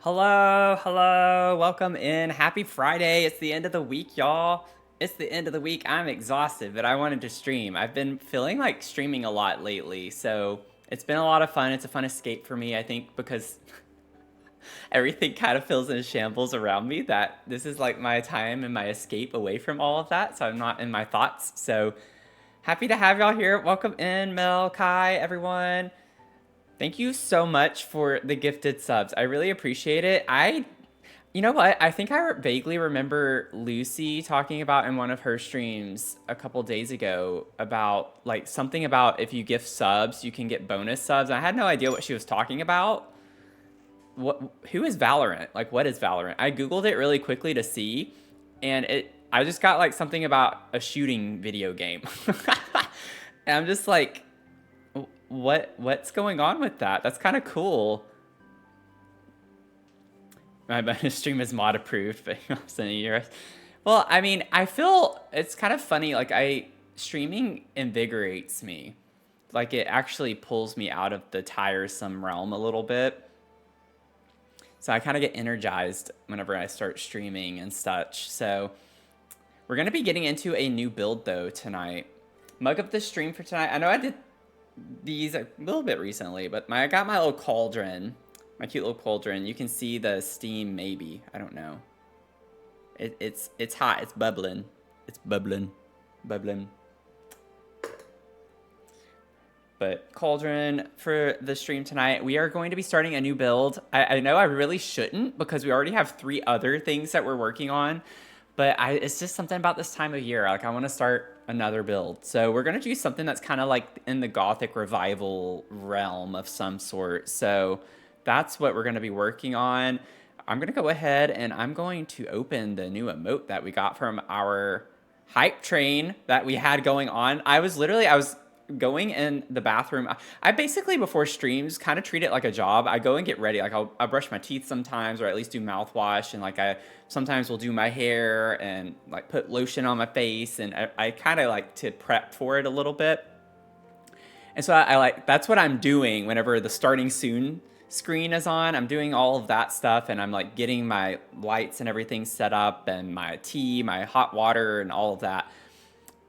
Hello, hello, welcome in. Happy Friday. It's the end of the week, y'all. It's the end of the week. I'm exhausted, but I wanted to stream. I've been feeling like streaming a lot lately, so it's been a lot of fun. It's a fun escape for me, I think, because everything kind of feels in shambles around me. That this is like my time and my escape away from all of that, so I'm not in my thoughts. So happy to have y'all here. Welcome in, Mel, Kai, everyone. Thank you so much for the gifted subs. I really appreciate it. You know what? I think I vaguely remember Lucy talking about in one of her streams a couple days ago about like something about if you gift subs, you can get bonus subs. I had no idea what she was talking about. Who is Valorant? Like, what is Valorant? I Googled it really quickly to see, and I just got like something about a shooting video game. And I'm just like, what's going on with that? That's kind of cool. My bonus stream is mod approved, but I'm sending you. Well, I mean, I feel it's kind of funny. Like streaming invigorates me. Like it actually pulls me out of the tiresome realm a little bit. So I kind of get energized whenever I start streaming and such. So we're gonna be getting into a new build though tonight. Mug up the stream for tonight. I know I did these a little bit recently, but I got my little cauldron, my cute little cauldron. You can see the steam, maybe. I don't know. It's hot. It's bubbling. It's bubbling. But cauldron for the stream tonight. We are going to be starting a new build. I know I really shouldn't because we already have 3 other things that we're working on. But it's just something about this time of year. Like I want to start another build. So we're going to do something that's kind of like in the Gothic Revival realm of some sort. So that's what we're going to be working on. I'm going to go ahead and I'm going to open the new emote that we got from our hype train that we had going on. I was going in the bathroom. I basically, before streams, kind of treat it like a job. I go and get ready. Like I brush my teeth sometimes, or at least do mouthwash, and like I sometimes will do my hair and like put lotion on my face, and I kind of like to prep for it a little bit. And so I like that's what I'm doing whenever the starting soon screen is on. I'm doing all of that stuff, and I'm like getting my lights and everything set up, and my tea, my hot water, and all of that.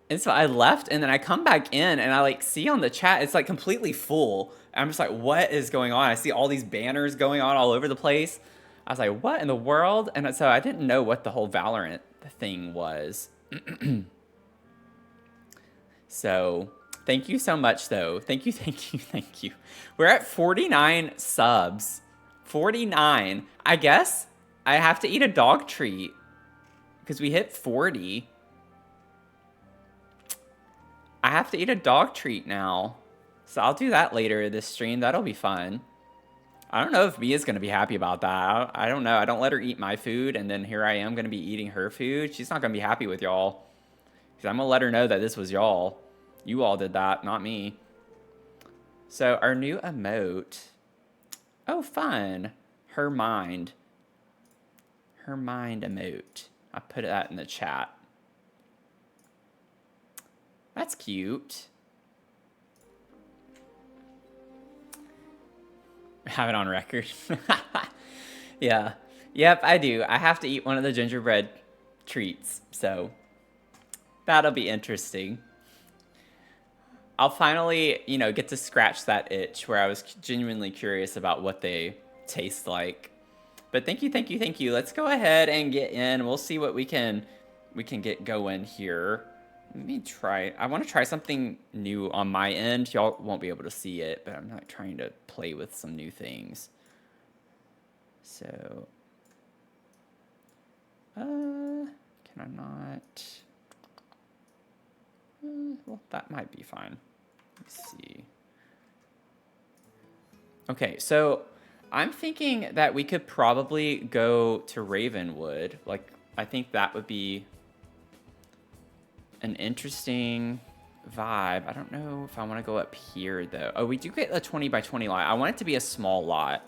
And so I left, and then I come back in, and I like see on the chat it's like completely full. I'm just like, what is going on? I see all these banners going on all over the place. I was like, what in the world? And so I didn't know what the whole Valorant thing was. So thank you so much, though. Thank you, thank you, thank you. We're at 49 subs. 49. I guess I have to eat a dog treat because we hit 40. I have to eat a dog treat now. So I'll do that later this stream. That'll be fun. I don't know if Mia's going to be happy about that. I don't know. I don't let her eat my food, and then here I am going to be eating her food. She's not going to be happy with y'all. Because I'm going to let her know that this was y'all. You all did that, not me. So our new emote. Oh, fun. Her mind. Her mind emote. I put that in the chat. That's cute. Have it on record. Yeah. Yep, I do. I have to eat one of the gingerbread treats, so that'll be interesting. I'll finally, get to scratch that itch where I was genuinely curious about what they taste like. But thank you, thank you, thank you. Let's go ahead and get in. We'll see what we can get going here. Let me try. I want to try something new on my end. Y'all won't be able to see it, but I'm not trying to play with some new things. So, can I not? Well, that might be fine. Let's see. Okay, so I'm thinking that we could probably go to Ravenwood. Like, I think that would be an interesting vibe. I don't know if I want to go up here, though. Oh, we do get a 20 by 20 lot. I want it to be a small lot.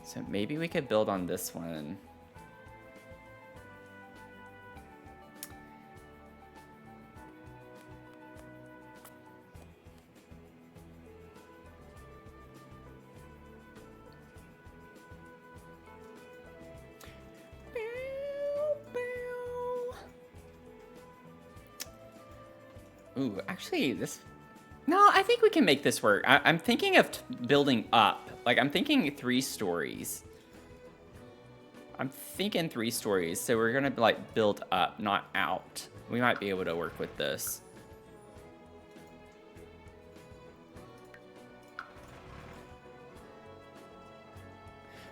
So maybe we could build on this one. Ooh, actually, this... No, I think we can make this work. I'm thinking of building up. Like, I'm thinking 3 stories. I'm thinking 3 stories, so we're gonna, like, build up, not out. We might be able to work with this.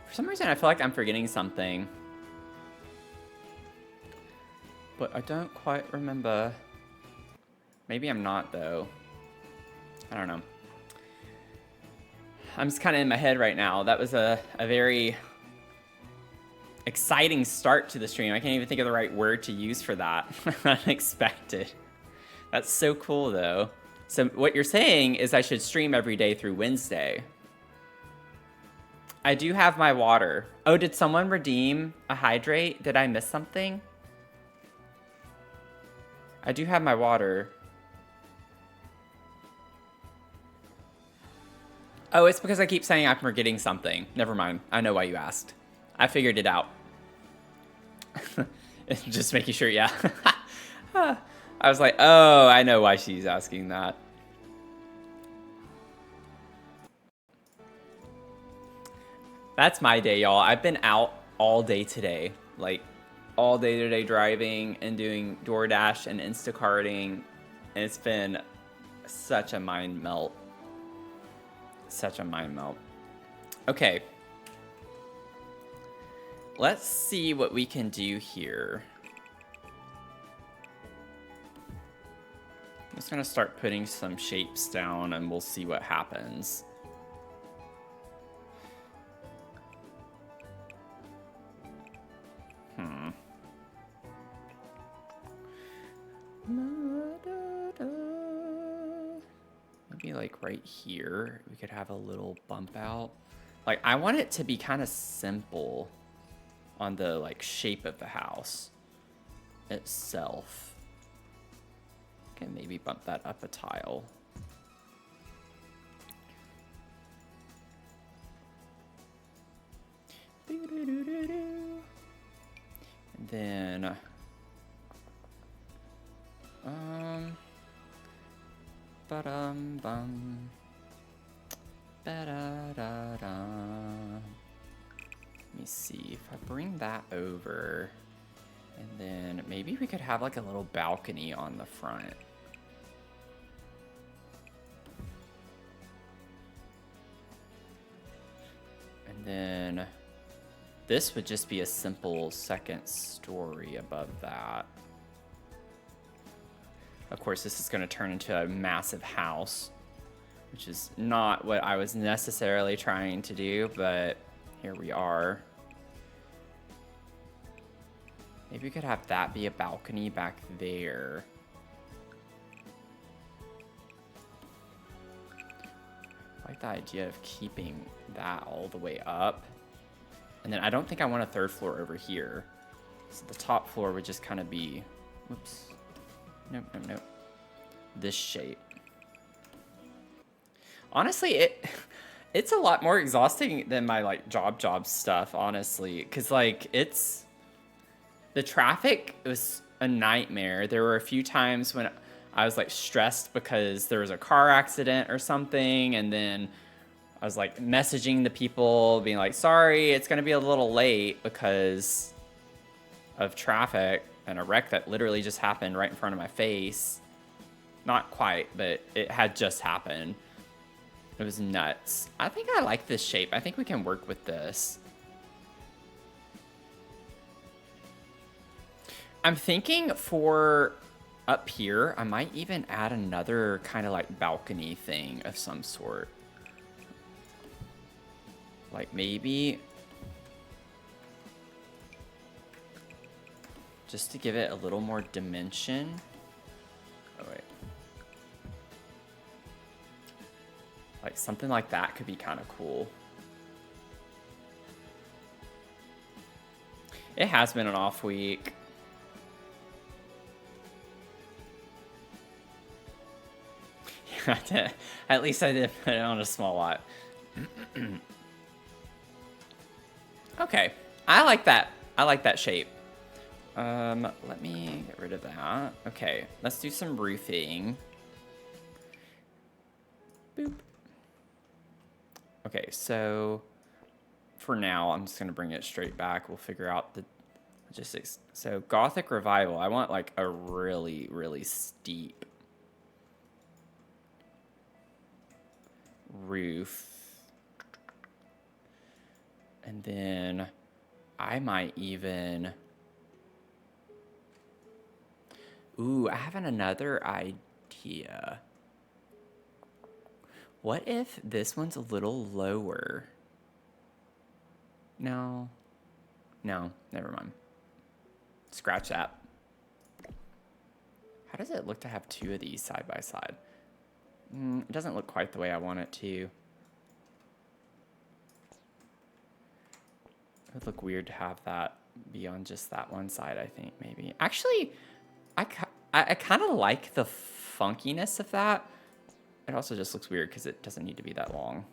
For some reason, I feel like I'm forgetting something. But I don't quite remember. Maybe I'm not, though. I don't know. I'm just kind of in my head right now. That was a very exciting start to the stream. I can't even think of the right word to use for that. Unexpected. That's so cool, though. So what you're saying is I should stream every day through Wednesday. I do have my water. Oh, did someone redeem a hydrate? Did I miss something? I do have my water. Oh, it's because I keep saying I'm forgetting something. Never mind. I know why you asked. I figured it out. Just making sure, yeah. I was like, oh, I know why she's asking that. That's my day, y'all. I've been out all day today. Like, all day today driving and doing DoorDash and Instacarting. And it's been such a mind melt. Such a mind melt. Okay. Let's see what we can do here. I'm just gonna start putting some shapes down and we'll see what happens. Maybe like right here, we could have a little bump out. Like, I want it to be kind of simple on the like shape of the house itself. Can maybe bump that up a tile. And then ba-dum-bum. Ba-da-da-da. Let me see if I bring that over, and then maybe we could have like a little balcony on the front. And then this would just be a simple second story above that. Of course, this is going to turn into a massive house, which is not what I was necessarily trying to do, but here we are. Maybe we could have that be a balcony back there. I like the idea of keeping that all the way up. And then I don't think I want a third floor over here. So the top floor would just kind of be, whoops. Nope, nope, nope. This shape. Honestly, it's a lot more exhausting than my like job stuff, honestly, because like the traffic was a nightmare. There were a few times when I was like stressed because there was a car accident or something, and then I was like messaging the people being like, sorry, it's gonna be a little late because of traffic and a wreck that literally just happened right in front of my face. Not quite, but it had just happened. It was nuts. I think I like this shape. I think we can work with this. I'm thinking for up here, I might even add another kind of like balcony thing of some sort. Like maybe just to give it a little more dimension. Oh, wait. Like something like that could be kind of cool. It has been an off week. At least I did put it on a small lot. Okay, I like that. I like that shape. Let me get rid of that. Okay, let's do some roofing. Okay, so for now, I'm just going to bring it straight back. We'll figure out the logistics. So Gothic Revival, I want like a really, really steep roof. And then I might even... Ooh, I have another idea. What if this one's a little lower? No. No, never mind. Scratch that. How does it look to have two of these side by side? It doesn't look quite the way I want it to. It would look weird to have that be on just that one side, I think, maybe. Actually, I kind of like the funkiness of that. It also just looks weird because it doesn't need to be that long.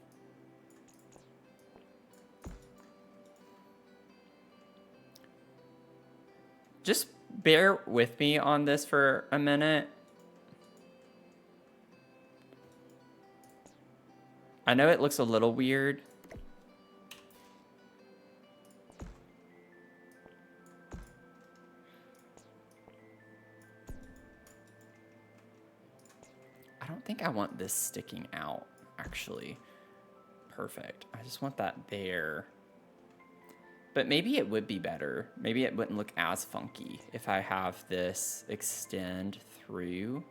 Just bear with me on this for a minute. I know it looks a little weird. I don't think I want this sticking out, actually. Perfect. I just want that there. But maybe it would be better. Maybe it wouldn't look as funky if I have this extend through.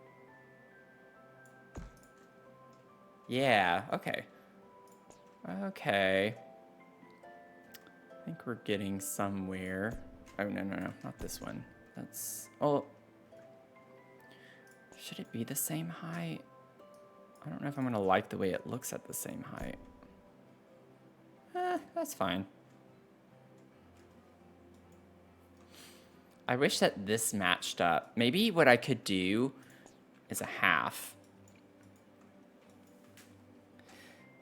Yeah, okay. Okay. I think we're getting somewhere. Oh, no, not this one. That's... Oh. Should it be the same height? I don't know if I'm going to like the way it looks at the same height. That's fine. I wish that this matched up. Maybe what I could do is a half.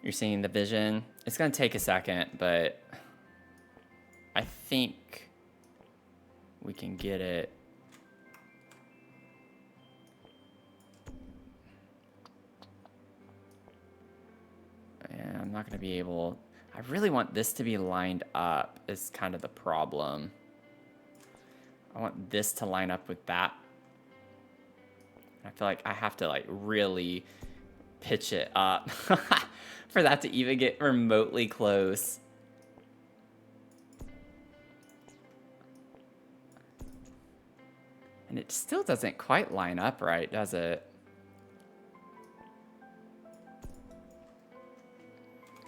You're seeing the vision? It's going to take a second, but I think we can get it. Yeah, I'm not going to be able... I really want this to be lined up is kind of the problem. I want this to line up with that. I feel like I have to like really pitch it up for that to even get remotely close. And it still doesn't quite line up right, does it?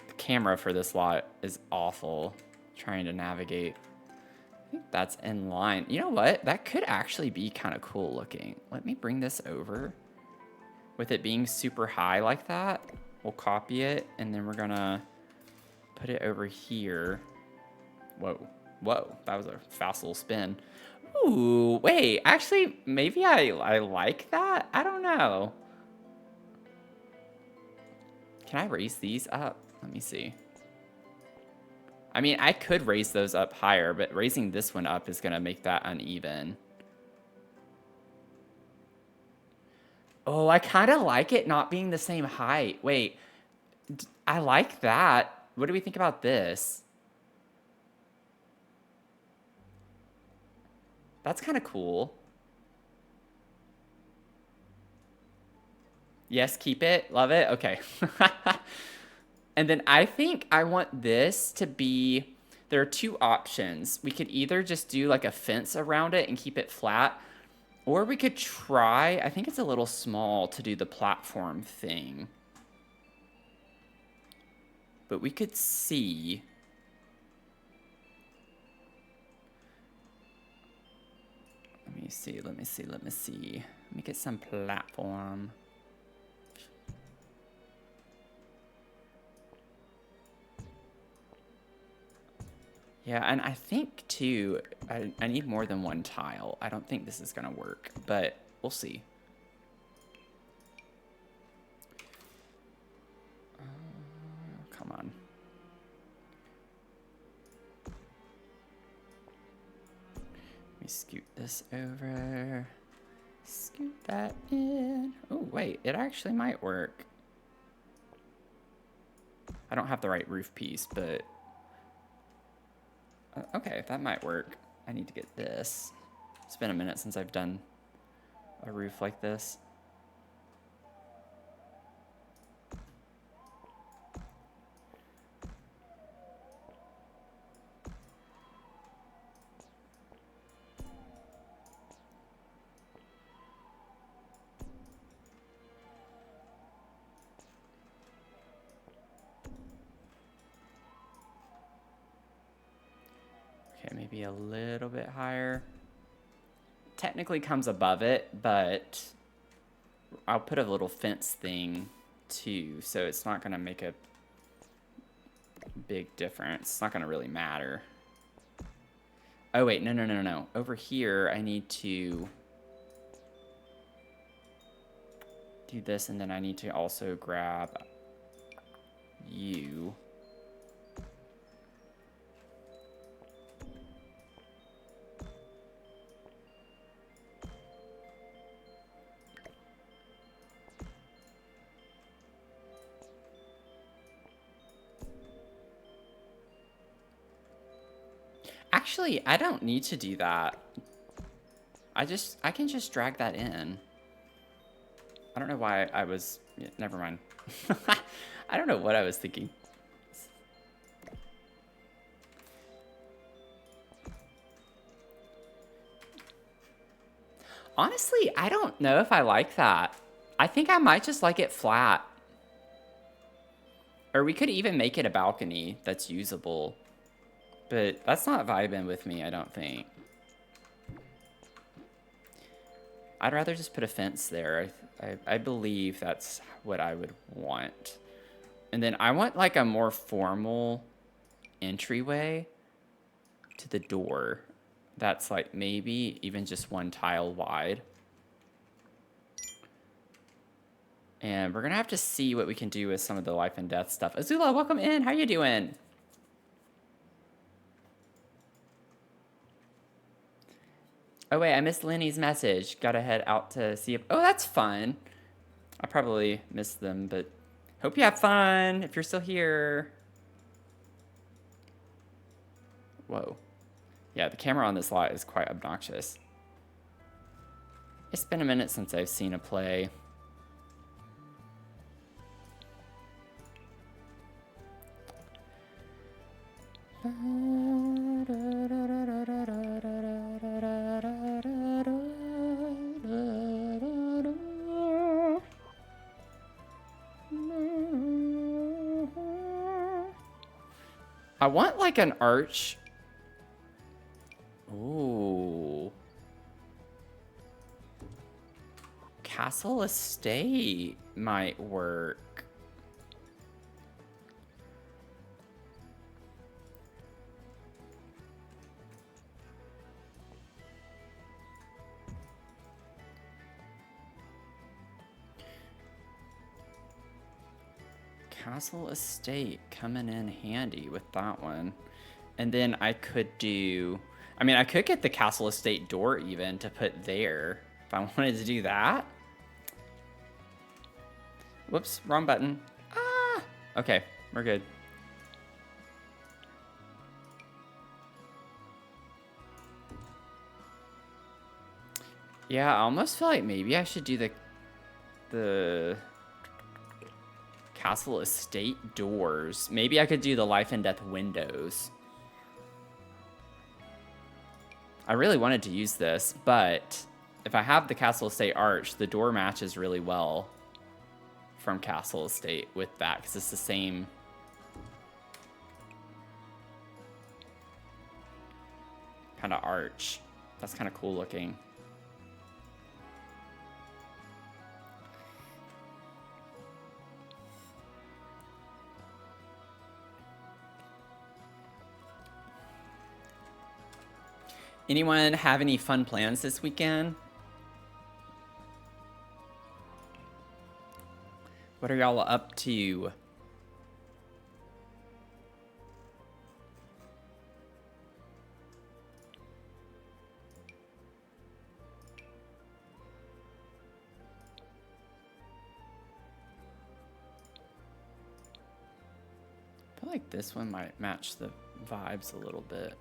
The camera for this lot is awful trying to navigate. I think that's in line. You know what? That could actually be kind of cool looking. Let me bring this over. With it being super high like that, we'll copy it, and then we're gonna put it over here. Whoa. Whoa, that was a fast little spin. Ooh, wait, actually, maybe I like that? I don't know. Can I raise these up? Let me see. I mean, I could raise those up higher, but raising this one up is going to make that uneven. Oh, I kind of like it not being the same height. Wait, I like that. What do we think about this? That's kind of cool. Yes, keep it. Love it. Okay. And then I think I want this to be, there are two options. We could either just do like a fence around it and keep it flat, or we could try, I think it's a little small to do the platform thing. But we could see. Let me see. Let me get some platform. Yeah, and I think, too, I need more than one tile. I don't think this is going to work, but we'll see. Come on. Let me scoot this over. Scoot that in. Oh, wait, it actually might work. I don't have the right roof piece, but okay, that might work. I need to get this. It's been a minute since I've done a roof like this. Okay, maybe a little bit higher. Technically comes above it, but I'll put a little fence thing too, so it's not gonna make a big difference. It's not gonna really matter. Oh wait, no. Over here, I need to do this, and then I need to also grab you. Actually, I don't need to do that. I can just drag that in. I don't know why I was, yeah, never mind. I don't know what I was thinking. Honestly, I don't know if I like that. I think I might just like it flat. Or we could even make it a balcony that's usable. But that's not vibing with me, I don't think. I'd rather just put a fence there. I believe that's what I would want. And then I want like a more formal entryway to the door. That's like maybe even just one tile wide. And we're gonna have to see what we can do with some of the life and death stuff. Azula, welcome in. How you doing? Oh wait, I missed Lenny's message. Gotta head out to see if... Oh, that's fun. I probably missed them, but hope you have fun if you're still here. Whoa. Yeah, the camera on this lot is quite obnoxious. It's been a minute since I've seen a play. I want like an arch. Ooh. Castle Estate might work. Castle Estate coming in handy with that one. And then I could do... I mean, I could get the Castle Estate door even to put there if I wanted to do that. Whoops, wrong button. Ah! Okay, we're good. Yeah, I almost feel like maybe I should do the Castle Estate doors. Maybe I could do the life and death windows. I really wanted to use this, but if I have the Castle Estate arch, the door matches really well from Castle Estate with that, because it's the same kind of arch. That's kind of cool looking. Anyone have any fun plans this weekend? What are y'all up to? feel like this one might match the vibes a little bit.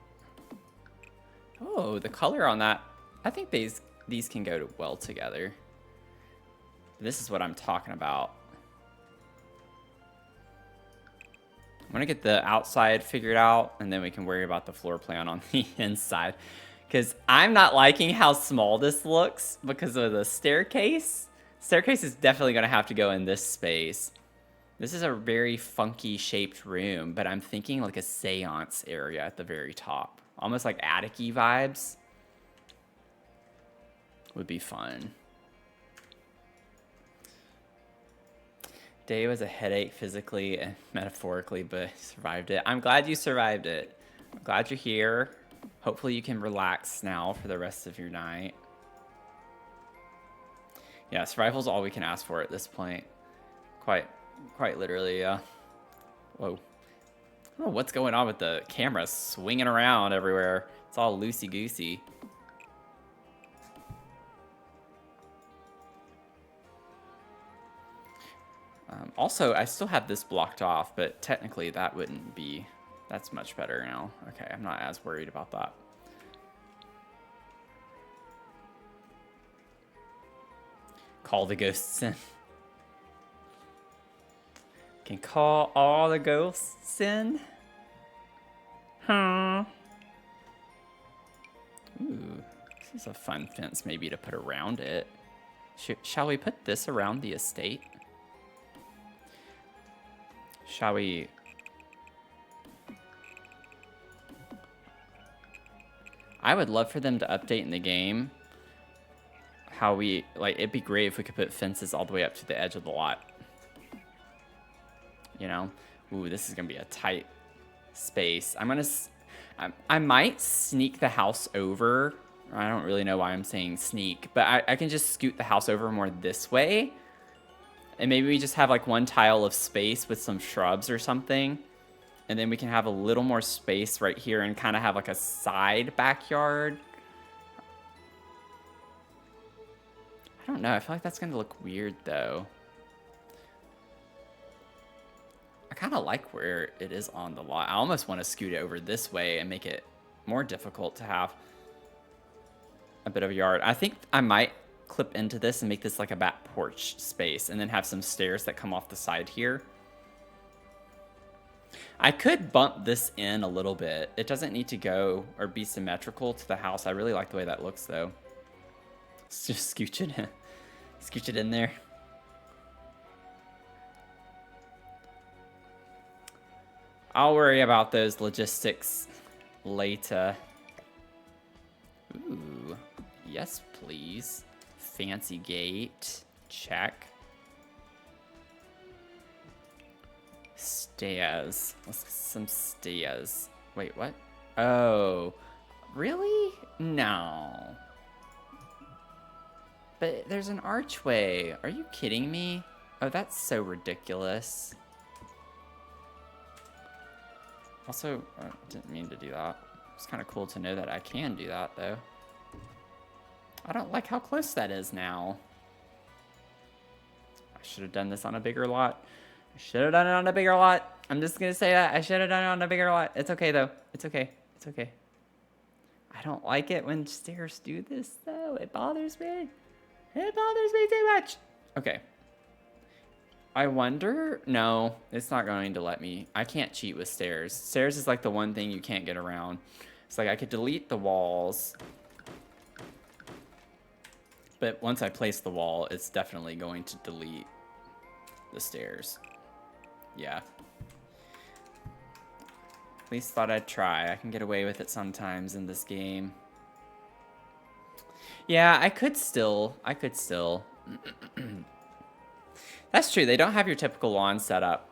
Oh, the color on that. I think these can go well together. This is what I'm talking about. I'm gonna get the outside figured out, and then we can worry about the floor plan on the inside. Because I'm not liking how small this looks because of the staircase. Staircase is definitely gonna have to go in this space. This is a very funky shaped room, but I'm thinking like a seance area at the very top. Almost like attic-y vibes. Would be fun. Day was a headache physically and metaphorically, but survived it. I'm glad you survived it. I'm glad you're here. Hopefully you can relax now for the rest of your night. Yeah, survival's all we can ask for at this point. Quite literally, yeah. Whoa. I don't know what's going on with the camera swinging around everywhere. It's all loosey-goosey. Also, I still have this blocked off, but technically that wouldn't be... That's much better now. Okay, I'm not as worried about that. Call the ghosts in. Can call all the ghosts in? Huh. Ooh, this is a fun fence maybe to put around it. Shall we put this around the estate? Shall we... I would love for them to update in the game how we... Like, it'd be great if we could put fences all the way up to the edge of the lot. You know? Ooh, this is going to be a tight space. I might sneak the house over. I don't really know why I'm saying sneak, but I can just scoot the house over more this way. And maybe we just have like one tile of space with some shrubs or something. And then we can have a little more space right here and kind of have like a side backyard. I don't know. I feel like that's going to look weird though. I kind of like where it is on the lot. I almost want to scoot it over this way and make it more difficult to have a bit of a yard. I think I might clip into this and make this like a back porch space and then have some stairs that come off the side here. I could bump this in a little bit. It doesn't need to go or be symmetrical to the house. I really like the way that looks though. Let's just scooch it in. Scooch it in there. I'll worry about those logistics later. Ooh, yes please. Fancy gate, check. Stairs, let's get some stairs. Wait, what? Oh, really? No. But there's an archway. Are you kidding me? Oh, that's so ridiculous. Also, I didn't mean to do that. It's kind of cool to know that I can do that, though. I don't like how close that is now. I should have done this on a bigger lot. I should have done it on a bigger lot. I'm just going to say that. I should have done it on a bigger lot. It's okay, though. It's okay. It's okay. I don't like it when stairs do this, though. It bothers me. It bothers me too much. Okay. I wonder... No, it's not going to let me. I can't cheat with stairs. Stairs is like the one thing you can't get around. It's like I could delete the walls. But once I place the wall, it's definitely going to delete the stairs. Yeah. At least thought I'd try. I can get away with it sometimes in this game. Yeah, I could still. That's true. They don't have your typical lawn setup.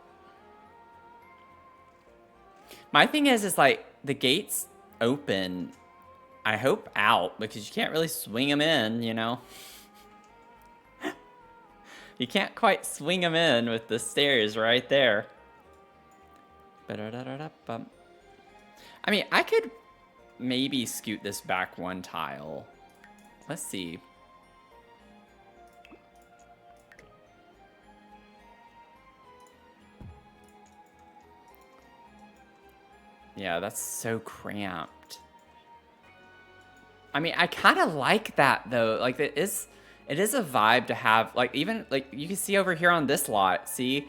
My thing is like the gates open, I hope out, because you can't really swing them in, you know? You can't quite swing them in with the stairs right there. I mean, I could maybe scoot this back one tile. Let's see. Yeah, that's so cramped. I mean, I kind of like that though. Like it is a vibe to have, like, even like you can see over here on this lot, see?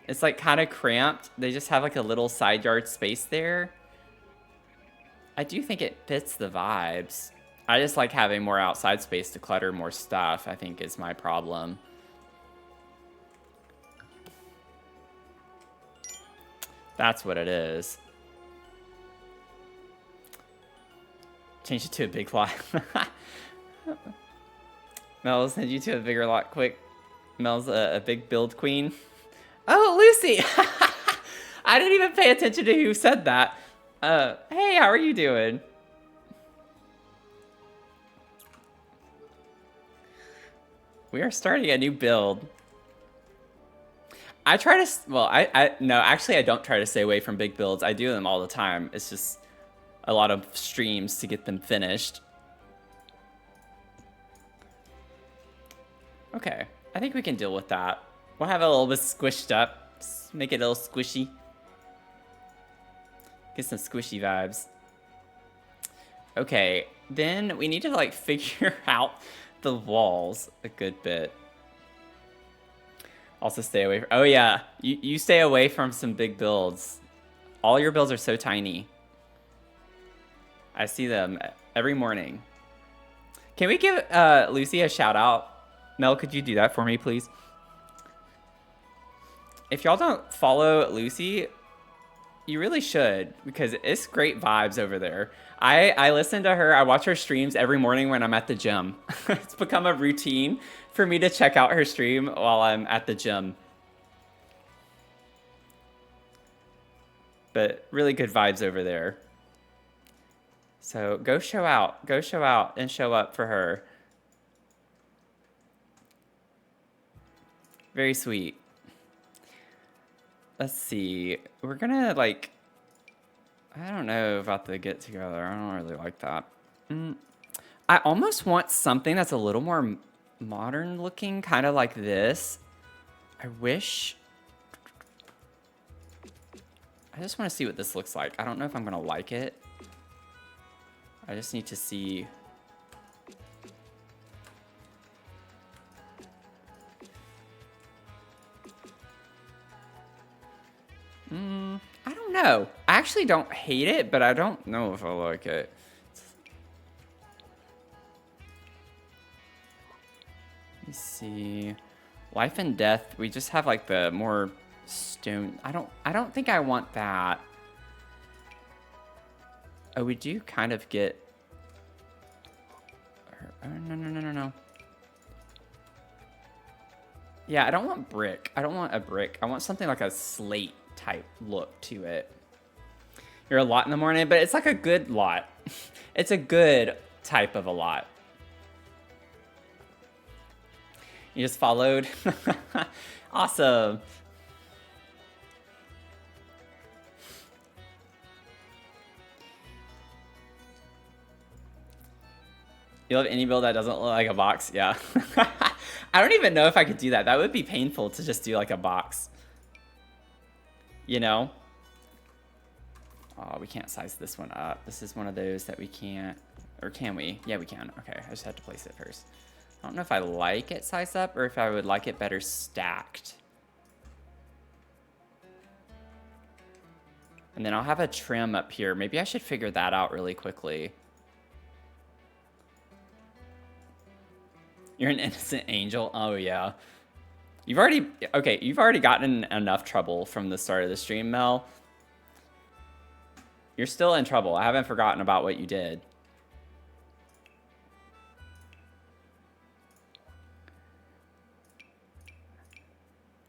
It's like kind of cramped. They just have like a little side yard space there. I do think it fits the vibes. I just like having more outside space to clutter more stuff, I think is my problem. That's what it is. Change it to a big lot. Mel will send you to a bigger lot quick. Mel's a big build queen. Oh, Lucy! I didn't even pay attention to who said that. Hey, how are you doing? We are starting a new build. I try to, well, no, actually I don't try to stay away from big builds. I do them all the time. It's just a lot of streams to get them finished. Okay, I think we can deal with that. We'll have it a little bit squished up. Just make it a little squishy. Get some squishy vibes. Okay, then we need to like figure out the walls a good bit. Also stay away from, oh yeah, you stay away from some big builds. All your builds are so tiny. I see them every morning. Can we give Lucy a shout out? Mel, could you do that for me, please? If y'all don't follow Lucy, you really should, because it's great vibes over there. I listen to her, I watch her streams every morning when I'm at the gym. It's become a routine for me to check out her stream while I'm at the gym. But really good vibes over there. So go show out and show up for her. Very sweet. Let's see. We're gonna like, I don't know about the get together. I don't really like that. I almost want something that's a little more modern looking, kind of like this. I wish. I just want to see what this looks like. I don't know if I'm gonna like it. I just need to see. I don't know. I actually don't hate it, but I don't know if I like it. Let me see. Life and death. We just have like the more stone. I don't think I want that. Oh, we do kind of get. Oh, no. Yeah, I don't want brick. I don't want a brick. I want something like a slate type look to it. You're a lot in the morning, but it's like a good lot. It's a good type of a lot. You just followed. Awesome. You love any build that doesn't look like a box? Yeah. I don't even know if I could do that. That would be painful to just do like a box. You know? Oh, we can't size this one up. This is one of those that we can't. Or can we? Yeah, we can. Okay, I just have to place it first. I don't know if I like it sized up or if I would like it better stacked. And then I'll have a trim up here. Maybe I should figure that out really quickly. You're an innocent angel? Oh, yeah. You've already gotten in enough trouble from the start of the stream, Mel. You're still in trouble. I haven't forgotten about what you did.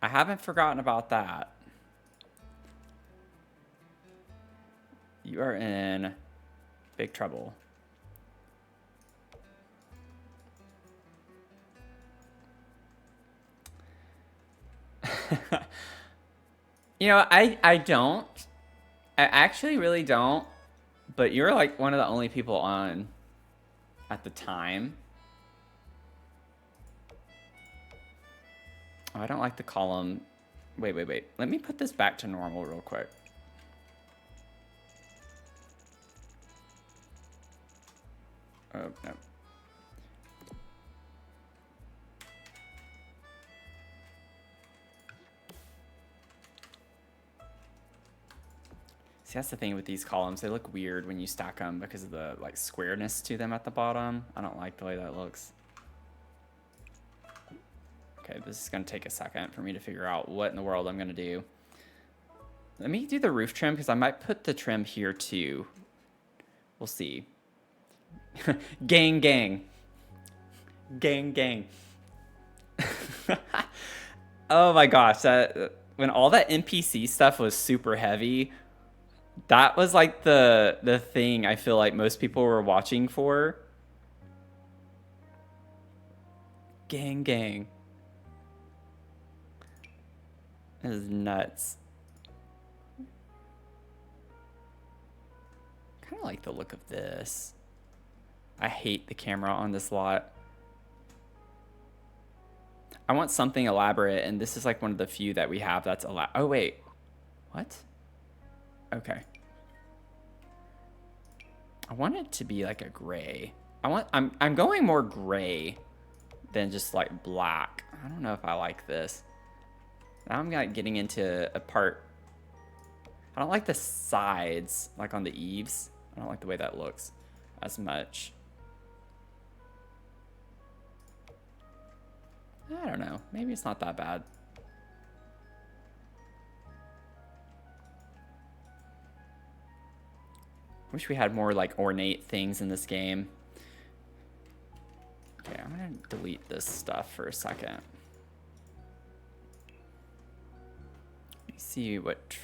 I haven't forgotten about that. You are in big trouble. You know, I don't. I actually really don't. But you're like one of the only people on at the time. Oh, I don't like the column. Wait. Let me put this back to normal real quick. Oh, no. See, that's the thing with these columns. They look weird when you stack them because of the like squareness to them at the bottom. I don't like the way that looks. Okay, this is going to take a second for me to figure out what in the world I'm going to do. Let me do the roof trim because I might put the trim here too. We'll see. Gang, gang. Gang, gang. Oh my gosh. When all that NPC stuff was super heavy, that was like the thing I feel like most people were watching for. Gang, gang. This is nuts. Kind of like the look of this. I hate the camera on this lot. I want something elaborate, and this is like one of the few that we have that's oh wait, what? Okay. I want it to be like a gray. I'm going more gray than just like black. I don't know if I like this. Now I'm like getting into a part. I don't like the sides, like on the eaves. I don't like the way that looks as much. I don't know. Maybe it's not that bad. Wish we had more like ornate things in this game. Okay, I'm gonna delete this stuff for a second. Let me see what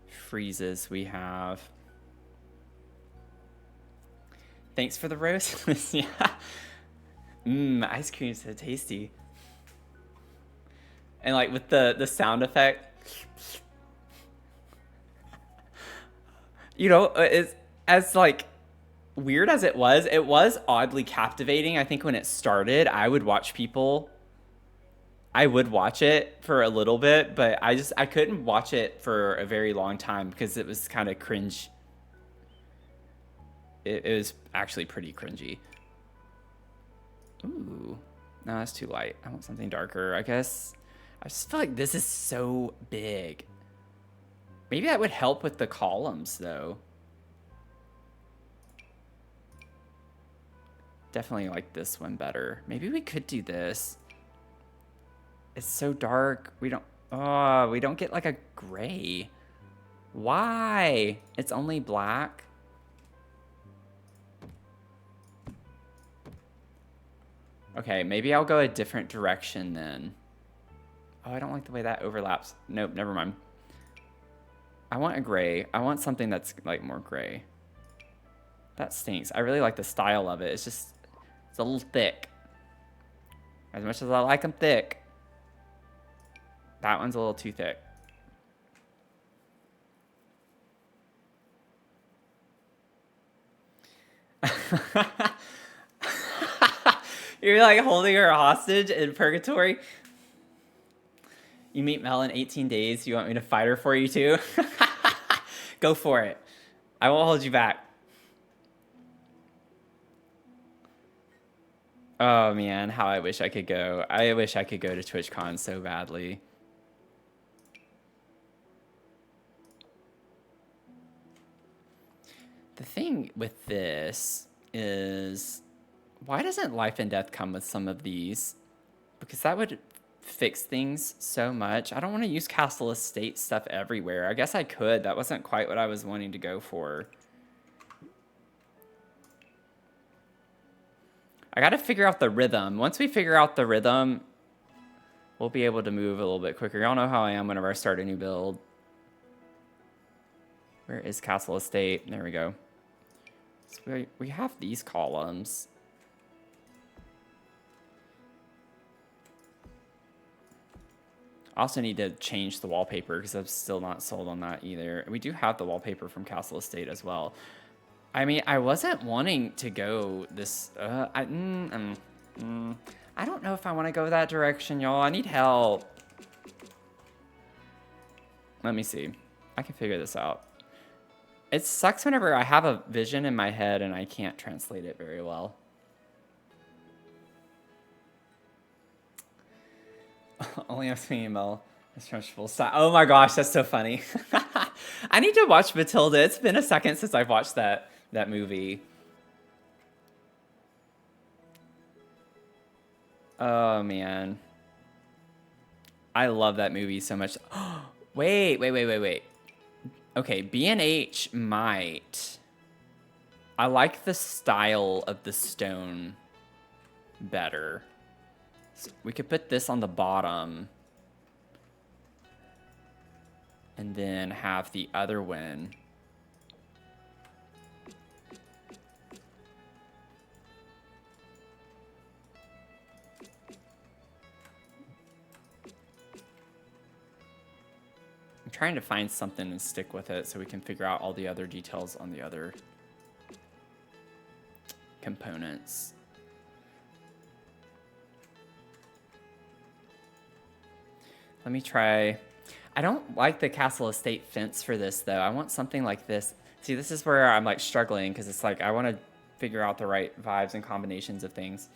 freezes we have. Thanks for the roast. Yeah. Ice cream is so tasty. And like with the sound effect. You know, it's as like weird as it was oddly captivating. I think when it started, I would watch it for a little bit, but I couldn't watch it for a very long time because it was kind of cringe. It was actually pretty cringy. Ooh, no, that's too light. I want something darker, I guess. I just feel like this is so big. Maybe that would help with the columns, though. Definitely like this one better. Maybe we could do this. It's so dark. We don't get like a gray. Why? It's only black. Okay, maybe I'll go a different direction then. Oh, I don't like the way that overlaps. Nope, never mind. I want a gray. I want something that's like more gray. That stinks. I really like the style of it. It's just, it's a little thick. As much as I like them thick, that one's a little too thick. You're like holding her hostage in purgatory. You meet Mel in 18 days. You want me to fight her for you too? Go for it. I won't hold you back. Oh man, how I wish I could go. I wish I could go to TwitchCon so badly. The thing with this is, why doesn't Life and Death come with some of these? Because that would fix things so much. I don't want to use Castle Estate stuff everywhere. I guess I could. That wasn't quite what I was wanting to go for. I got to figure out the rhythm. Once we figure out the rhythm, we'll be able to move a little bit quicker. Y'all know how I am whenever I start a new build. Where is Castle Estate? There we go. So we have these columns. I also need to change the wallpaper because I'm still not sold on that either. We do have the wallpaper from Castle Estate as well. I mean, I wasn't wanting to go this... I don't know if I want to go that direction, y'all. I need help. Let me see. I can figure this out. It sucks whenever I have a vision in my head and I can't translate it very well. Only I'm seeing Mel. Oh my gosh, that's so funny. I need to watch Matilda. It's been a second since I've watched that movie. Oh man. I love that movie so much. Wait. Okay, B&H might. I like the style of the stone better. So we could put this on the bottom. And then have the other one. I'm trying to find something and stick with it so we can figure out all the other details on the other components. Let me try. I don't like the Castle Estate fence for this though. I want something like this. See, this is where I'm like struggling because it's like I want to figure out the right vibes and combinations of things.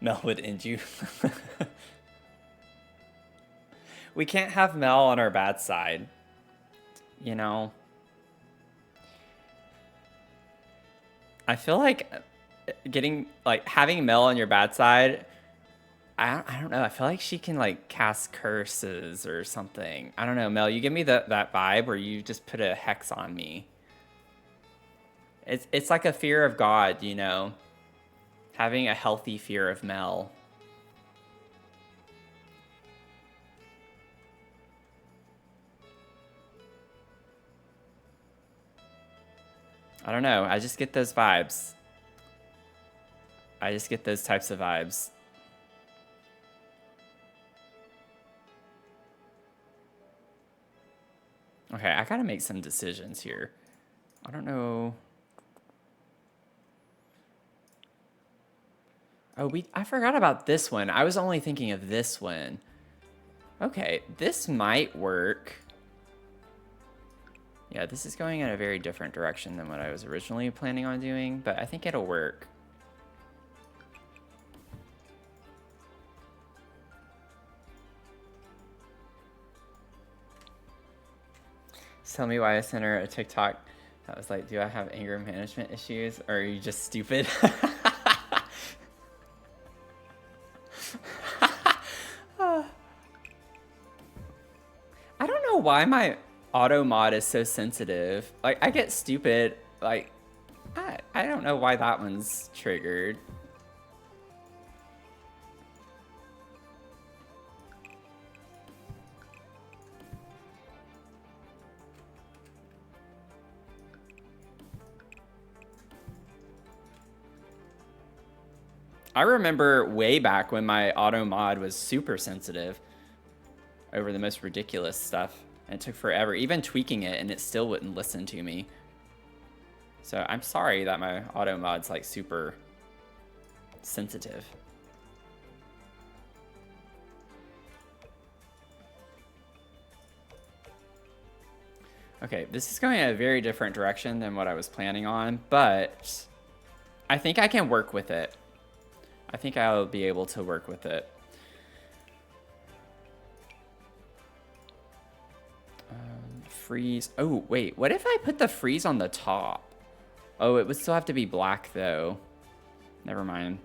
Mel would end you. We can't have Mel on our bad side. You know? I feel like having Mel on your bad side, I don't know. I feel like she can like cast curses or something. I don't know, Mel, you give me that vibe where you just put a hex on me. It's like a fear of God, you know? Having a healthy fear of Mel. I don't know. I just get those vibes. I just get those types of vibes. Okay, I gotta make some decisions here. I don't know. Oh, I forgot about this one. I was only thinking of this one. Okay, this might work. Yeah, this is going in a very different direction than what I was originally planning on doing, but I think it'll work. Tell me why I sent her a TikTok that was like, do I have anger management issues or are you just stupid? I don't know why my auto mod is so sensitive. Like, I get stupid. Like, I don't know why that one's triggered. I remember way back when my auto mod was super sensitive over the most ridiculous stuff. And it took forever, even tweaking it, and it still wouldn't listen to me. So I'm sorry that my auto mod's like super sensitive. Okay, this is going in a very different direction than what I was planning on, but I think I can work with it. I think I'll be able to work with it. Freeze. Oh, wait. What if I put the freeze on the top? Oh, it would still have to be black, though. Never mind.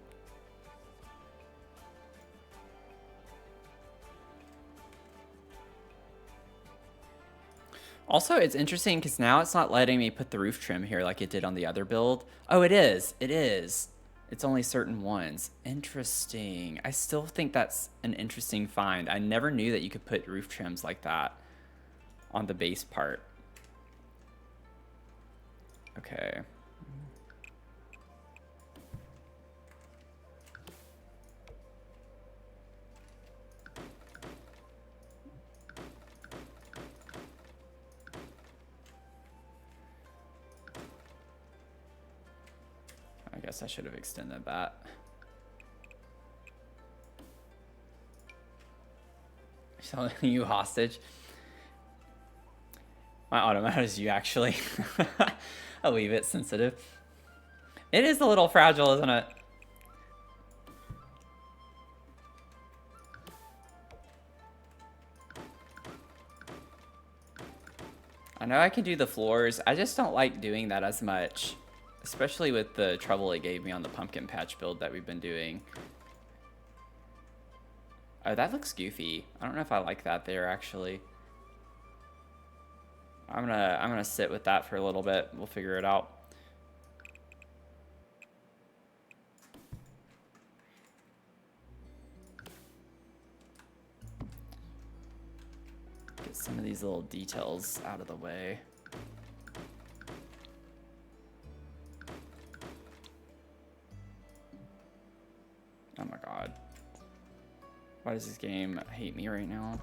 Also, it's interesting because now it's not letting me put the roof trim here like it did on the other build. Oh, it is. It is. It's only certain ones. Interesting. I still think that's an interesting find. I never knew that you could put roof trims like that on the base part. Okay. I guess I should have extended that. Selling you hostage. My automat is you, actually. I'll leave it sensitive. It is a little fragile, isn't it? I know I can do the floors. I just don't like doing that as much. Especially with the trouble it gave me on the pumpkin patch build that we've been doing. Oh, that looks goofy. I don't know if I like that there, actually. I'm gonna sit with that for a little bit. We'll figure it out. Get some of these little details out of the way. Oh my god. Why does this game hate me right now?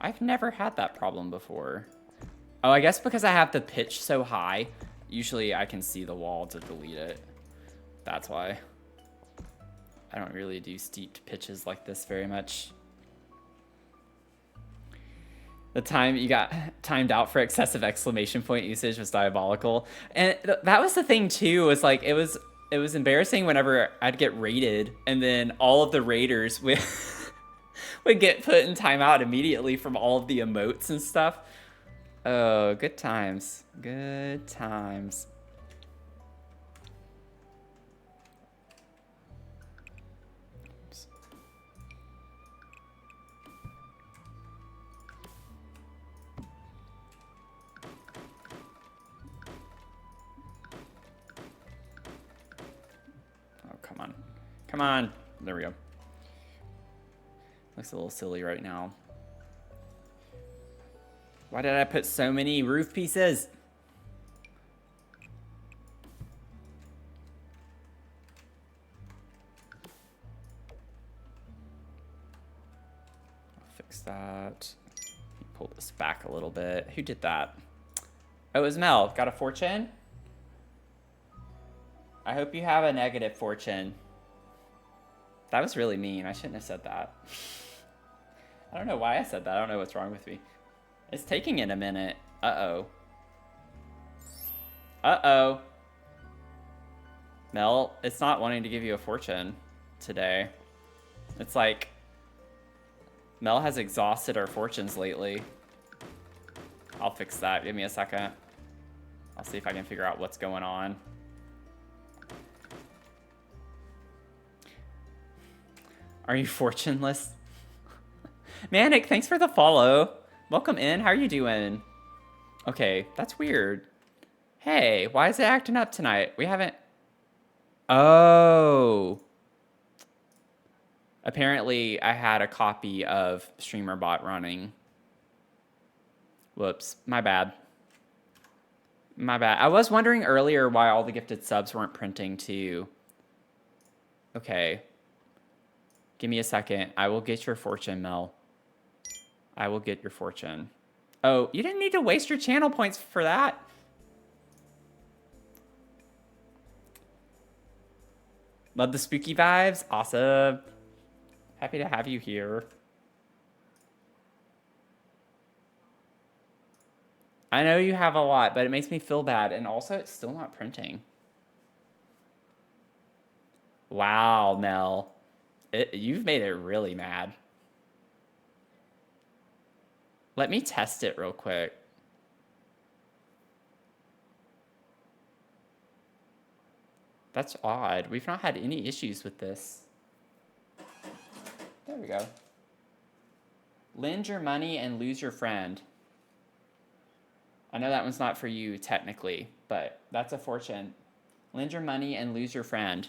I've never had that problem before. Oh, I guess because I have the pitch so high, usually I can see the wall to delete it. That's why. I don't really do steeped pitches like this very much. The time you got timed out for excessive exclamation point usage was diabolical. And that was the thing too, was like, it was embarrassing whenever I'd get raided and then all of the raiders would get put in timeout immediately from all of the emotes and stuff. Oh, good times. Good times. Oops. Oh, come on. Come on. There we go. Looks a little silly right now. Why did I put so many roof pieces? I'll fix that. Pull this back a little bit. Who did that? Oh, it was Mel. Got a fortune? I hope you have a negative fortune. That was really mean. I shouldn't have said that. I don't know why I said that. I don't know what's wrong with me. It's taking it a minute. Uh-oh. Uh-oh. Mel, it's not wanting to give you a fortune today. It's like Mel has exhausted our fortunes lately. I'll fix that. Give me a second. I'll see if I can figure out what's going on. Are you fortuneless? Manic, thanks for the follow. Welcome in. How are you doing? Okay, that's weird. Hey, why is it acting up tonight? We haven't... Oh. Apparently, I had a copy of StreamerBot running. Whoops. My bad. My bad. I was wondering earlier why all the gifted subs weren't printing too. Okay. Give me a second. I will get your fortune, Mel. I will get your fortune. Oh, you didn't need to waste your channel points for that. Love the spooky vibes. Awesome. Happy to have you here. I know you have a lot, but it makes me feel bad. And also, it's still not printing. Wow, Mel. You've made it really mad. Let me test it real quick. That's odd. We've not had any issues with this. There we go. Lend your money and lose your friend. I know that one's not for you technically, but that's a fortune. Lend your money and lose your friend.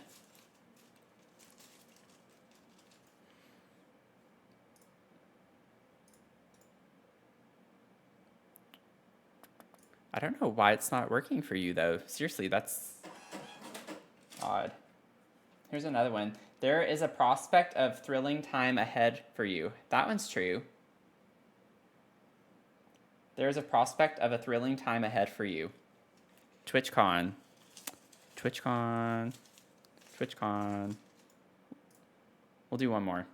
I don't know why it's not working for you though. Seriously, that's odd. Here's another one. There is a prospect of thrilling time ahead for you. That one's true. There is a prospect of a thrilling time ahead for you. TwitchCon. TwitchCon. TwitchCon. We'll do one more.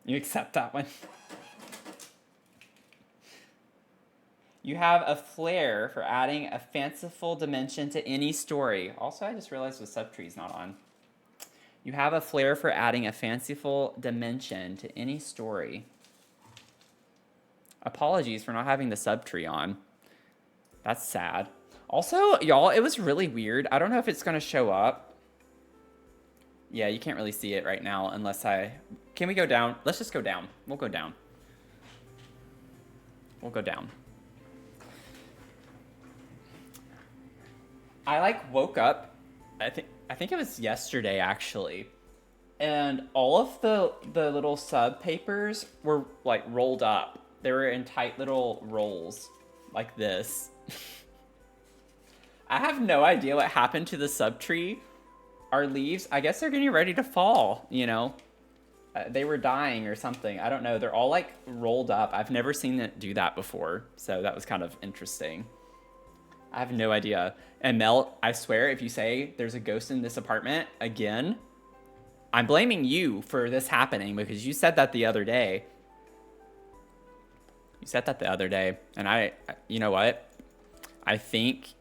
You accept that one? You have a flair for adding a fanciful dimension to any story. Also, I just realized the subtree's not on. You have a flair for adding a fanciful dimension to any story. Apologies for not having the subtree on. That's sad. Also, y'all, it was really weird. I don't know if it's going to show up. Yeah, you can't really see it right now unless I... Can we go down? Let's just go down. We'll go down. We'll go down. I like woke up. I think it was yesterday actually, and all of the little sub papers were like rolled up. They were in tight little rolls like this. I have no idea what happened to the sub tree. Our leaves, I guess they're getting ready to fall, you know. They were dying or something. I don't know. They're all like rolled up. I've never seen it do that before, so that was kind of interesting. I have no idea. And Mel, I swear, if you say there's a ghost in this apartment again, I'm blaming you for this happening because you said that the other day. You said that the other day, and you know what? I think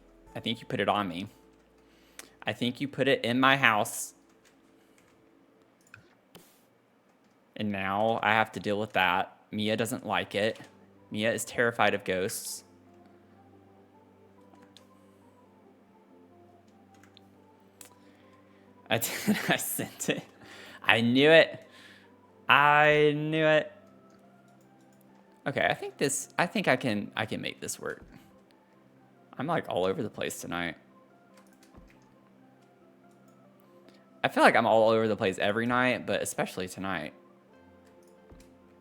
you put it on me. I think you put it in my house. And now I have to deal with that. Mia doesn't like it. Mia is terrified of ghosts. I sent it. I knew it. I knew it. Okay, I think I can make this work. I'm like all over the place tonight. I feel like I'm all over the place every night, but especially tonight.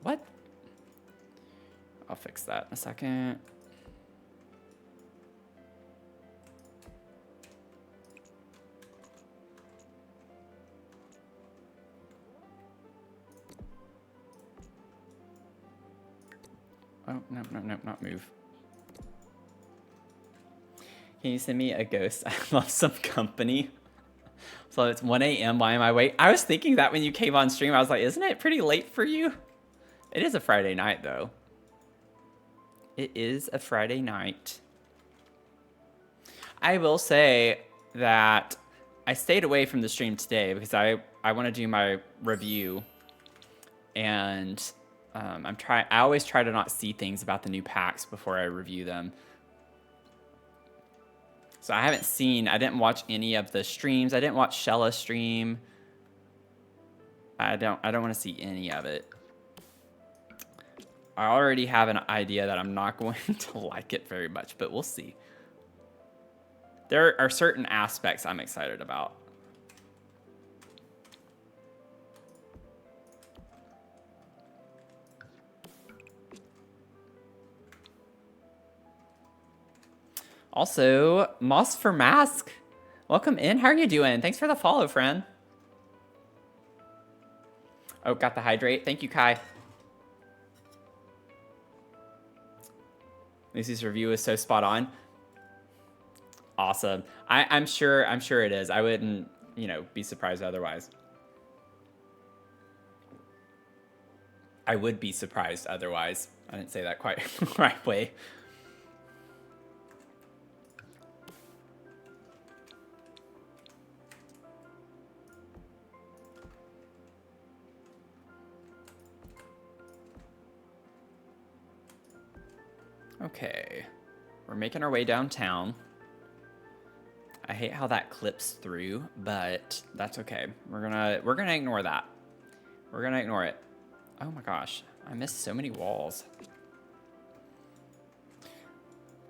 What? I'll fix that in a second. Oh, no, not move. Can you send me a ghost? I love some company. So it's 1 a.m. Why am I waiting? I was thinking that when you came on stream. I was like, isn't it pretty late for you? It is a Friday night, though. It is a Friday night. I will say that I stayed away from the stream today because I want to do my review. And... I always try to not see things about the new packs before I review them. So I didn't watch any of the streams. I didn't watch Shella's stream. I don't want to see any of it. I already have an idea that I'm not going to like it very much, but we'll see. There are certain aspects I'm excited about. Also, Moss for Mask. Welcome in. How are you doing? Thanks for the follow, friend. Oh, got the hydrate. Thank you, Kai. Lucy's review is so spot on. Awesome. I'm sure it is. I wouldn't, be surprised otherwise. I would be surprised otherwise. I didn't say that quite the right way. Okay, we're making our way downtown. I hate how that clips through, but that's okay. We're gonna ignore that. We're gonna ignore it. Oh my gosh, I missed so many walls.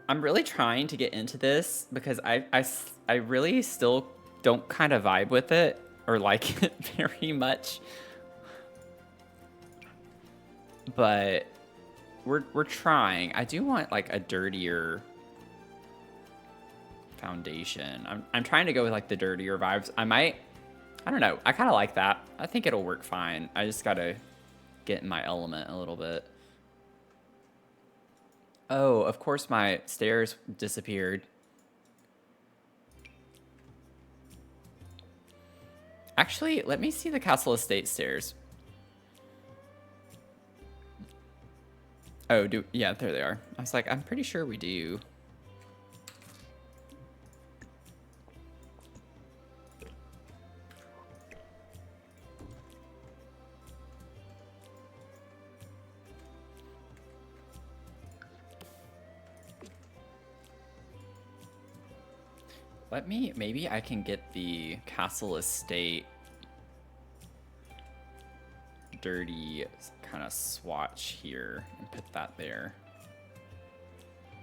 I'm really trying to get into this because I really still don't kind of vibe with it or like it very much. But we're trying. I do want like a dirtier foundation. I'm trying to go with like the dirtier vibes. I don't know. I kind of like that. I think it'll work fine. I just gotta get in my element a little bit. Oh, of course my stairs disappeared. Actually, let me see the Castle Estate stairs. Oh, yeah, there they are. I was like, I'm pretty sure we do. Maybe I can get the castle estate dirty kind of swatch here and put that there.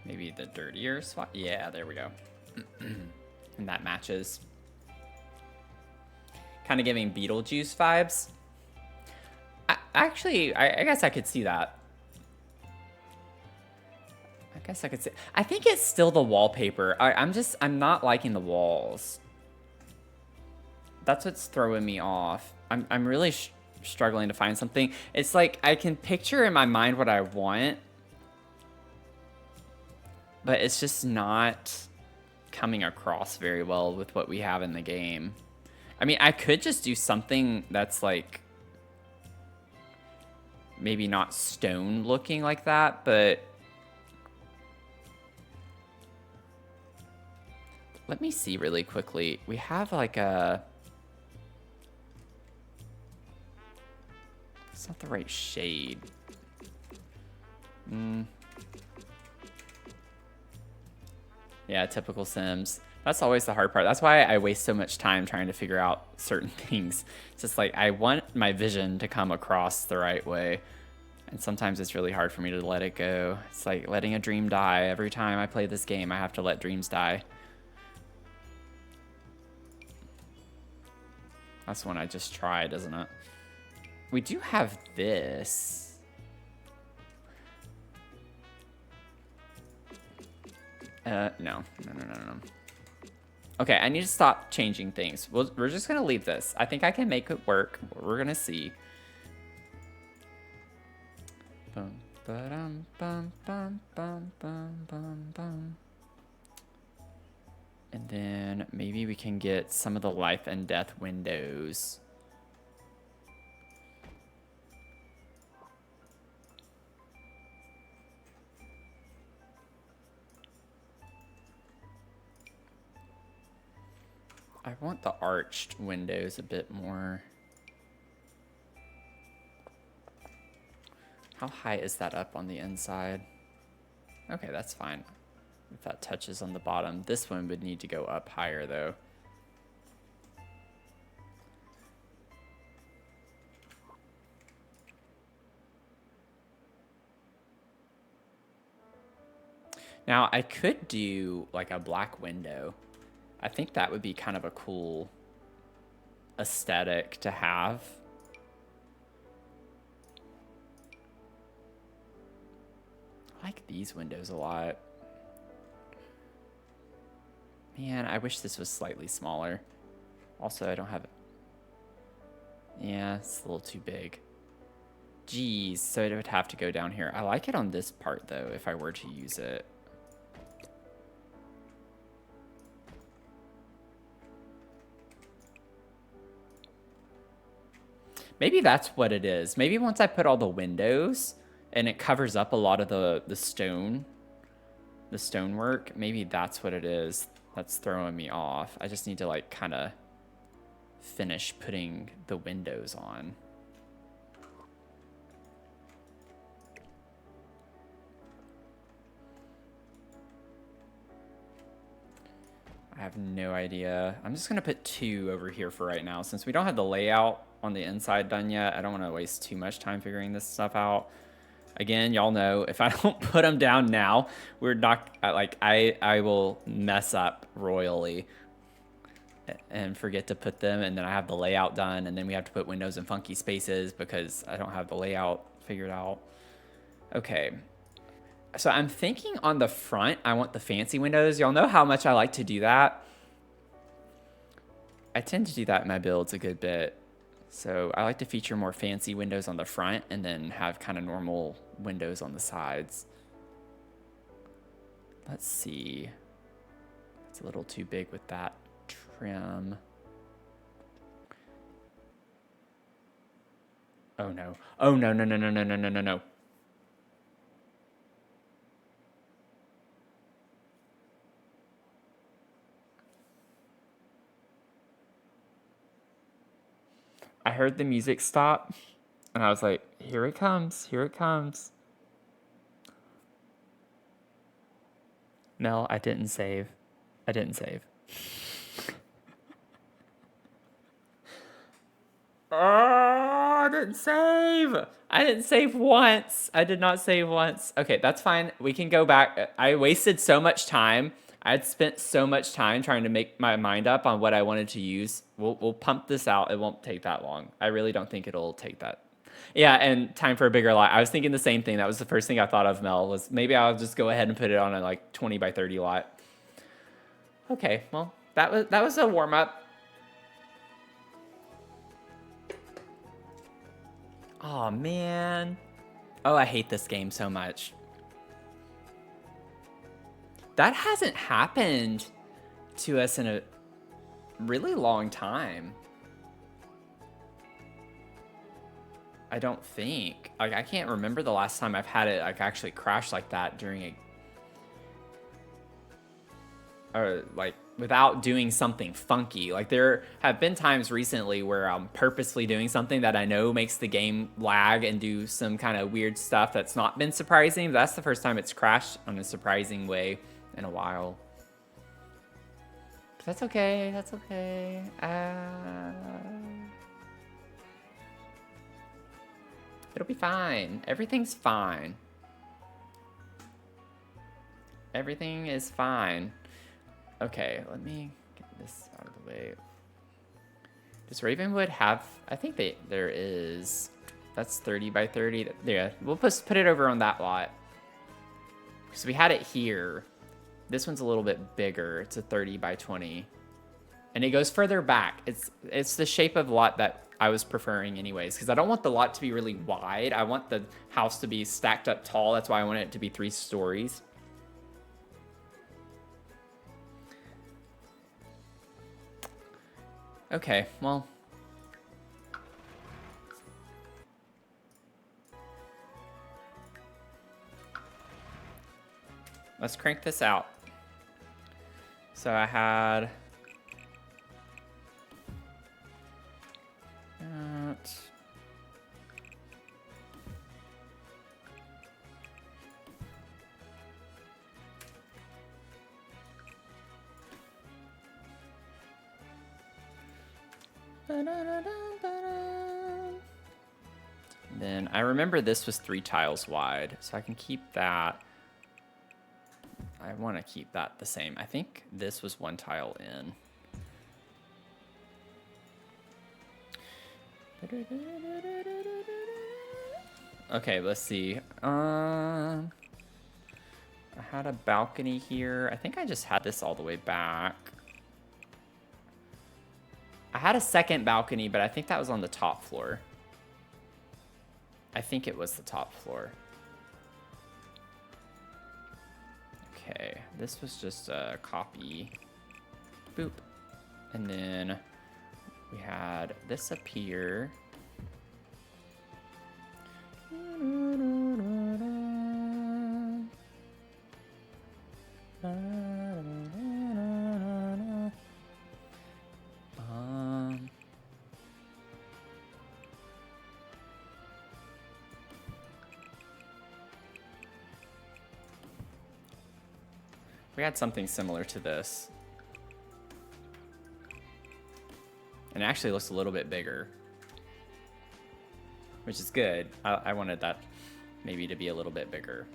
Maybe the dirtier swatch. Yeah, there we go. And that matches. Kind of giving Beetlejuice vibes. Actually, I guess I could see that. I guess I could see. I think it's still the wallpaper. I'm not liking the walls. That's what's throwing me off. I'm really struggling to find something. It's like I can picture in my mind what I want, but it's just not coming across very well with what we have in the game. I mean, I could just do something that's like maybe not stone looking like that, but let me see really quickly. We have like a... It's not the right shade. Yeah, typical Sims. That's always the hard part. That's why I waste so much time trying to figure out certain things. It's just like I want my vision to come across the right way. And sometimes it's really hard for me to let it go. It's like letting a dream die. Every time I play this game, I have to let dreams die. That's one I just tried, isn't it? We do have this. No. Okay, I need to stop changing things. We're just gonna leave this. I think I can make it work. We're gonna see. Bum, ba-dum, bum, bum, bum, bum, bum, bum. And then maybe we can get some of the life and death windows. I want the arched windows a bit more. How high is that up on the inside? Okay, that's fine. If that touches on the bottom. This one would need to go up higher, though. Now, I could do, like, a black window. I think that would be kind of a cool aesthetic to have. I like these windows a lot. Man, I wish this was slightly smaller. Also, I don't have it. Yeah, it's a little too big. Geez, so it would have to go down here. I like it on this part, though, if I were to use it. Maybe that's what it is. Maybe once I put all the windows and it covers up a lot of the stonework, maybe that's what it is that's throwing me off. I just need to like kind of finish putting the windows on. I have no idea. I'm just gonna put 2 over here for right now. Since we don't have the layout on the inside done yet, I don't want to waste too much time figuring this stuff out. Again, y'all know if I don't put them down now, we're not like I will mess up royally and forget to put them, and then I have the layout done, and then we have to put windows in funky spaces because I don't have the layout figured out. Okay. So I'm thinking on the front, I want the fancy windows. Y'all know how much I like to do that. I tend to do that in my builds a good bit. So I like to feature more fancy windows on the front and then have kind of normal windows on the sides. Let's see. It's a little too big with that trim. Oh no. Oh no, no, no, no, no, no, no, no, no. I heard the music stop, and I was like, here it comes, here it comes. Mel, I didn't save. I didn't save. Oh, I didn't save. I didn't save once. I did not save once. Okay, that's fine. We can go back. I wasted so much time. I had spent so much time trying to make my mind up on what I wanted to use. We'll pump this out. It won't take that long. I really don't think it'll take that. Yeah, and time for a bigger lot. I was thinking the same thing. That was the first thing I thought of, Mel, was maybe I'll just go ahead and put it on a like 20 by 30 lot. Okay, well, that was a warm up. Oh man. Oh, I hate this game so much. That hasn't happened to us in a really long time. I don't think. Like, I can't remember the last time I've had it like actually crash like that during a, or like without doing something funky. Like, there have been times recently where I'm purposely doing something that I know makes the game lag and do some kind of weird stuff that's not been surprising. But that's the first time it's crashed on a surprising way in a while. But that's okay. That's okay. It'll be fine. Everything's fine. Everything is fine. Okay, let me get this out of the way. Does Ravenwood have... I think there is. That's 30 by 30. Yeah, we'll just put it over on that lot. Because we had it here. This one's a little bit bigger. It's a 30 by 20. And it goes further back. It's the shape of lot that I was preferring anyways. Because I don't want the lot to be really wide. I want the house to be stacked up tall. That's why I want it to be 3 stories. Okay, well. Let's crank this out. So I had... Then I remember this was 3 tiles wide, so I can keep that. I want to keep that the same. I think this was 1 tile in. Okay, let's see. I had a balcony here. I think I just had this all the way back. I had a second balcony, but I think that was on the top floor. I think it was the top floor. Okay, this was just a copy. Boop. And then we had this up here. We had something similar to this. And it actually looks a little bit bigger, which is good. I wanted that maybe to be a little bit bigger.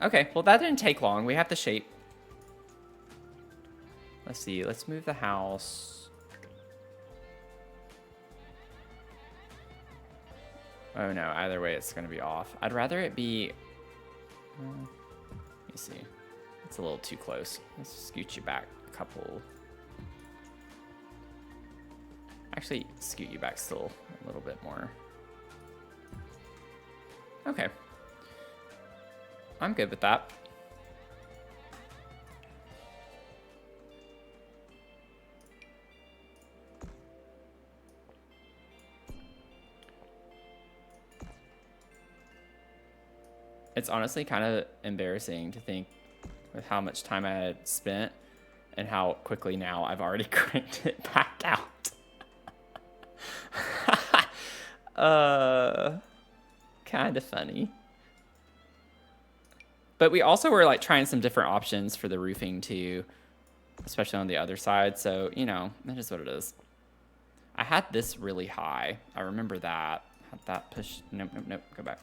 Okay, well that didn't take long. We have the shape. Let's see, let's move the house. Oh no, either way it's gonna be off. I'd rather it be, let me see. It's a little too close. Let's scoot you back a couple. Actually, scoot you back still a little bit more. Okay. I'm good with that. It's honestly kind of embarrassing to think with how much time I had spent and how quickly now I've already cranked it back out. Kind of funny. But we also were like trying some different options for the roofing too, especially on the other side. So, you know, that is what it is. I had this really high. I remember that. Had that pushed. Nope, nope, nope. Go back.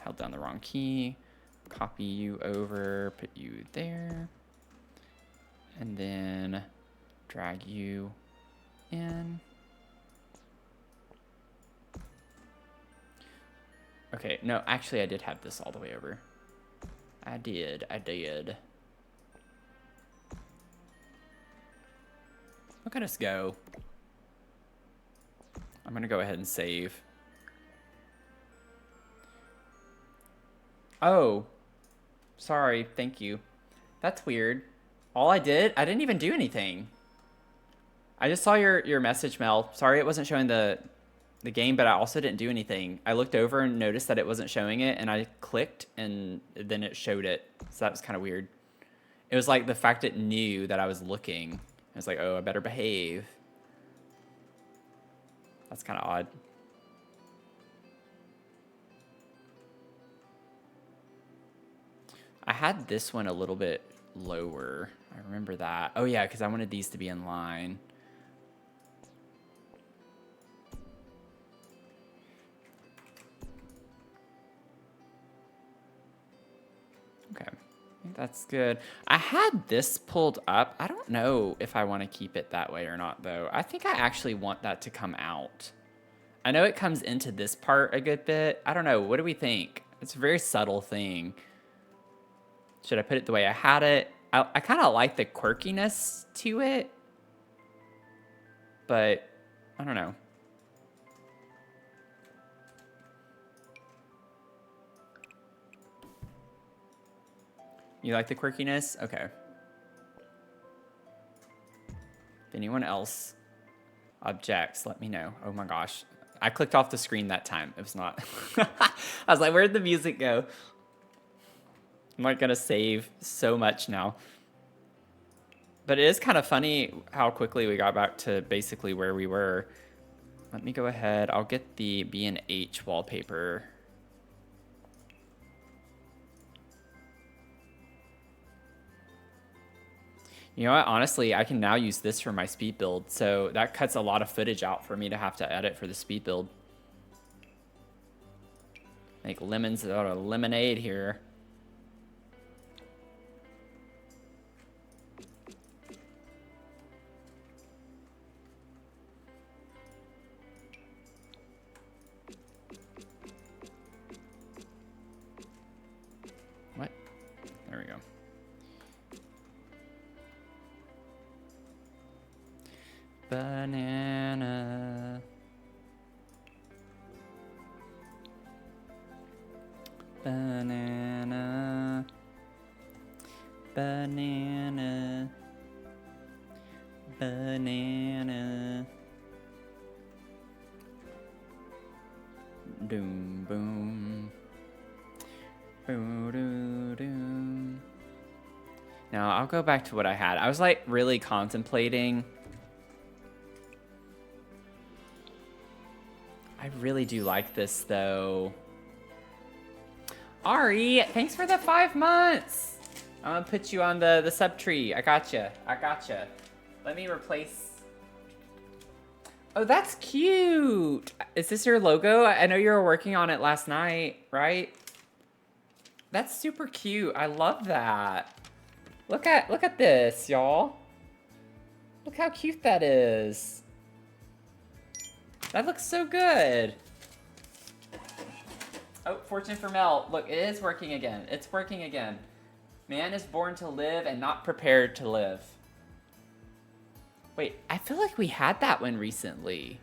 Held down the wrong key. Copy you over. Put you there. And then drag you in. Okay, no, actually I did have this all the way over. I did. Look at us go. I'm gonna go ahead and save. Oh, sorry, thank you. That's weird. All I didn't even do anything. I just saw your message, Mel. Sorry it wasn't showing the game, but I also didn't do anything. I looked over and noticed that it wasn't showing it, and I clicked, and then it showed it. So that was kind of weird. It was like the fact it knew that I was looking. I was like, oh, I better behave. That's kind of odd. I had this one a little bit lower. I remember that. Oh, yeah, because I wanted these to be in line. Okay, I think that's good. I had this pulled up. I don't know if I want to keep it that way or not, though. I think I actually want that to come out. I know it comes into this part a good bit. I don't know. What do we think? It's a very subtle thing. Should I put it the way I had it? I kind of like the quirkiness to it, but I don't know. You like the quirkiness? Okay. If anyone else objects, let me know. Oh my gosh. I clicked off the screen that time. It was not. I was like, where'd the music go? I'm not going to save so much now. But it is kind of funny how quickly we got back to basically where we were. Let me go ahead. I'll get the B&H wallpaper. You know what? Honestly, I can now use this for my speed build. So that cuts a lot of footage out for me to have to edit for the speed build. Make lemons out of lemonade here. What? There we go. Banana. Banana. Banana. Banana. Doom boom. Boo doo doom. Now I'll go back to what I had. I was like really contemplating. I really do like this though. Ari, thanks for the 5 months. I'm gonna put you on the sub tree. I gotcha. Let me replace. Oh, that's cute. Is this your logo? I know you were working on it last night, right? That's super cute. I love that. Look at this, y'all. Look how cute that is. That looks so good. Oh, fortune for Mel. Look, it is working again. It's working again. Man is born to live and not prepared to live. Wait, I feel like we had that one recently.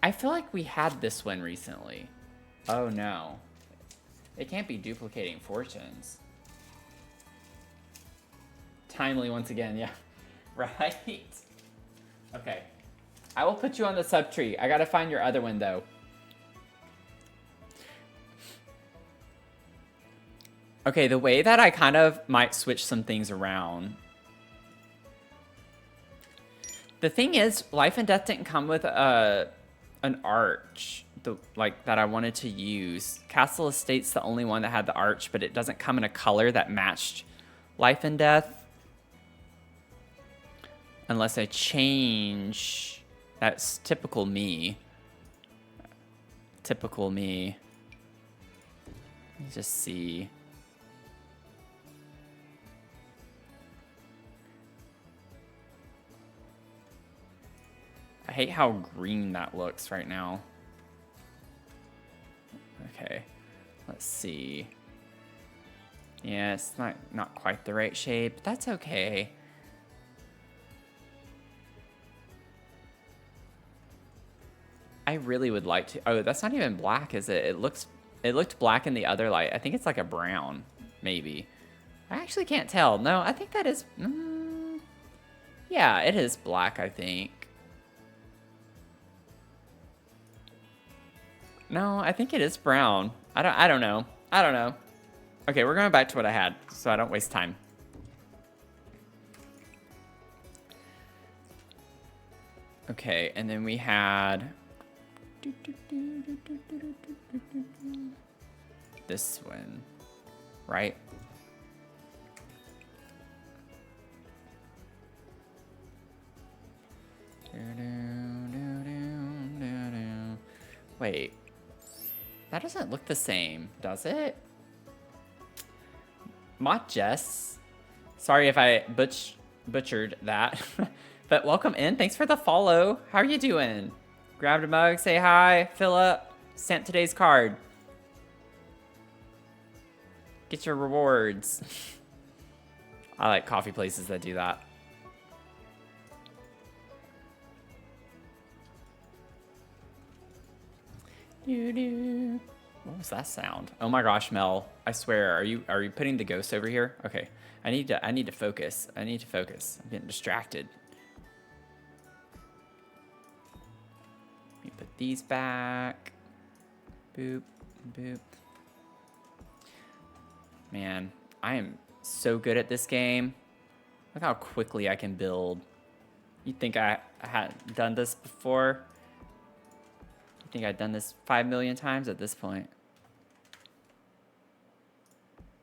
I feel like we had this one recently. Oh no. It can't be duplicating fortunes. Timely once again, yeah. Right? Okay. I will put you on the sub tree. I gotta find your other one though. Okay, the way that I kind of might switch some things around The thing is, Life and Death didn't come with an arch, like that I wanted to use. Castle Estate's the only one that had the arch, but it doesn't come in a color that matched Life and Death. Unless I change. That's typical me. Typical me. Let me just see. I hate how green that looks right now. Okay, let's see. Yeah, it's not quite the right shape. That's okay. I really would like to. Oh, that's not even black, is it? It looked black in the other light. I think it's like a brown, maybe. I actually can't tell. No, I think that is. Yeah, it is black, I think. No, I think it is brown. I don't know. I don't know. Okay, we're going back to what I had, so I don't waste time. Okay, and then we had this one, right? Wait. That doesn't look the same, does it? Mott Jess. Sorry if I butchered that. But welcome in. Thanks for the follow. How are you doing? Grabbed a mug, say hi, fill up, sent today's card. Get your rewards. I like coffee places that do that. What was that sound? Oh my gosh, Mel! I swear, are you putting the ghost over here? Okay, I need to focus. I need to focus. I'm getting distracted. Let me put these back. Boop, boop. Man, I am so good at this game. Look how quickly I can build. You'd think I hadn't done this before. I think I've done this 5 million times at this point.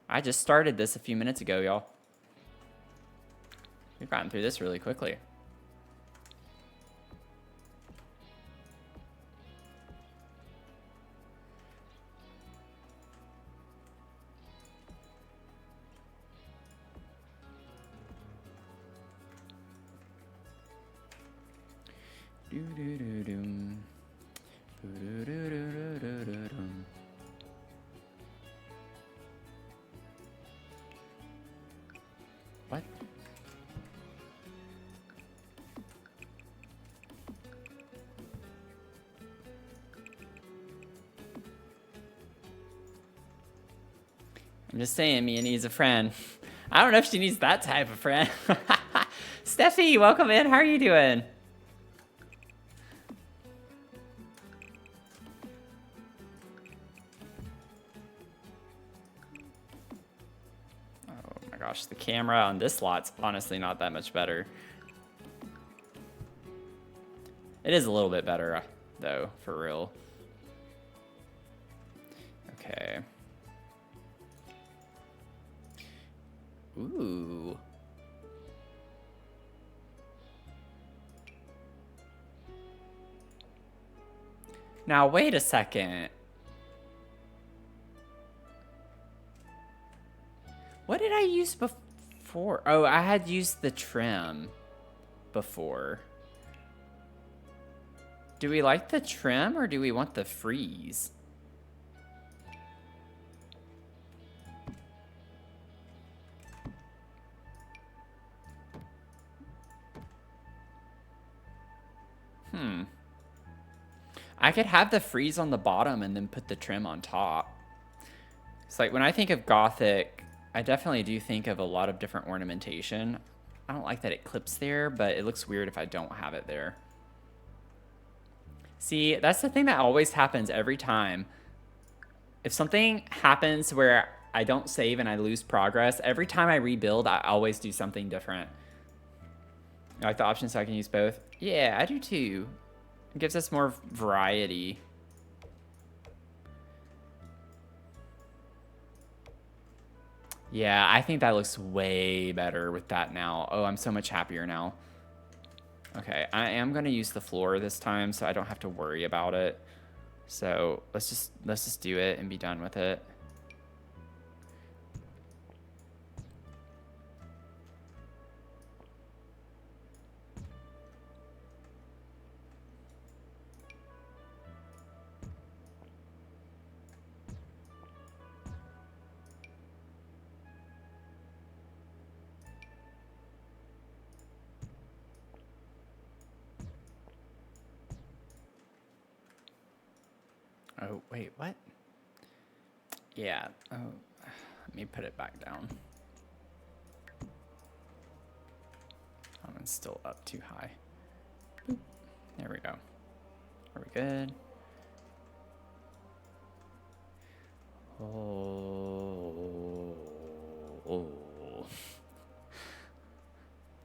I just started this a few minutes ago, y'all. We've gotten through this really quickly. What? I'm just saying, Mia needs a friend. I don't know if she needs that type of friend. Steffi, welcome in. How are you doing? Gosh, the camera on this lot's honestly not that much better. It is a little bit better, though, for real. Okay. Ooh. Now, wait a second. What did I use before? Oh, I had used the trim before. Do we like the trim or do we want the freeze? I could have the freeze on the bottom and then put the trim on top. It's like when I think of Gothic, I definitely do think of a lot of different ornamentation. I don't like that it clips there, but it looks weird if I don't have it there. See, that's the thing that always happens every time. If something happens where I don't save and I lose progress, every time I rebuild, I always do something different. I like the option so I can use both. Yeah, I do too. It gives us more variety. Yeah, I think that looks way better with that now. Oh, I'm so much happier now. Okay, I am gonna use the floor this time so I don't have to worry about it. So let's just do it and be done with it. Oh, wait, what? Yeah, oh, let me put it back down. Oh, it's still up too high. Boop. There we go. Are we good? Oh.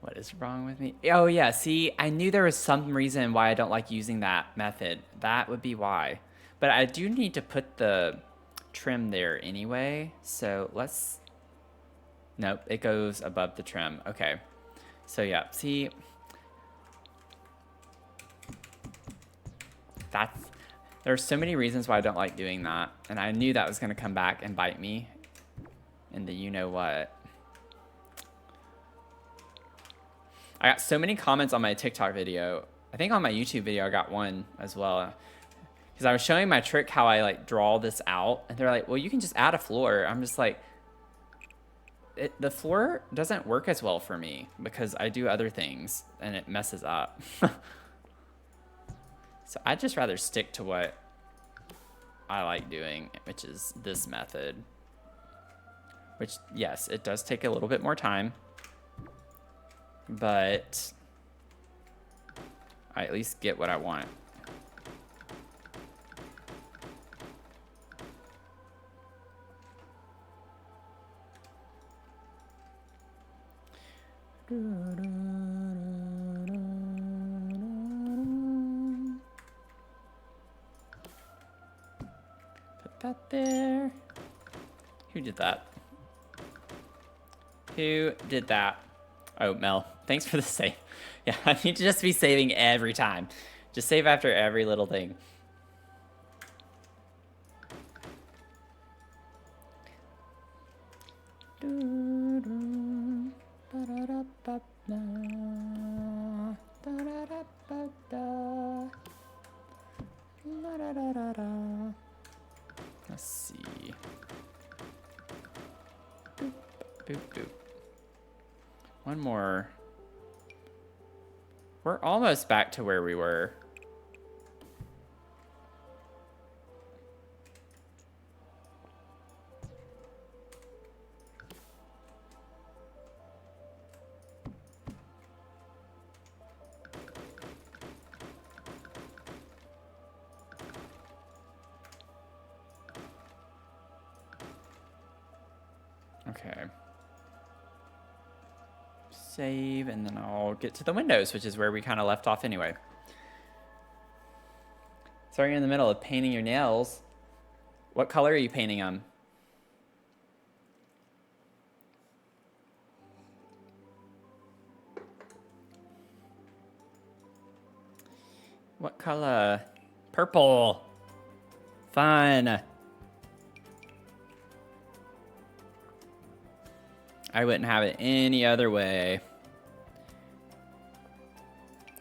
What is wrong with me? Oh, yeah, see, I knew there was some reason why I don't like using that method. That would be why. But I do need to put the trim there anyway, so let's... Nope, it goes above the trim. Okay. So, yeah, see... That's... There's so many reasons why I don't like doing that, and I knew that was going to come back and bite me in the you-know-what. I got so many comments on my TikTok video. I think on my YouTube video I got one as well. Because I was showing my trick how I like draw this out, and they're like, well, you can just add a floor. I'm just like, the floor doesn't work as well for me because I do other things and it messes up. So I'd just rather stick to what I like doing, which is this method. Which, yes, it does take a little bit more time, but I at least get what I want. Put that there. Who did that? Who did that? Oh, Mel. Thanks for the save. Yeah, I need to just be saving every time. Just save after every little thing. Let's see. Boop, boop, boop. One more. We're almost back to where we were. Okay. Save, and then I'll get to the windows, which is where we kind of left off anyway. So you're in the middle of painting your nails. What color are you painting them? What color? Purple. Fun. I wouldn't have it any other way.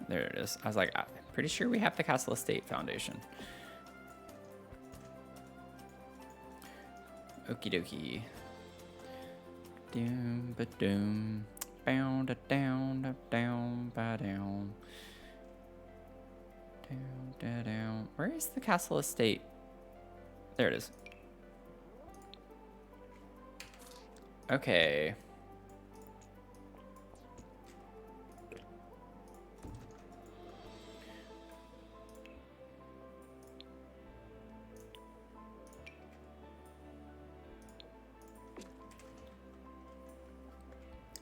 There it is. I was like, I'm pretty sure we have the Castle Estate Foundation. Okie dokie. Doom ba doom. Bound a down da down ba down. Down da down. Where is the Castle Estate? There it is. Okay.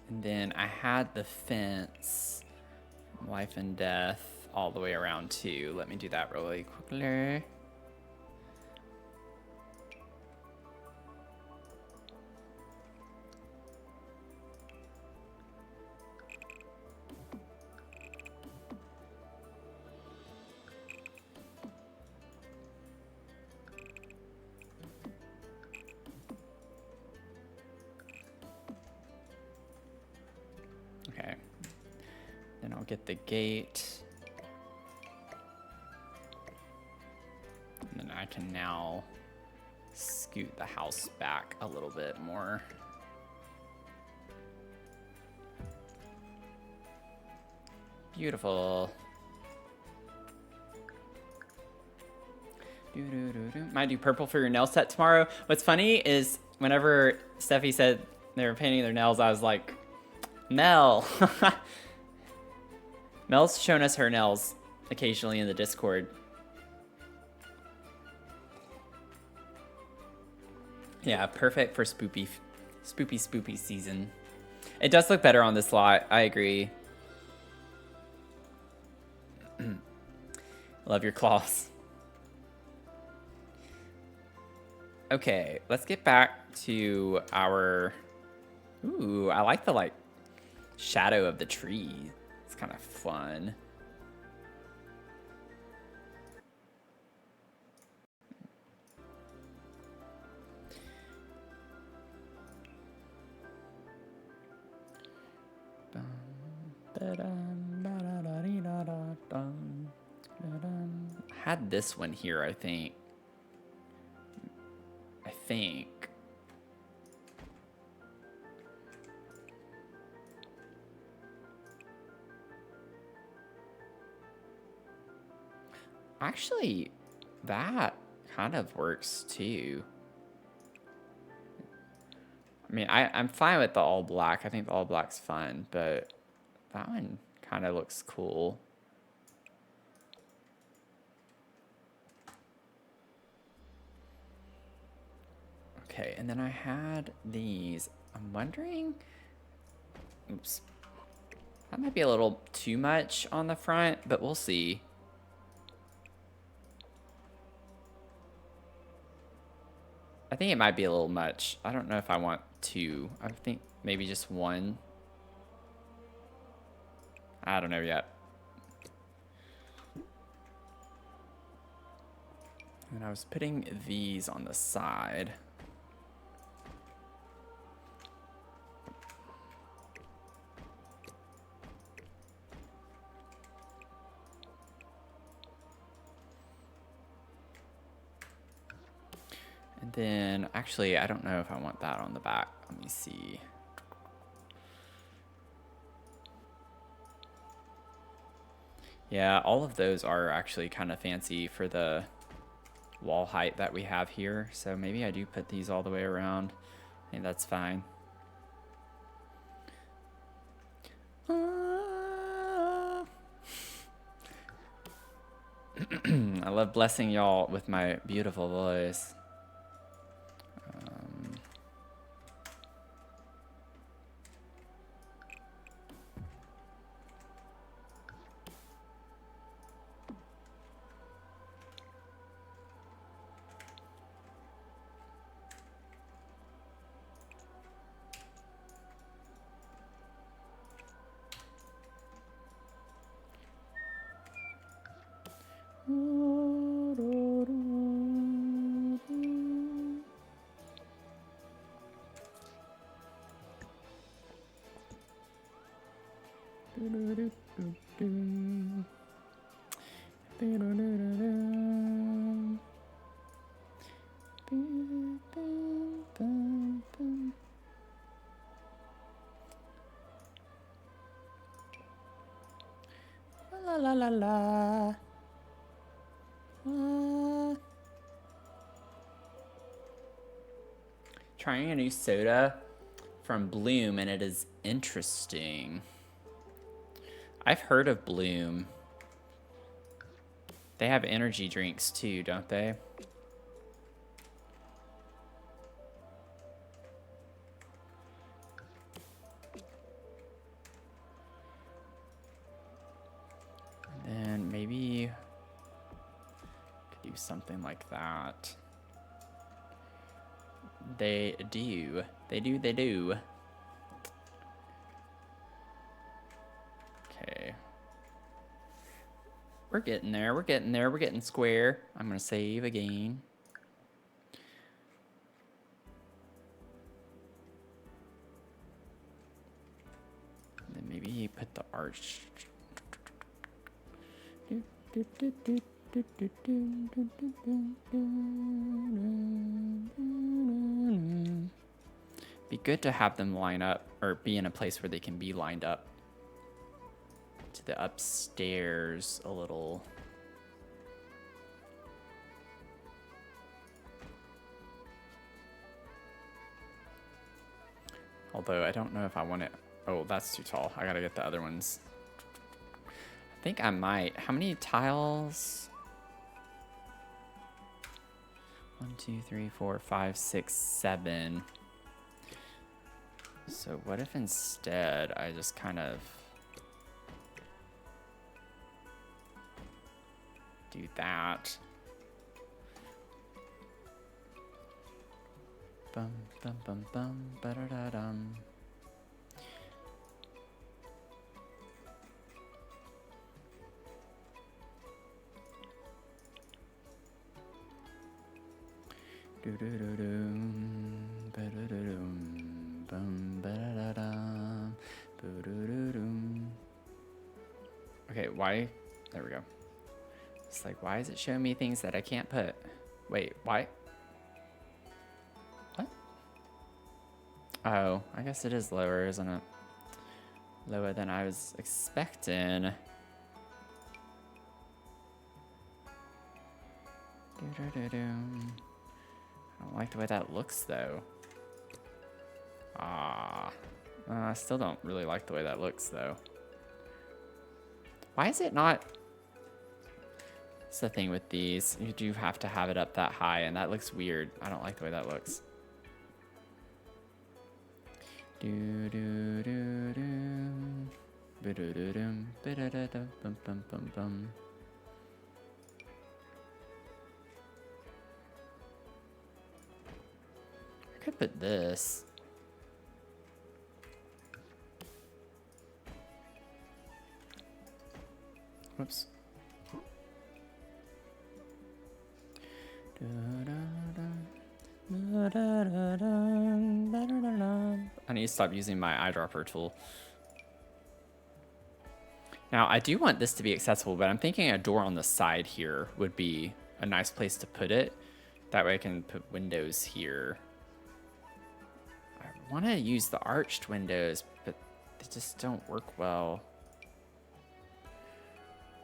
And then I had the fence Life and death all the way around too. Let me do that really quickly. Okay. Then I'll get the gate. And then I can now scoot the house back a little bit more. Beautiful. Might do purple for your nail set tomorrow. What's funny is whenever Steffi said they were painting their nails, I was like, Mel. Mel's shown us her nails occasionally in the Discord. Yeah, perfect for spoopy season. It does look better on this lot. I agree. Love your claws. Okay, let's get back to our... Ooh, I like the, like, shadow of the tree. It's kind of fun. I had this one here, I think. Actually, that kind of works too. I mean, I'm fine with the all black. I think the all black's fun, but that one kind of looks cool. Okay, and then I had these. I'm wondering... Oops. That might be a little too much on the front, but we'll see. I think it might be a little much. I don't know if I want two. I think maybe just one. I don't know yet. And I was putting these on the side. And then, actually, I don't know if I want that on the back. Let me see. Yeah, all of those are actually kind of fancy for the wall height that we have here. So maybe I do put these all the way around. I think that's fine. I love blessing y'all with my beautiful voice. La la la la. Trying a new soda from Bloom, and it is interesting. I've heard of Bloom. They have energy drinks too, don't they? something like that. They do. They do, they do. Okay. We're getting there, we're getting there, we're getting square. I'm gonna save again. And then maybe put the arch. Be good to have them line up or be in a place where they can be lined up to the upstairs a little. Although I don't know if I want it. Oh, that's too tall. I gotta get the other ones. I think I might. How many tiles? 1, 2, 3, 4, 5, 6, 7. So what if instead I just kind of do that? Bum bum bum bum ba da da dum. Do do do do ba da da dum bum ba da da dum boo do do dum. Okay, why? There we go. It's like, why is it showing me things that I can't put? Wait, why? What? Oh, I guess it is lower, isn't it? Lower than I was expecting. I don't like the way that looks, though. I still don't really like the way that looks, though. Why is it not? It's the thing with these. You do have to have it up that high, and that looks weird. I don't like the way that looks. Do do do do. Ba do do dum. Ba da da dum bum bum bum bum. I could put this. Whoops. I need to stop using my eyedropper tool. Now, I do want this to be accessible, but I'm thinking a door on the side here would be a nice place to put it. That way I can put windows here. I want to use the arched windows, but they just don't work well.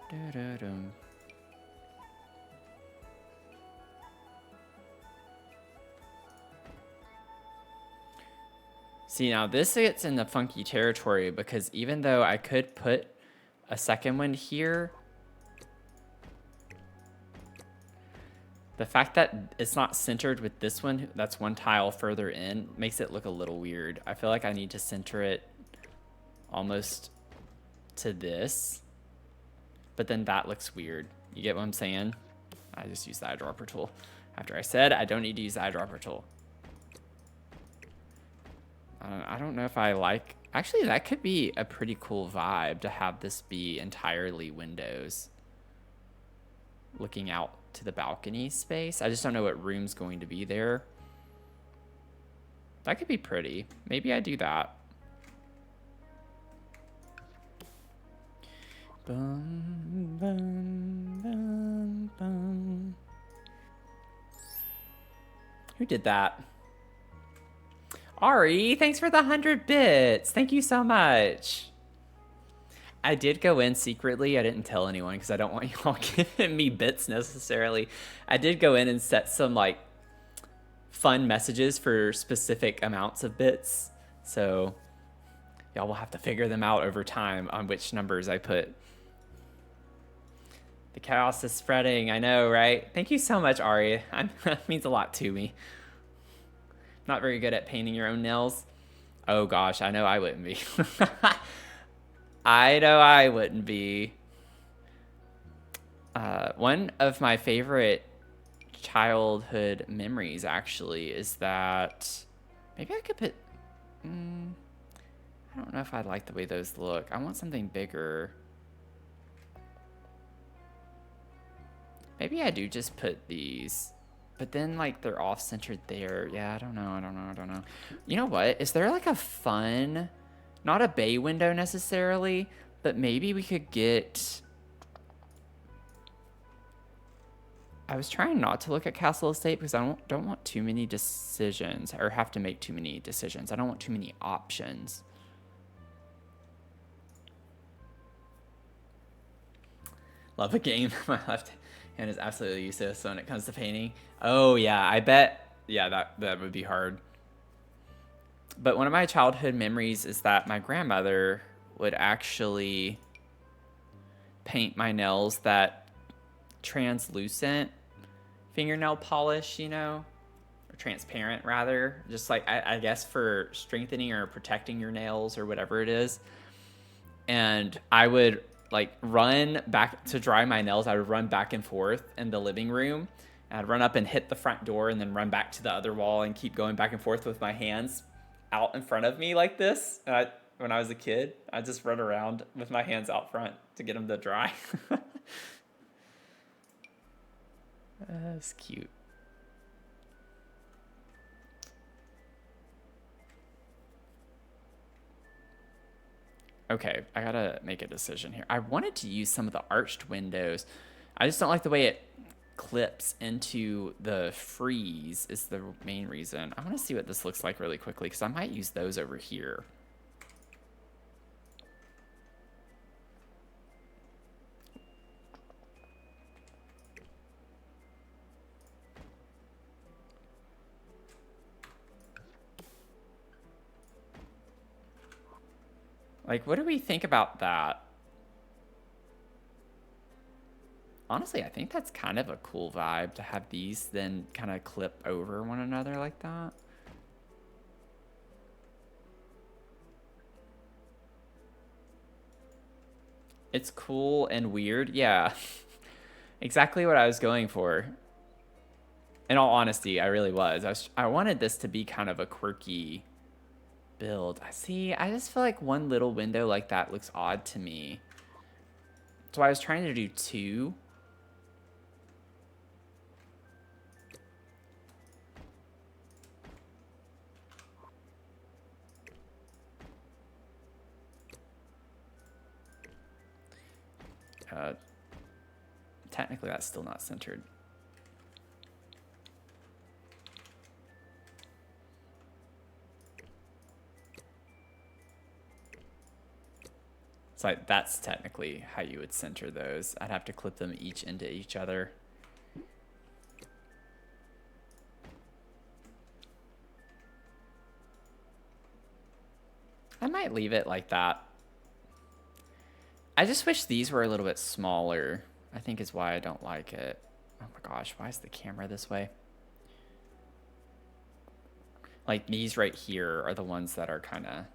Da-da-dum. See, now this gets in the funky territory because even though I could put a second one here, the fact that it's not centered with this one, that's one tile further in, makes it look a little weird. I feel like I need to center it almost to this, but then that looks weird. You get what I'm saying? I just used the eyedropper tool after I said I don't need to use the eyedropper tool. I don't know if I like... Actually, that could be a pretty cool vibe to have this be entirely windows looking out to the balcony space. I just don't know what room's going to be there. That could be pretty. Maybe I do that. Bum, bum, bum, bum. Who did that? Ari, thanks for the 100 bits. Thank you so much. I did go in secretly. I didn't tell anyone because I don't want y'all giving me bits necessarily. I did go in and set some like fun messages for specific amounts of bits. So y'all will have to figure them out over time on which numbers I put. The chaos is spreading. I know, right? Thank you so much, Ari. That means a lot to me. Not very good at painting your own nails. Oh gosh, I know I wouldn't be. I know I wouldn't be. One of my favorite childhood memories, actually, is that maybe I could put... I don't know if I like the way those look. I want something bigger. Maybe I do just put these. But then, like, they're off-centered there. Yeah, I don't know. You know what? Is there, like, a fun... Not a bay window, necessarily, but maybe we could get... I was trying not to look at Castle Estate because I don't want too many decisions, or have to make too many decisions. I don't want too many options. Love a game. My left hand is absolutely useless when it comes to painting. Oh, yeah, I bet. Yeah, that would be hard. But one of my childhood memories is that my grandmother would actually paint my nails that translucent fingernail polish, you know, or transparent rather, just like I guess for strengthening or protecting your nails or whatever it is. And I would like run back to dry my nails. I would run back and forth in the living room, and I'd run up and hit the front door and then run back to the other wall and keep going back and forth with my hands out in front of me like this. And when I was a kid, I'd just run around with my hands out front to get them to dry. That's cute. Okay, I gotta make a decision here. I wanted to use some of the arched windows. I just don't like the way it clips into the frieze is the main reason. I want to see what this looks like really quickly because I might use those over here. Like, what do we think about that? Honestly, I think that's kind of a cool vibe to have these then kind of clip over one another like that. It's cool and weird. Yeah, exactly what I was going for. In all honesty, I really was. I wanted this to be kind of a quirky build. See, I just feel like one little window like that looks odd to me. So I was trying to do two. Technically, that's still not centered. It's like, that's technically how you would center those. I'd have to clip them each into each other. I might leave it like that. I just wish these were a little bit smaller, I think is why I don't like it. Oh my gosh, why is the camera this way? Like these right here are the ones that are kind of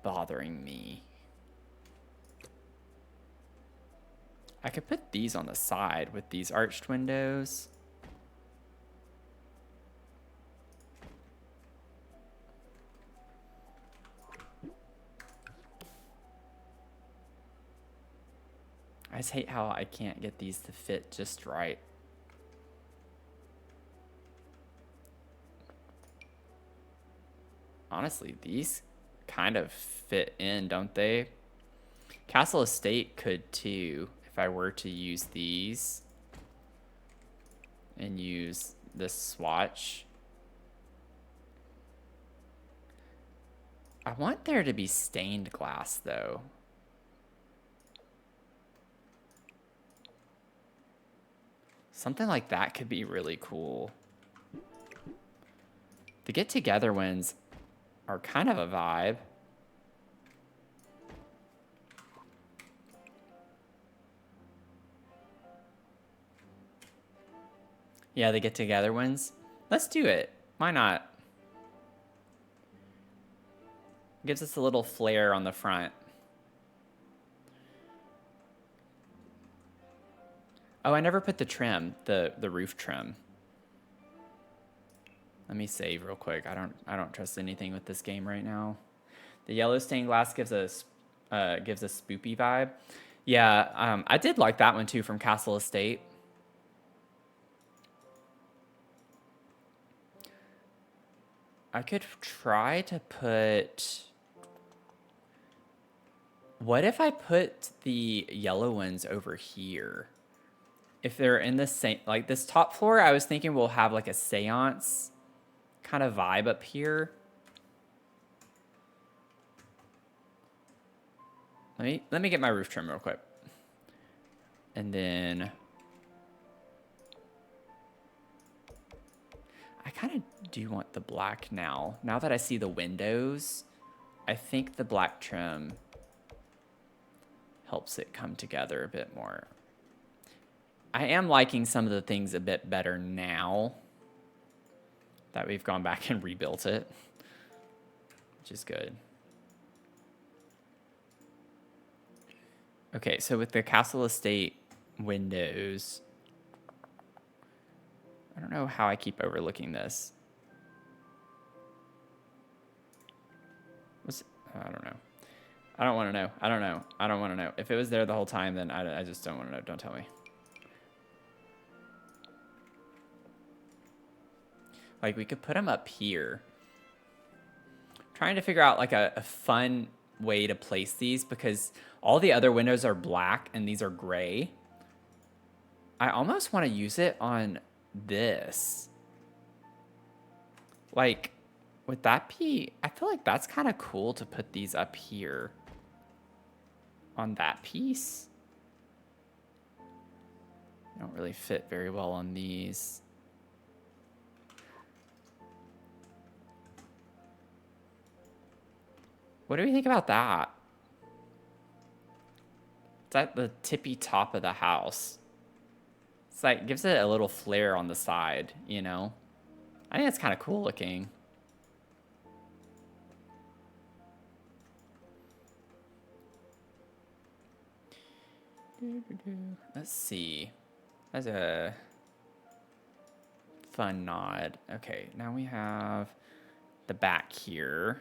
bothering me. I could put these on the side with these arched windows. I just hate how I can't get these to fit just right. Honestly, these kind of fit in, don't they? Castle Estate could too, if I were to use these and use this swatch. I want there to be stained glass though. Something like that could be really cool. The get together ones are kind of a vibe. Yeah, the get together ones. Let's do it. Why not? Gives us a little flare on the front. Oh, I never put the trim, the roof trim. Let me save real quick. I don't trust anything with this game right now. The yellow stained glass gives a spoopy vibe. Yeah, I did like that one too from Castle Estate. I could try to put... What if I put the yellow ones over here? If they're in the same... Like this top floor, I was thinking we'll have like a seance kind of vibe up here. Let me get my roof trim real quick. And then... I kind of do want the black now. Now that I see the windows, I think the black trim helps it come together a bit more. I am liking some of the things a bit better now that we've gone back and rebuilt it, which is good. Okay, so with the Castle Estate windows, I don't know how I keep overlooking this. I don't know. I don't want to know. I don't know. I don't want to know. If it was there the whole time, then I just don't want to know. Don't tell me. Like, we could put them up here. Trying to figure out, like, a fun way to place these, because all the other windows are black and these are gray. I almost want to use it on this. Like, would that be... I feel like that's kind of cool to put these up here on that piece. They don't really fit very well on these. What do we think about that? It's at the tippy top of the house. It's like, gives it a little flare on the side, you know? I think it's kind of cool looking. Let's see. That's a fun nod. Okay, now we have the back here.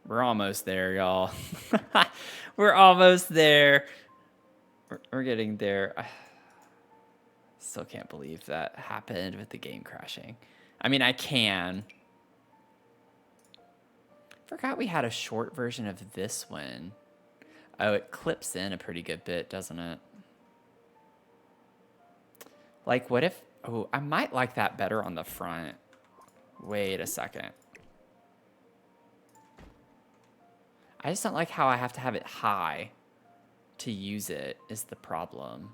We're almost there, y'all. We're almost there. We're getting there. I still can't believe that happened with the game crashing. I mean, I can. Forgot we had a short version of this one. Oh, it clips in a pretty good bit, doesn't it? Like, what if... Oh, I might like that better on the front. Wait a second. I just don't like how I have to have it high to use it is the problem.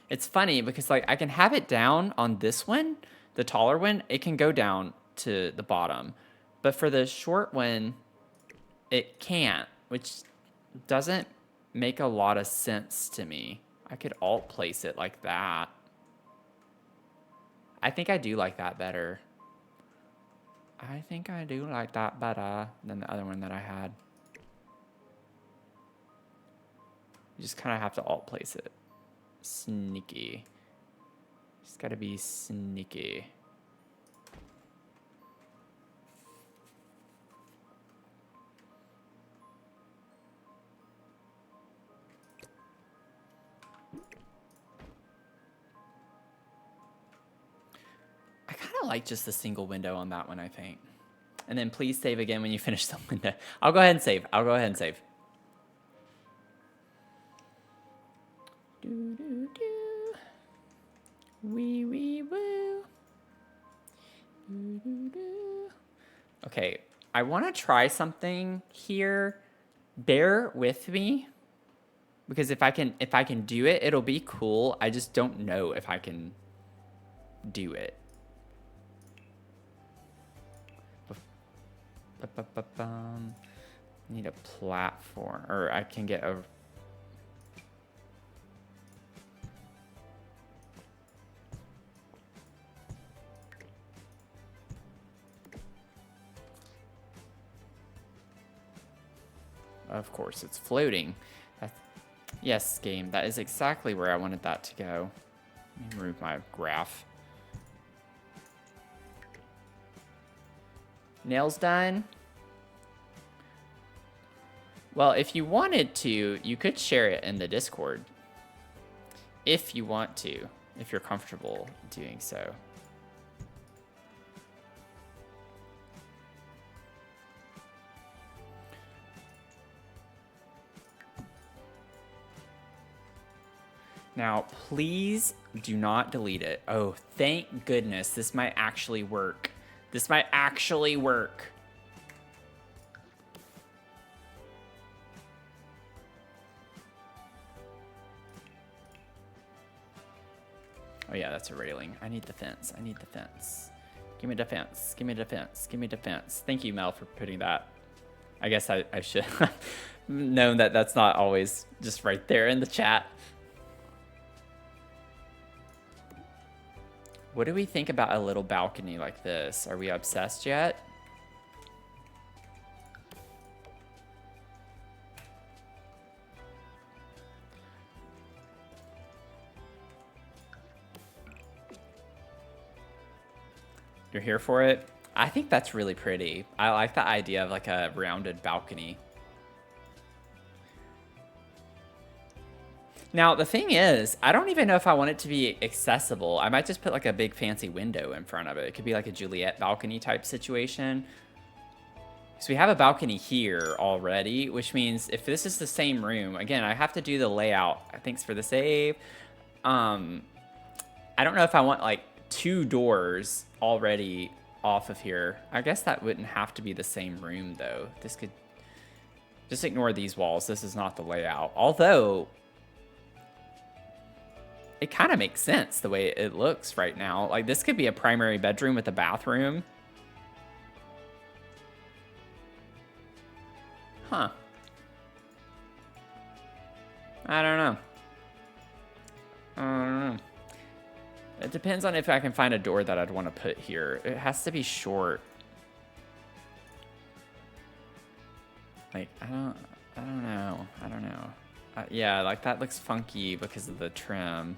It's funny because, like, I can have it down on this one, the taller one, it can go down to the bottom. But for the short one, it can't, which doesn't make a lot of sense to me. I could alt place it like that. I think I do like that better. I think I do like that better than the other one that I had. You just kind of have to alt place it. Sneaky. Just gotta be sneaky. I kind of like just the single window on that one, I think. And then please save again when you finish the window. I'll go ahead and save. I'll go ahead and save. Do, do, do. Wee, wee, woo. Do, do, do. Okay, I want to try something here. Bear with me, because if I can do it, it'll be cool. I just don't know if I can do it. Need a platform, or I can get a... Of course, it's floating. Yes, game. That is exactly where I wanted that to go. Let me remove my graph. Nails done? Well, if you wanted to, you could share it in the Discord. If you want to, if you're comfortable doing so. Now, please do not delete it. Oh, thank goodness. This might actually work. This might actually work. Oh yeah, that's a railing. I need the fence. I need the fence. Give me defense. Give me defense. Give me defense. Thank you, Mel, for putting that. I guess I should have known that that's not always just right there in the chat. What do we think about a little balcony like this? Are we obsessed yet? You're here for it? I think that's really pretty. I like the idea of like a rounded balcony. Now, the thing is, I don't even know if I want it to be accessible. I might just put like a big fancy window in front of it. It could be like a Juliet balcony type situation. So we have a balcony here already, which means if this is the same room, again, I have to do the layout. Thanks for the save. I don't know if I want like 2 doors already off of here. I guess that wouldn't have to be the same room though. This could, just ignore these walls. This is not the layout. Although, it kind of makes sense the way it looks right now. Like, this could be a primary bedroom with a bathroom. Huh. I don't know. I don't know. It depends on if I can find a door that I'd want to put here. It has to be short. Like, I don't know. I don't know. Yeah, like that looks funky because of the trim.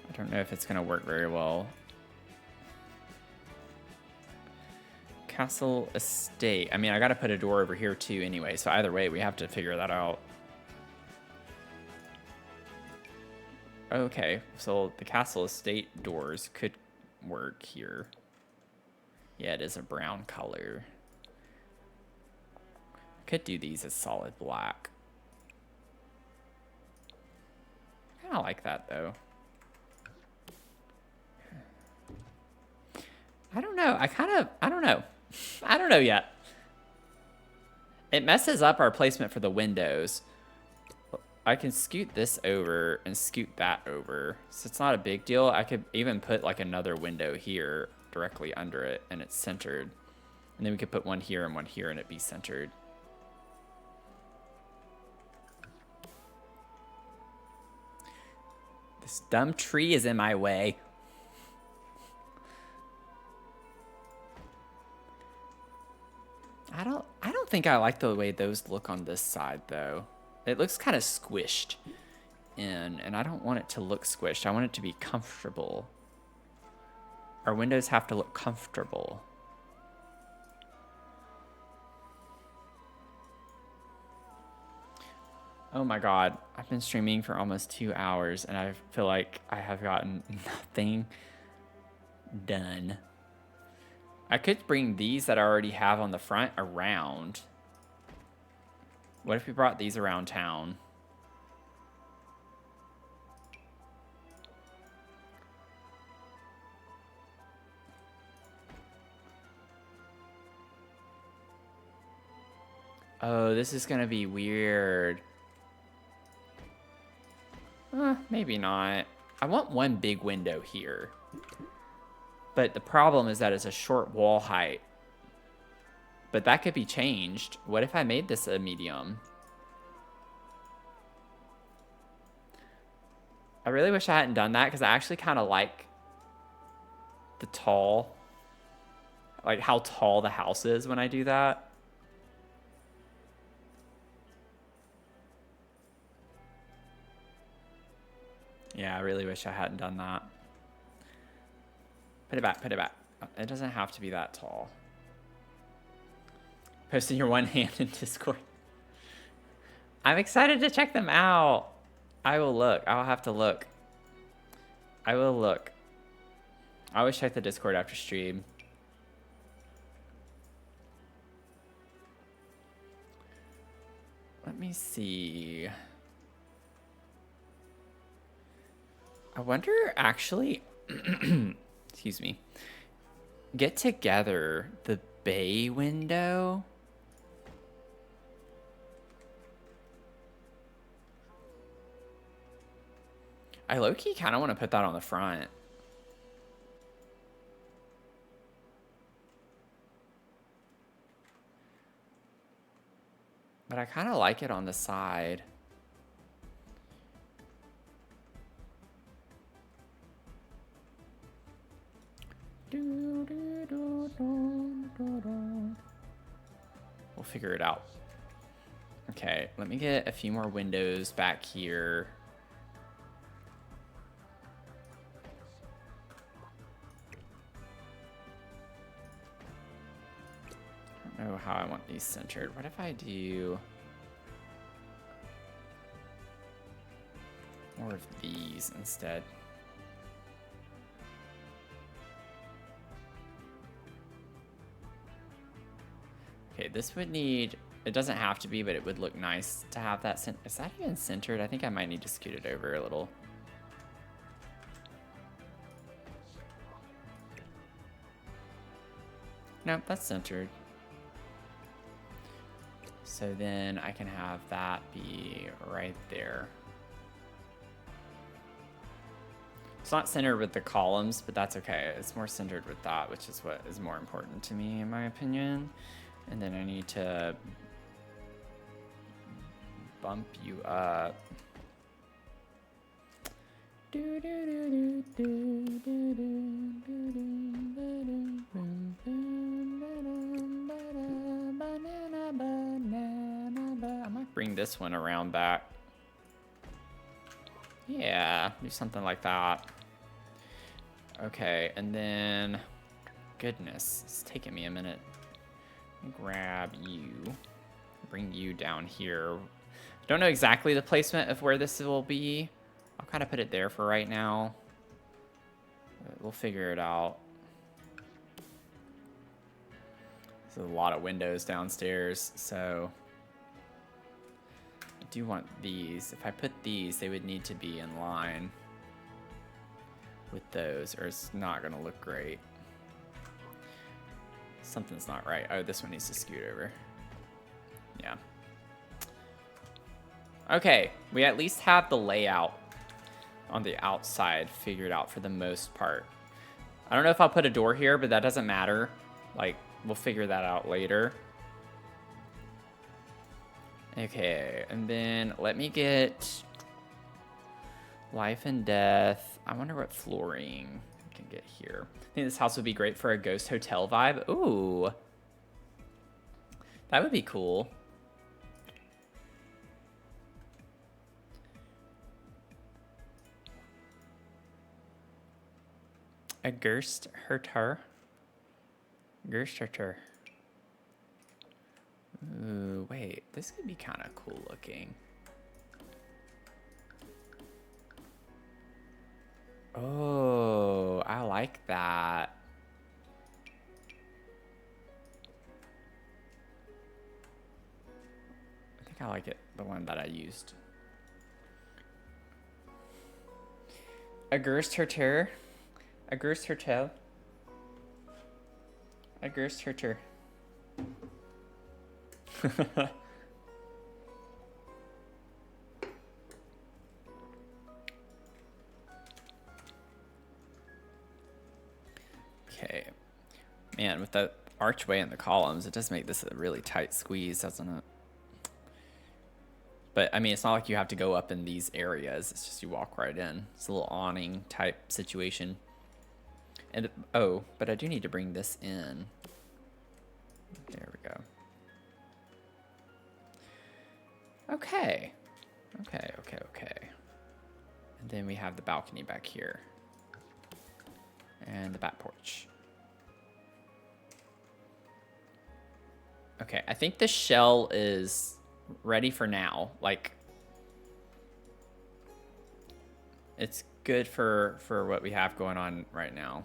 I don't know if it's gonna work very well. Castle Estate. I mean, I gotta put a door over here too anyway, so either way, we have to figure that out. Okay, so the Castle Estate doors could work here. Yeah, it is a brown color. Could do these as solid black. I kinda like that though. I don't know. I don't know. I don't know yet. It messes up our placement for the windows. I can scoot this over and scoot that over. So it's not a big deal. I could even put like another window here directly under it and it's centered. And then we could put one here and it'd be centered. This dumb tree is in my way. I don't think I like the way those look on this side though. It looks kind of squished in, and I don't want it to look squished. I want it to be comfortable. Our windows have to look comfortable. Oh my god, I've been streaming for almost 2 hours and I feel like I have gotten nothing done. I could bring these that I already have on the front around. What if we brought these around town? Oh, this is gonna be weird. Maybe not. I want one big window here. But the problem is that it's a short wall height. But that could be changed. What if I made this a medium? I really wish I hadn't done that because I actually kind of like the tall, like how tall the house is when I do that. Yeah, I really wish I hadn't done that. Put it back, put it back. It doesn't have to be that tall. Posting your one hand in Discord. I'm excited to check them out. I will look. I'll have to look. I will look. I always check the Discord after stream. Let me see. I wonder, actually, excuse me, get together the bay window. I low-key kind of want to put that on the front. But I kind of like it on the side. We'll figure it out. Okay, let me get a few more windows back here. I don't know how I want these centered. What if I do more of these instead? Okay, this would need, it doesn't have to be, but it would look nice to have that. Is that even centered? I think I might need to scoot it over a little. Nope, that's centered. So then I can have that be right there. It's not centered with the columns, but that's okay. It's more centered with that, which is what is more important to me, in my opinion. And then I need to bump you up. I might bring this one around back. Yeah, do something like that. Okay, and then, goodness, it's taking me a minute. Grab you, bring you down here. Don't know exactly the placement of where this will be. I'll kind of put it there for right now. We'll figure it out. There's a lot of windows downstairs, so I do want these. If I put these, they would need to be in line with those, or it's not gonna look great. Something's not right. Oh, this one needs to scoot over. Yeah. Okay, we at least have the layout on the outside figured out for the most part. I don't know if I'll put a door here, but that doesn't matter. Like, we'll figure that out later. Okay, and then let me get life and death. I wonder what flooring I can get here. I think this house would be great for a ghost hotel vibe. Ooh. That would be cool. A Gerst Herter. Gerst Herter. Ooh, wait. This could be kind of cool looking. Oh, I like that. I think I like it, the one that I used. A Gerst Herter. A Gerst Hotel. A Gerst Herter. Okay. Man, with the archway and the columns, it does make this a really tight squeeze, doesn't it? But, I mean, it's not like you have to go up in these areas. It's just you walk right in. It's a little awning type situation. And, oh, but I do need to bring this in. There we go. Okay. Okay. And Then we have the balcony back here. And the back porch. Okay, I think the shell is ready for now. Like, it's good for what we have going on right now.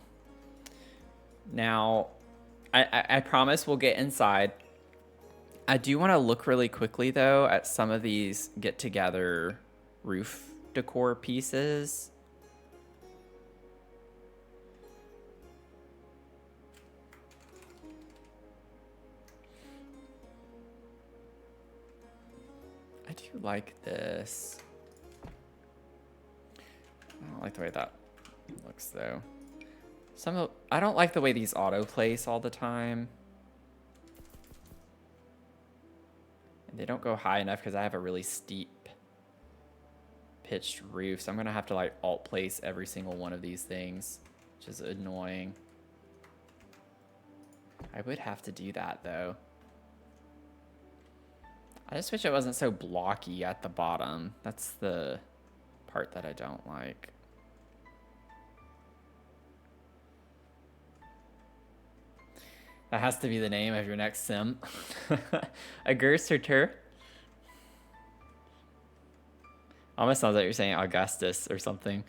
Now, I promise we'll get inside. I do want to look really quickly, though, at some of these get-together roof decor pieces. I do like this. I don't like the way that looks, though. I don't like the way these auto-place all the time. And they don't go high enough because I have a really steep pitched roof. So I'm going to have to like alt-place every single one of these things, which is annoying. I would have to do that, though. I just wish it wasn't so blocky at the bottom. That's the part that I don't like. That has to be the name of your next sim. Augustus. Almost sounds like you're saying Augustus or something.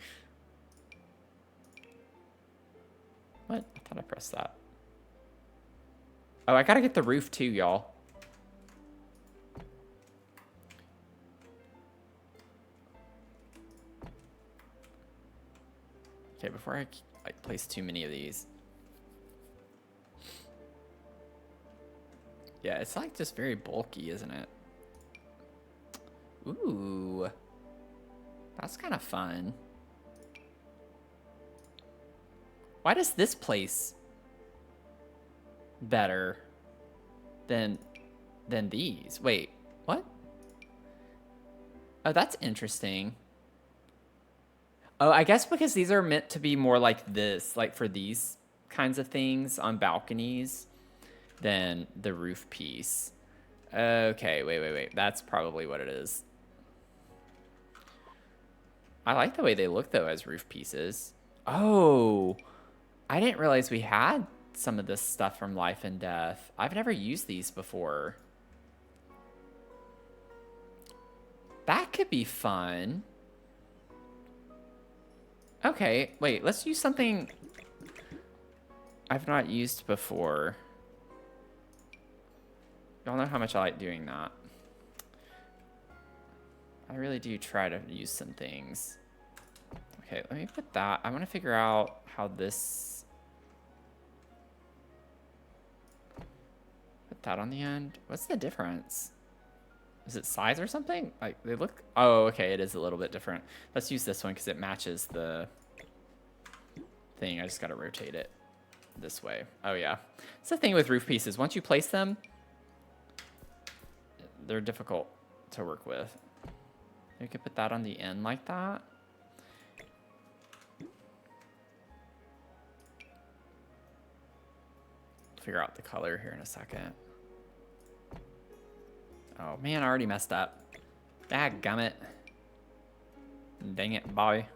What? I thought I pressed that. Oh, I gotta get the roof too, y'all. Okay, before I like place too many of these. Yeah, it's like just very bulky, isn't it? Ooh. That's kind of fun. Why does this place better than these? Wait, what? Oh, that's interesting. Oh, I guess because these are meant to be more like this, like for these kinds of things on balconies than the roof piece. Okay, wait. That's probably what it is. I like the way they look, though, as roof pieces. Oh, I didn't realize we had some of this stuff from Life and Death. I've never used these before. That could be fun. Okay, wait, let's use something I've not used before. Y'all know how much I like doing that. I really do try to use some things. Okay, let me put that. I want to figure out how this... Put that on the end. What's the difference? Is it size or something? Like, they look... Oh, okay, it is a little bit different. Let's use this one because it matches the thing. I just got to rotate it this way. Oh, yeah. It's the thing with roof pieces. Once you place them, they're difficult to work with. You could put that on the end like that. Figure out the color here in a second. Oh man, I already messed up. Dadgummit. Dang it, boy.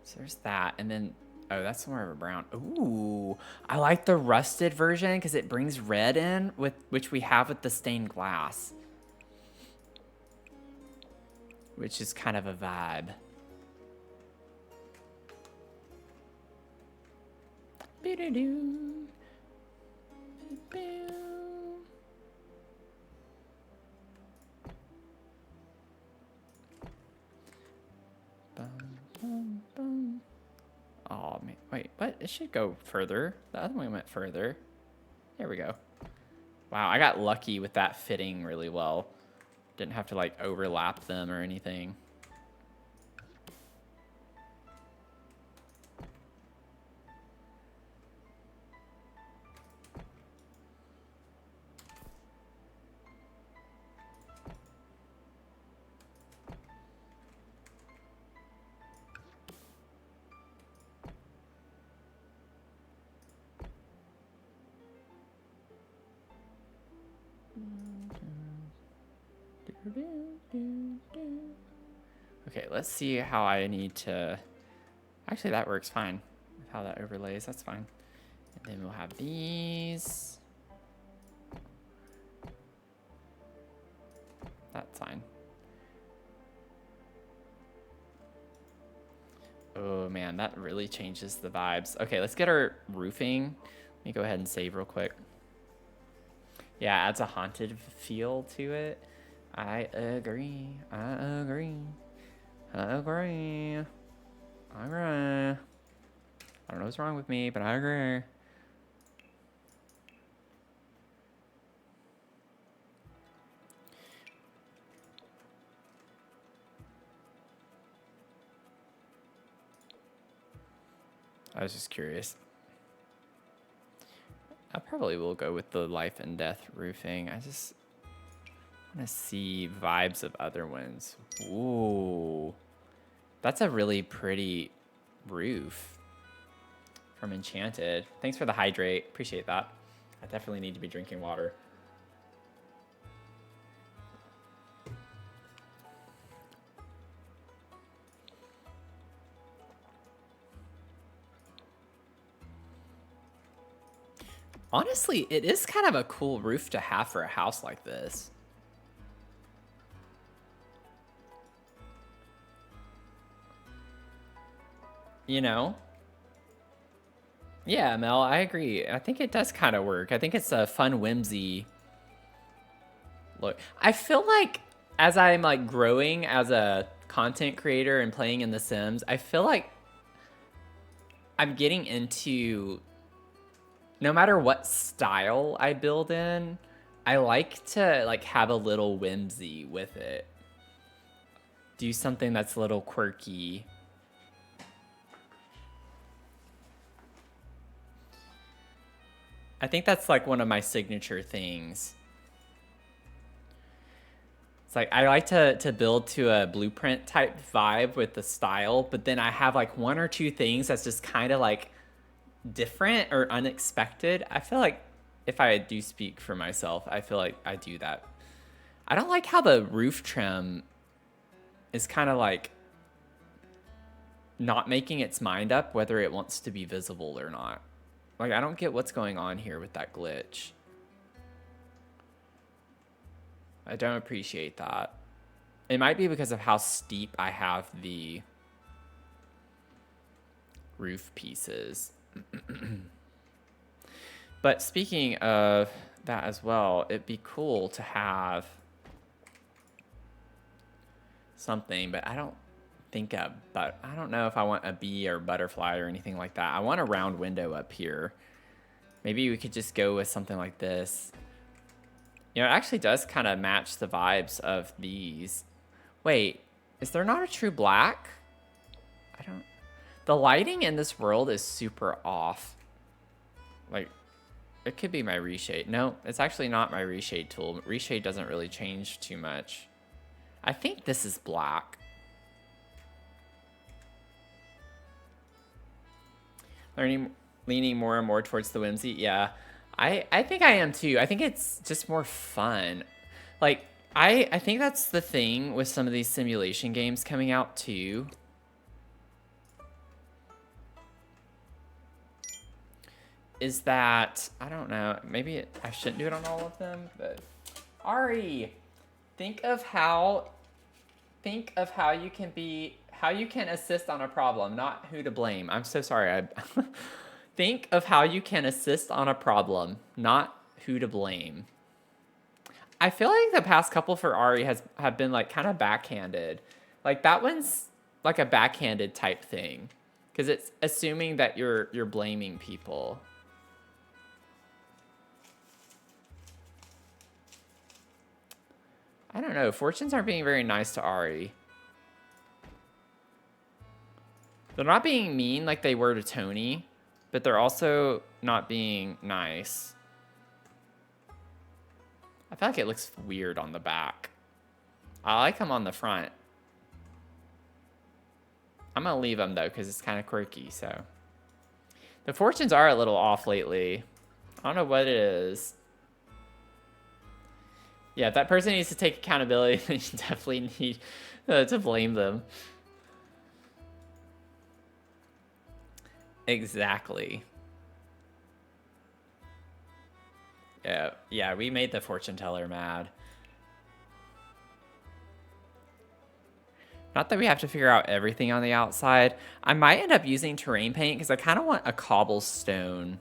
So there's that, and then... Oh, that's more of a brown. Ooh, I like the rusted version because it brings red in, with which we have with the stained glass. Which is kind of a vibe. Oh, man. Wait, what? It should go further. The other one went further. There we go. Wow, I got lucky with that fitting really well. Didn't have to, like, overlap them or anything. Okay, let's see how I need to... Actually, that works fine. With how that overlays, that's fine. And then we'll have these. That's fine. Oh man, that really changes the vibes. Okay, let's get our roofing. Let me go ahead and save real quick. Yeah, adds a haunted feel to it. I agree. I agree. I agree. I agree. I don't know what's wrong with me, but I agree. I was just curious. I probably will go with the life and death roofing. I just want to see vibes of other ones. Ooh. That's a really pretty roof from Enchanted. Thanks for the hydrate. Appreciate that. I definitely need to be drinking water. Honestly, it is kind of a cool roof to have for a house like this. You know? Yeah, Mel, I agree. I think it does kind of work. I think it's a fun whimsy look. I feel like as I'm like growing as a content creator and playing in The Sims, I feel like I'm getting into, no matter what style I build in, I like to like have a little whimsy with it. Do something that's a little quirky. I think that's like one of my signature things. It's like I like to build to a blueprint type vibe with the style, but then I have like one or two things that's just kind of like different or unexpected. I feel like if I do speak for myself, I feel like I do that. I don't like how the roof trim is kind of like not making its mind up whether it wants to be visible or not. Like, I don't get what's going on here with that glitch. I don't appreciate that. It might be because of how steep I have the roof pieces. But speaking of that as well, it'd be cool to have something, but I don't know if I want a bee or butterfly or anything like that. I want a round window up here. Maybe we could just go with something like this. You know, it actually does kind of match the vibes of these. Wait, is there not a true black? The lighting in this world is super off. Like, it could be my reshade. No, it's actually not my reshade tool. Reshade doesn't really change too much. I think this is black. Leaning more and more towards the whimsy. Yeah, I think I am too. I think it's just more fun. Like, I think that's the thing with some of these simulation games coming out too. Is that, I don't know, maybe I shouldn't do it on all of them, but Ari, think of how you can assist on a problem, not who to blame. I'm so sorry. Think of how you can assist on a problem, not who to blame. I feel like the past couple for Ari have been like kind of backhanded. Like that one's like a backhanded type thing, because it's assuming that you're blaming people. I don't know. Fortunes aren't being very nice to Ari. They're not being mean like they were to Tony, but they're also not being nice. I feel like it looks weird on the back. I like them on the front. I'm going to leave them, though, because it's kind of quirky, so. The fortunes are a little off lately. I don't know what it is. Yeah, if that person needs to take accountability, then you definitely need to blame them. Exactly. Yeah, we made the fortune teller mad. Not that we have to figure out everything on the outside. I might end up using terrain paint because I kind of want a cobblestone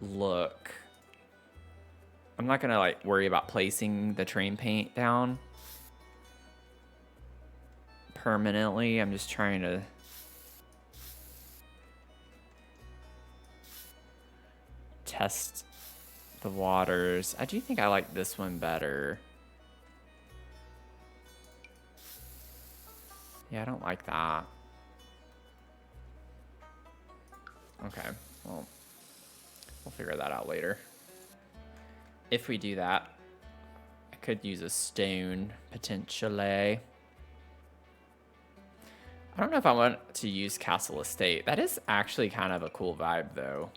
look. I'm not gonna like worry about placing the terrain paint down permanently. I'm just trying to test the waters. I do think I like this one better. Yeah, I don't like that. Okay, well, we'll figure that out later. If we do that, I could use a stone, potentially. I don't know if I want to use Castle Estate. That is actually kind of a cool vibe, though.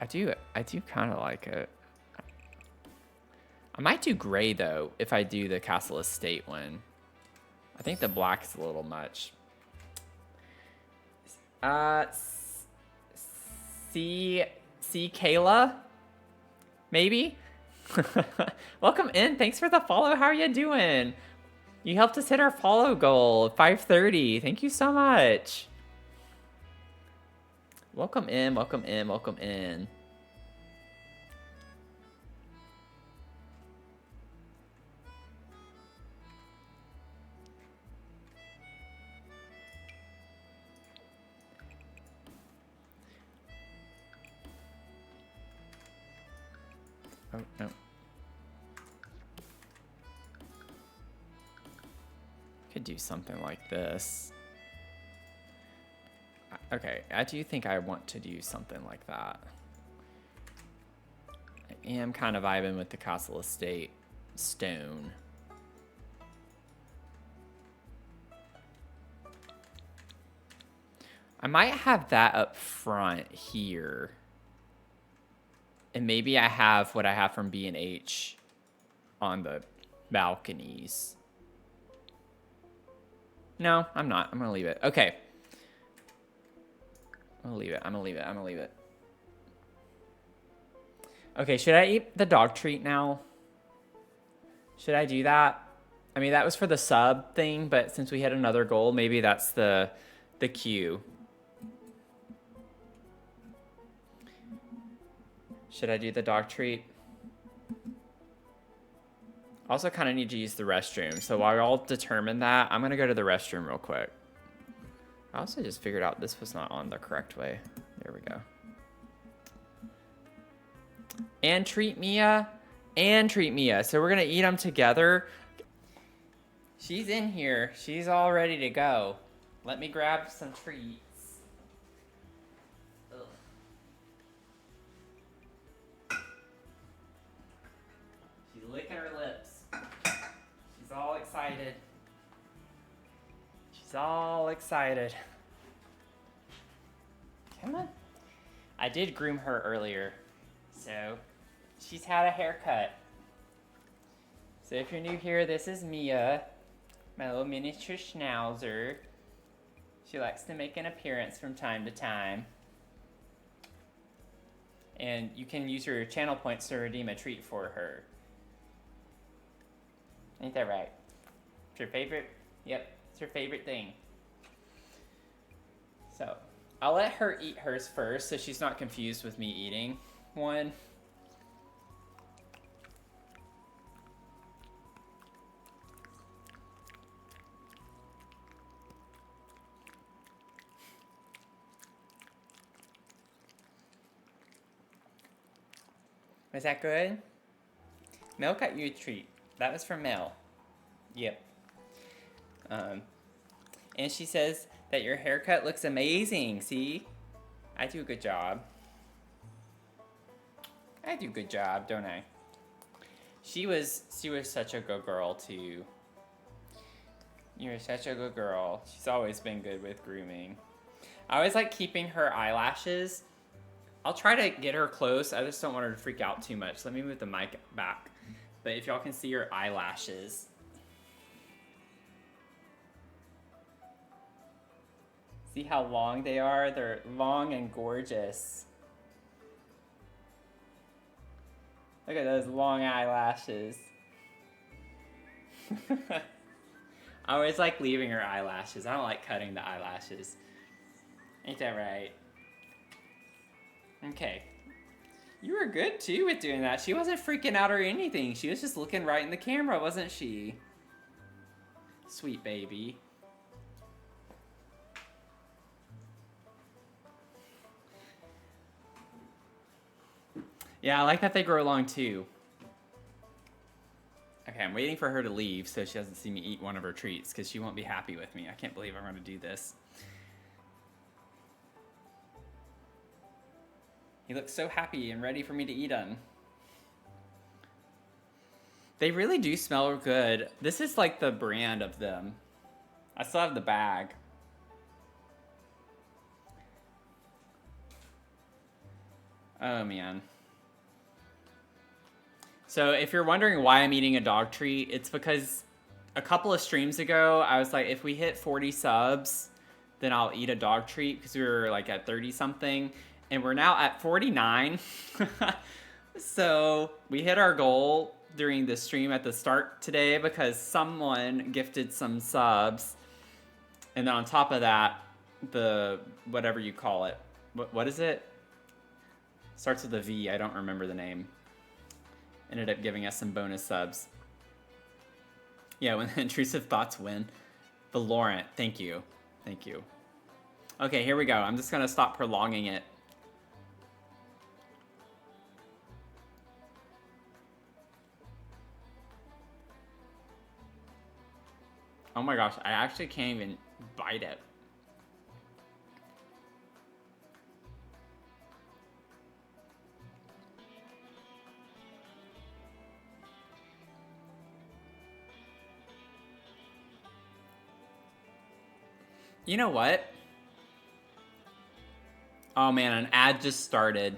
I do kind of like it. I might do gray, though, if I do the Castle Estate one. I think the black is a little much. See Kayla? Maybe? Welcome in. Thanks for the follow. How are you doing? You helped us hit our follow goal, 530. Thank you so much. Welcome in, welcome in, welcome in. Oh, no. Could do something like this. Okay, I do think I want to do something like that. I am kind of vibing with the Castle Estate stone. I might have that up front here. And maybe I have what I have from B&H on the balconies. No, I'm not. I'm going to leave it. Okay. I'm going to leave it. I'm going to leave it. I'm going to leave it. Okay, should I eat the dog treat now? Should I do that? I mean, that was for the sub thing, but since we hit another goal, maybe that's the cue. Should I do the dog treat? Also kind of need to use the restroom. So while y'all determine that, I'm going to go to the restroom real quick. I also just figured out this was not on the correct way. There we go. And treat Mia. And treat Mia. So we're going to eat them together. She's in here. She's all ready to go. Let me grab some treats. She's licking her lips. She's all excited. She's all excited. Come on. I did groom her earlier, so she's had a haircut. So if you're new here, this is Mia, my little miniature schnauzer. She likes to make an appearance from time to time. And you can use your channel points to redeem a treat for her. Ain't that right? It's her favorite? Yep, it's her favorite thing. So, I'll let her eat hers first so she's not confused with me eating one. Was that good? Mel got you a treat. That was from Mel. Yep. And she says that your haircut looks amazing. See? I do a good job. I do a good job, don't I? She was such a good girl too. You're such a good girl. She's always been good with grooming. I always like keeping her eyelashes I'll try to get her close. I just don't want her to freak out too much. Let me move the mic back. But if y'all can see her eyelashes. See how long they are? They're long and gorgeous. Look at those long eyelashes. I always like leaving her eyelashes. I don't like cutting the eyelashes. Ain't that right? Okay. You were good too with doing that. She wasn't freaking out or anything. She was just looking right in the camera, wasn't she? Sweet baby. Yeah, I like that they grow long too. Okay, I'm waiting for her to leave so she doesn't see me eat one of her treats because she won't be happy with me. I can't believe I'm going to do this. He looks so happy and ready for me to eat him. They really do smell good. This is like the brand of them. I still have the bag. Oh, man. So if you're wondering why I'm eating a dog treat, it's because a couple of streams ago, I was like, if we hit 40 subs, then I'll eat a dog treat because we were like at 30 something. And we're now at 49. So we hit our goal during the stream at the start today because someone gifted some subs. And then on top of that, the whatever you call it. What is it? Starts with a V. I don't remember the name. Ended up giving us some bonus subs. Yeah, when the intrusive thoughts win. The Laurent, thank you. Thank you. Okay, here we go. I'm just gonna stop prolonging it. Oh my gosh, I actually can't even bite it. You know what? Oh man, an ad just started.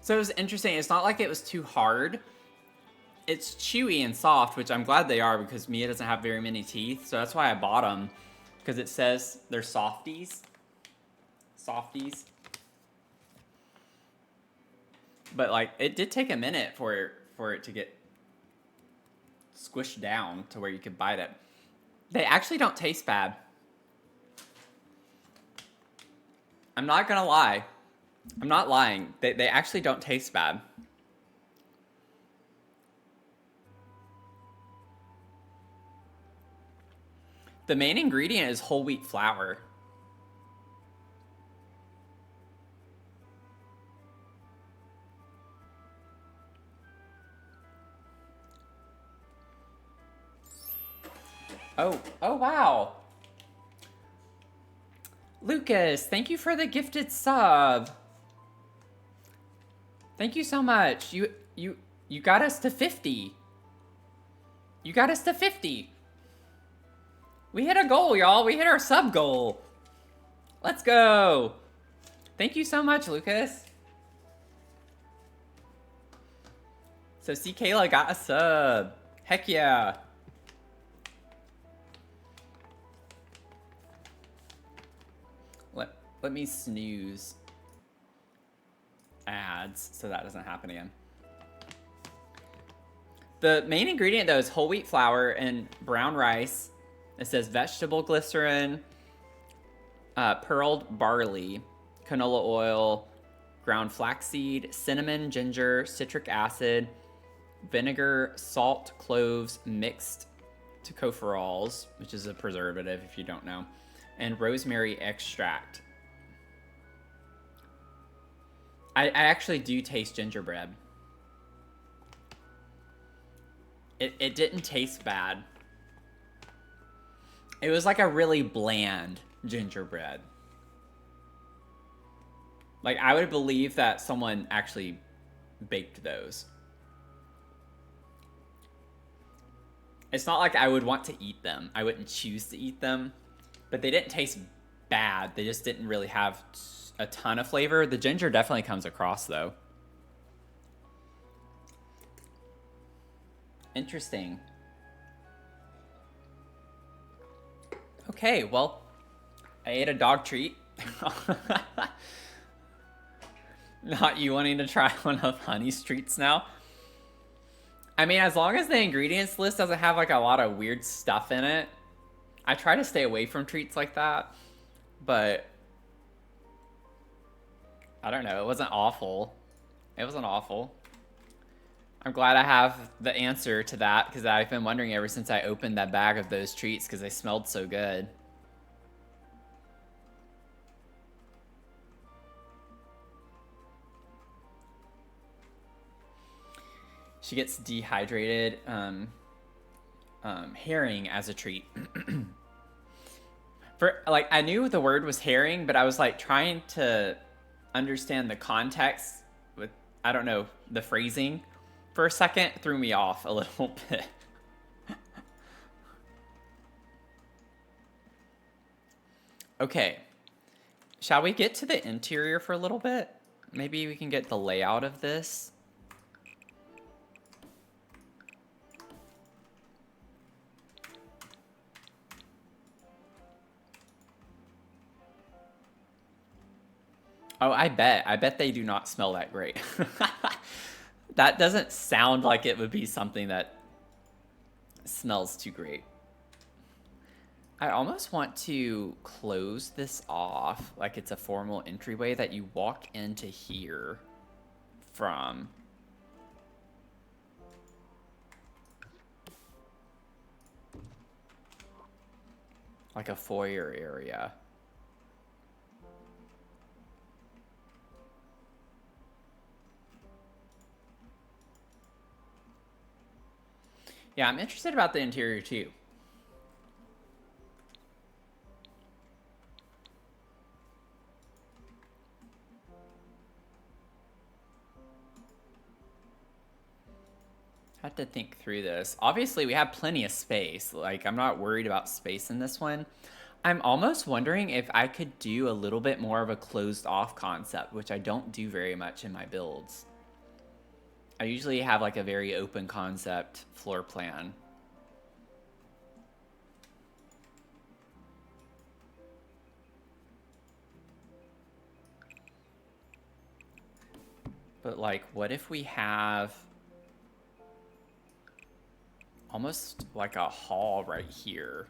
So it was interesting. It's not like it was too hard. It's chewy and soft, which I'm glad they are because Mia doesn't have very many teeth. So that's why I bought them. Because it says they're softies. Softies. But like, it did take a minute for it to get squished down to where you could bite it. They actually don't taste bad. I'm not gonna lie. I'm not lying. They actually don't taste bad. The main ingredient is whole wheat flour. Oh wow. Lucas, thank you for the gifted sub. Thank you so much. You got us to 50. You got us to 50. We hit a goal, y'all. We hit our sub goal. Let's go. Thank you so much, Lucas. So see, Kayla got a sub. Heck yeah. Let me snooze ads so that doesn't happen again. The main ingredient though is whole wheat flour and brown rice. It says vegetable glycerin, pearled barley, canola oil, ground flaxseed, cinnamon, ginger, citric acid, vinegar, salt, cloves, mixed tocopherols, which is a preservative if you don't know, and rosemary extract. I actually do taste gingerbread. It didn't taste bad. It was like a really bland gingerbread. Like, I would believe that someone actually baked those. It's not like I would want to eat them. I wouldn't choose to eat them. But they didn't taste bad. They just didn't really have a ton of flavor. The ginger definitely comes across though. Interesting. Okay, well, I ate a dog treat. Not you wanting to try one of Honey's treats now. I mean, as long as the ingredients list doesn't have like a lot of weird stuff in it, I try to stay away from treats like that. But I don't know, it wasn't awful. It wasn't awful. I'm glad I have the answer to that because I've been wondering ever since I opened that bag of those treats because they smelled so good. She gets dehydrated herring as a treat. For like, I knew the word was herring, but I was like trying to understand the context with, I don't know, the phrasing. For a second, threw me off a little bit. Okay, shall we get to the interior for a little bit? Maybe we can get the layout of this. Oh, I bet they do not smell that great. That doesn't sound like it would be something that smells too great. I almost want to close this off like it's a formal entryway that you walk into here from. Like a foyer area. Yeah, I'm interested about the interior too. I have to think through this. Obviously, we have plenty of space. Like, I'm not worried about space in this one. I'm almost wondering if I could do a little bit more of a closed off concept, which I don't do very much in my builds. I usually have like a very open concept floor plan. But like, what if we have almost like a hall right here?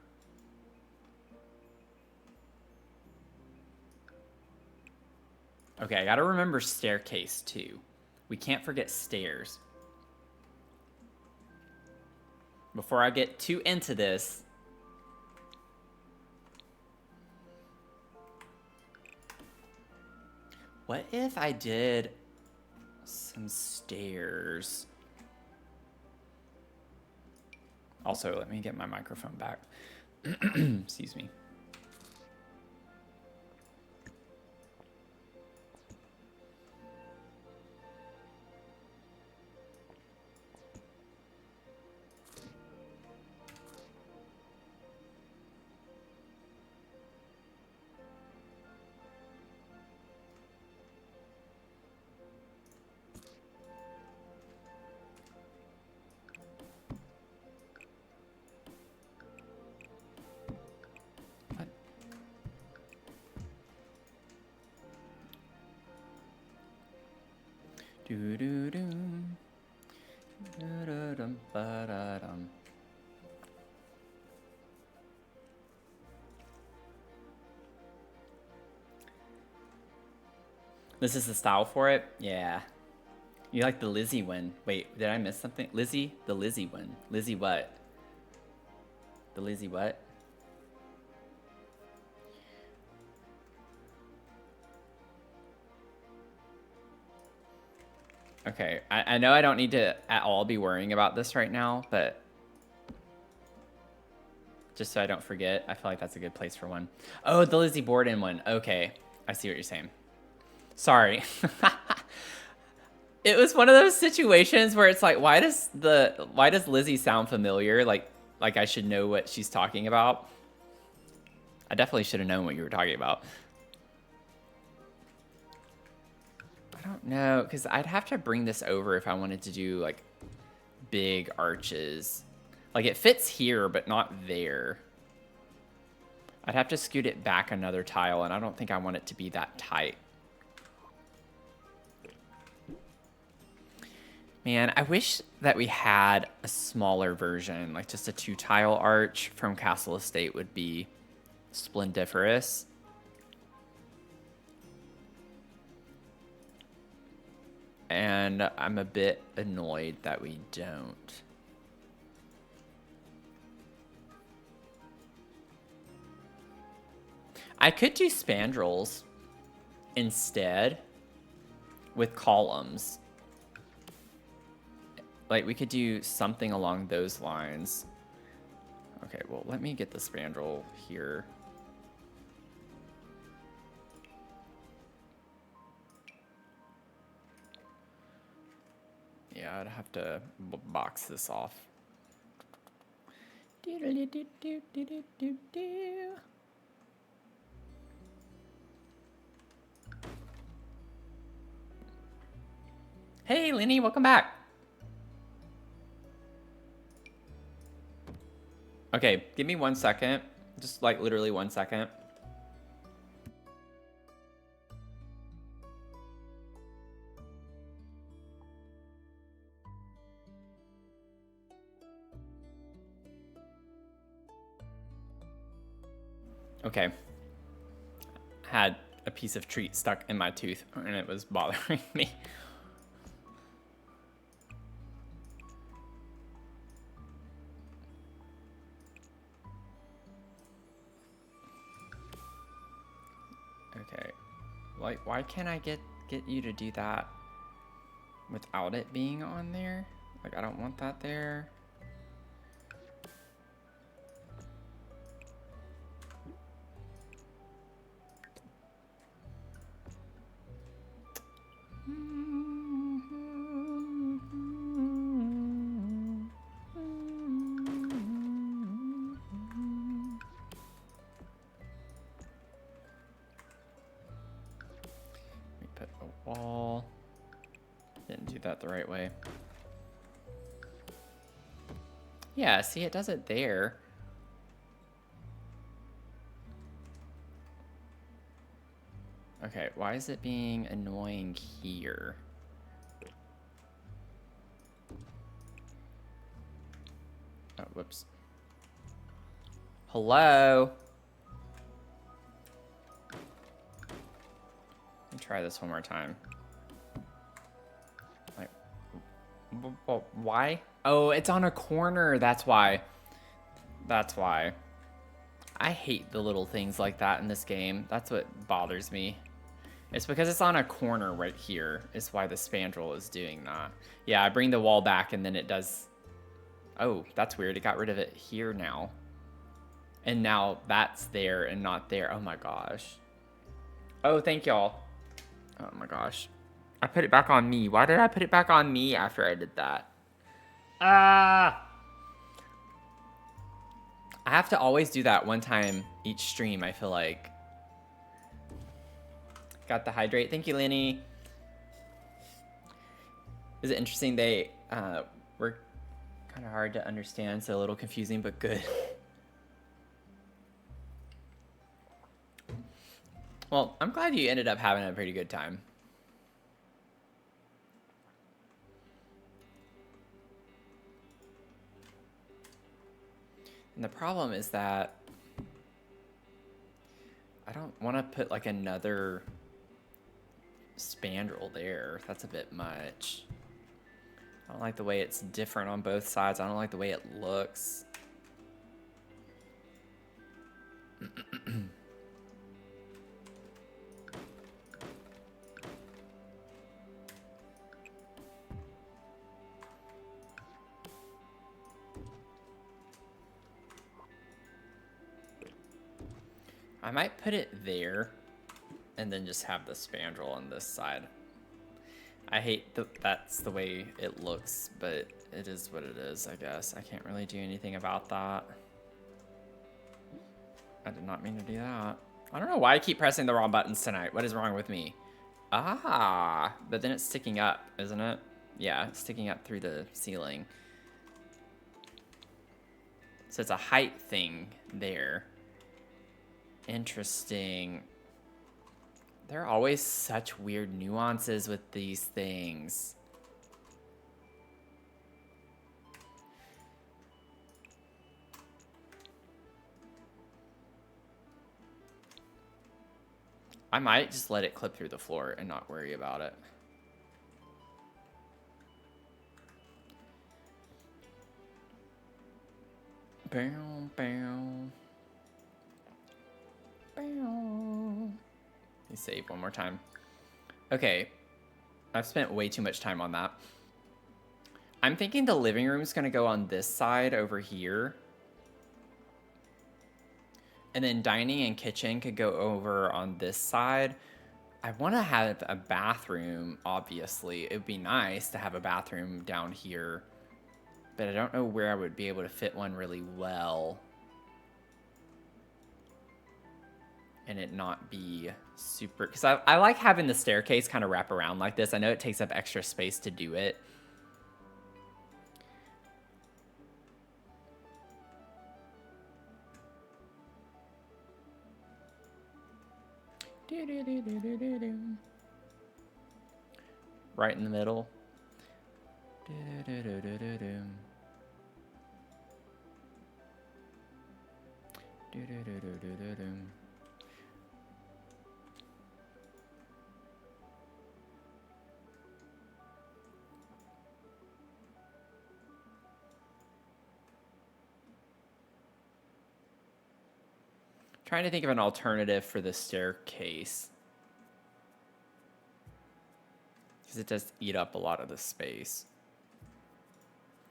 Okay, I gotta remember staircase too. We can't forget stairs. Before I get too into this, what if I did some stairs? Also, let me get my microphone back. Excuse me. This is the style for it? Yeah. You like the Lizzie one. Wait, did I miss something? Lizzie? The Lizzie one. Lizzie what? The Lizzie what? Okay, I know I don't need to at all be worrying about this right now, but just so I don't forget, I feel like that's a good place for one. Oh, the Lizzie Borden one. Okay, I see what you're saying. Sorry. It was one of those situations where it's like, why does Lizzie sound familiar? Like I should know what she's talking about. I definitely should have known what you were talking about. I don't know, because I'd have to bring this over if I wanted to do, like, big arches. Like, it fits here, but not there. I'd have to scoot it back another tile, and I don't think I want it to be that tight. Man, I wish that we had a smaller version, like just a 2-tile arch from Castle Estate would be splendiferous. And I'm a bit annoyed that we don't. I could do spandrels instead with columns. Like, we could do something along those lines. Okay, well, let me get the spandrel here. Yeah, I'd have to box this off. Hey, Lenny, welcome back. Okay, give me 1 second. Just like literally 1 second. Okay. Had a piece of treat stuck in my tooth and it was bothering me. Okay. Like, why can't I get you to do that without it being on there? Like, I don't want that there. Wall. Didn't do that the right way. Yeah, see, it does it there. Okay, why is it being annoying here? Oh, whoops. Hello? Let me try this one more time. Like, why? Oh, it's on a corner. That's why. That's why. I hate the little things like that in this game. That's what bothers me. It's because it's on a corner right here is why the spandrel is doing that. Yeah, I bring the wall back and then it does... Oh, that's weird. It got rid of it here now. And now that's there and not there. Oh my gosh. Oh, thank y'all. Oh my gosh. I put it back on me. Why did I put it back on me after I did that? Ah! I have to always do that one time each stream, I feel like. Got the hydrate. Thank you, Lenny. Is it interesting? They were kind of hard to understand, so a little confusing, but good. Well, I'm glad you ended up having a pretty good time. And the problem is that I don't want to put like another spandrel there. That's a bit much. I don't like the way it's different on both sides. I don't like the way it looks. I might put it there and then just have the spandrel on this side. I hate that that's the way it looks, but it is what it is, I guess. I can't really do anything about that. I did not mean to do that. I don't know why I keep pressing the wrong buttons tonight. What is wrong with me? Ah, but then it's sticking up, isn't it? Yeah, it's sticking up through the ceiling. So it's a height thing there. Interesting. There are always such weird nuances with these things. I might just let it clip through the floor and not worry about it. Bow, bow. Bow. Let me save one more time. Okay. I've spent way too much time on that. I'm thinking the living room is going to go on this side over here. And then dining and kitchen could go over on this side. I want to have a bathroom, obviously. It would be nice to have a bathroom down here. But I don't know where I would be able to fit one really well. And it not be super... Because I like having the staircase kind of wrap around like this. I know it takes up extra space to do it. Right in the middle. Trying to think of an alternative for the staircase. Because it does eat up a lot of the space.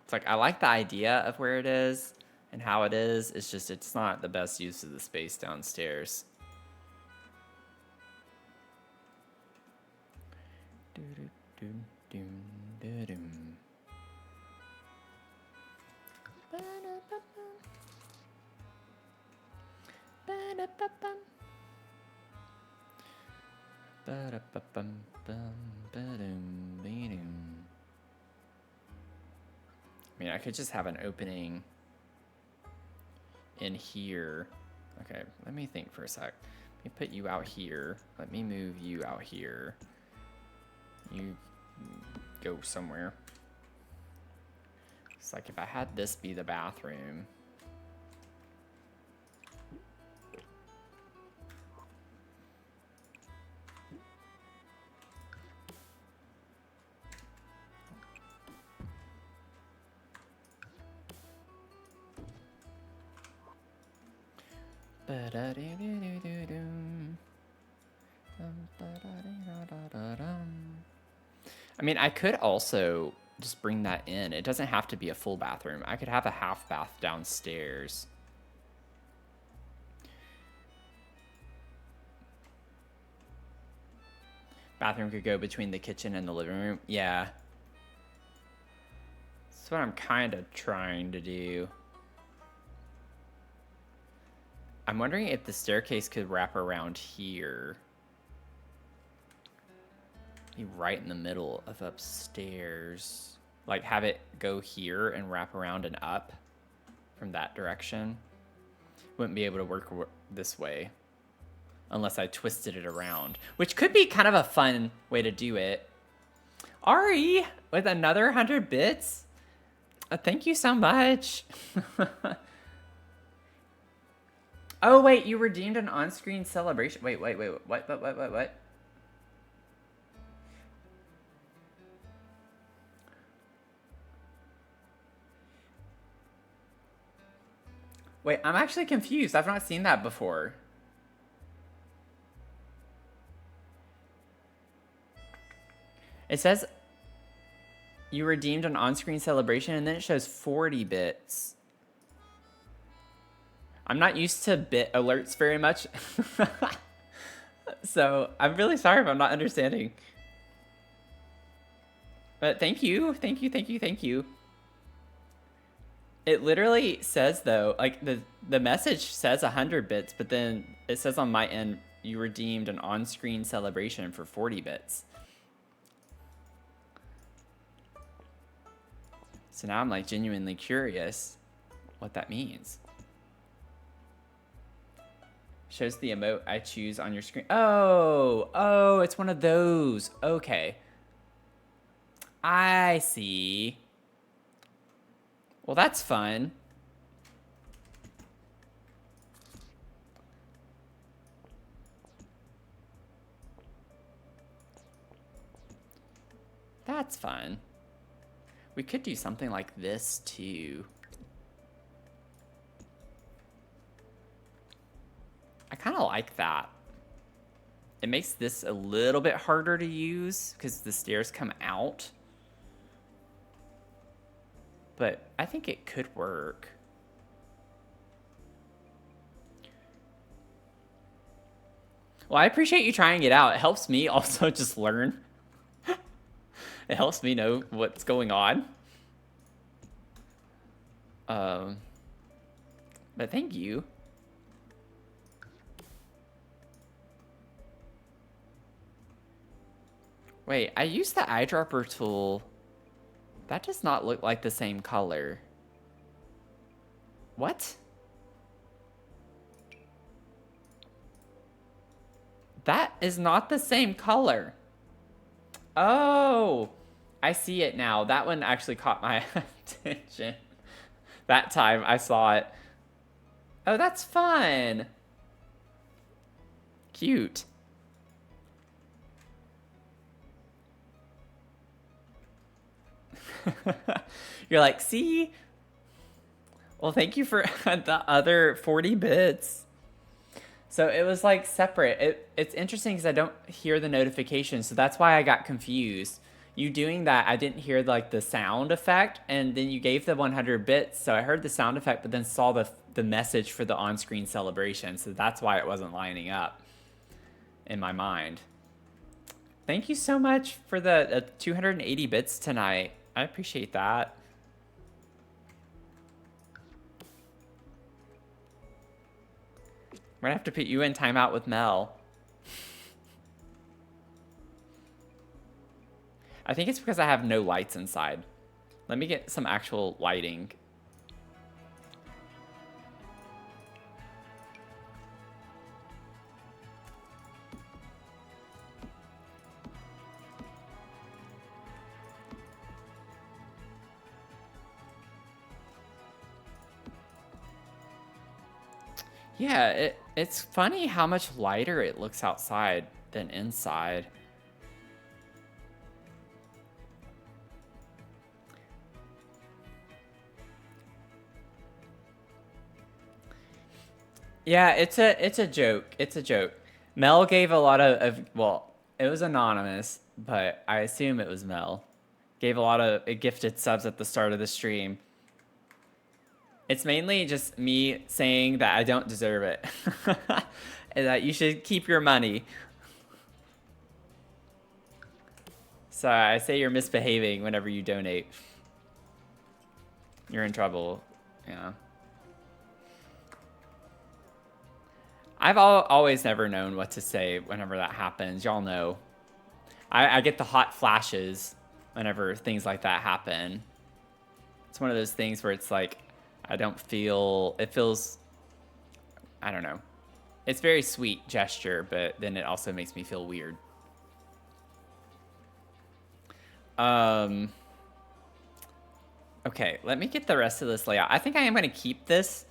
It's like, I like the idea of where it is and how it is. It's just, it's not the best use of the space downstairs. I mean, I could just have an opening in here. Okay, let me think for a sec. Let me put you out here. Let me move you out here. You go somewhere. It's like if I had this be the bathroom. I mean, I could also just bring that in. It doesn't have to be a full bathroom. I could have a half bath downstairs. Bathroom could go between the kitchen and the living room. Yeah. That's what I'm kind of trying to do. I'm wondering if the staircase could wrap around here. Be right in the middle of upstairs. Like have it go here and wrap around and up from that direction. Wouldn't be able to work this way unless I twisted it around, which could be kind of a fun way to do it. Ari, with another 100 bits. Thank you so much. Oh, wait, you redeemed an on-screen celebration. Wait, what? Wait, I'm actually confused. I've not seen that before. It says you redeemed an on-screen celebration, and then it shows 40 bits. I'm not used to bit alerts very much. So I'm really sorry if I'm not understanding. But thank you. It literally says though, like the message says 100 bits, but then it says on my end you redeemed an on-screen celebration for 40 bits. So now I'm like genuinely curious what that means. Shows the emote I choose on your screen. Oh, it's one of those. Okay. I see. Well, that's fun. That's fun. We could do something like this too. I kind of like that. It makes this a little bit harder to use because the stairs come out. But I think it could work. Well, I appreciate you trying it out. It helps me also just learn. It helps me know what's going on. But thank you. Wait, I used the eyedropper tool. That does not look like the same color. What? That is not the same color. Oh, I see it now. That one actually caught my attention. That time I saw it. Oh, that's fun. Cute. You're like, see? Well, thank you for the other 40 bits. So it was like separate. It's interesting because I don't hear the notification, so that's why I got confused. You doing that, I didn't hear like the sound effect, and then you gave the 100 bits, so I heard the sound effect, but then saw the message for the on-screen celebration, so that's why it wasn't lining up in my mind. Thank you so much for the 280 bits tonight. I appreciate that. We're gonna have to put you in timeout with Mel. I think it's because I have no lights inside. Let me get some actual lighting. Yeah, it's funny how much lighter it looks outside than inside. Yeah, it's a joke. It's a joke. Mel gave a lot of well, it was anonymous, but I assume it was Mel. Gave a lot of gifted subs at the start of the stream. It's mainly just me saying that I don't deserve it. And that you should keep your money. So I say you're misbehaving whenever you donate. You're in trouble. Yeah. I've always never known what to say whenever that happens. Y'all know. I get the hot flashes whenever things like that happen. It's one of those things where it's like, I don't feel, it feels, I don't know. It's very sweet gesture, but then it also makes me feel weird. Okay, let me get the rest of this layout. I think I am going to keep this.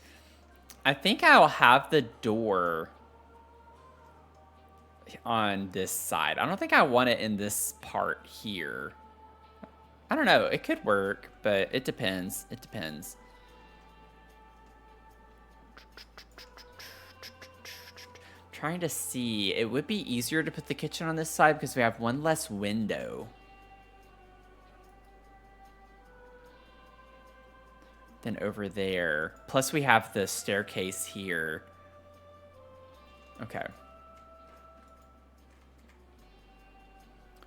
I think I'll have the door on this side. I don't think I want it in this part here. I don't know. It could work, but it depends. It depends. Trying to see. It would be easier to put the kitchen on this side because we have one less window than over there. Plus we have the staircase here. Okay.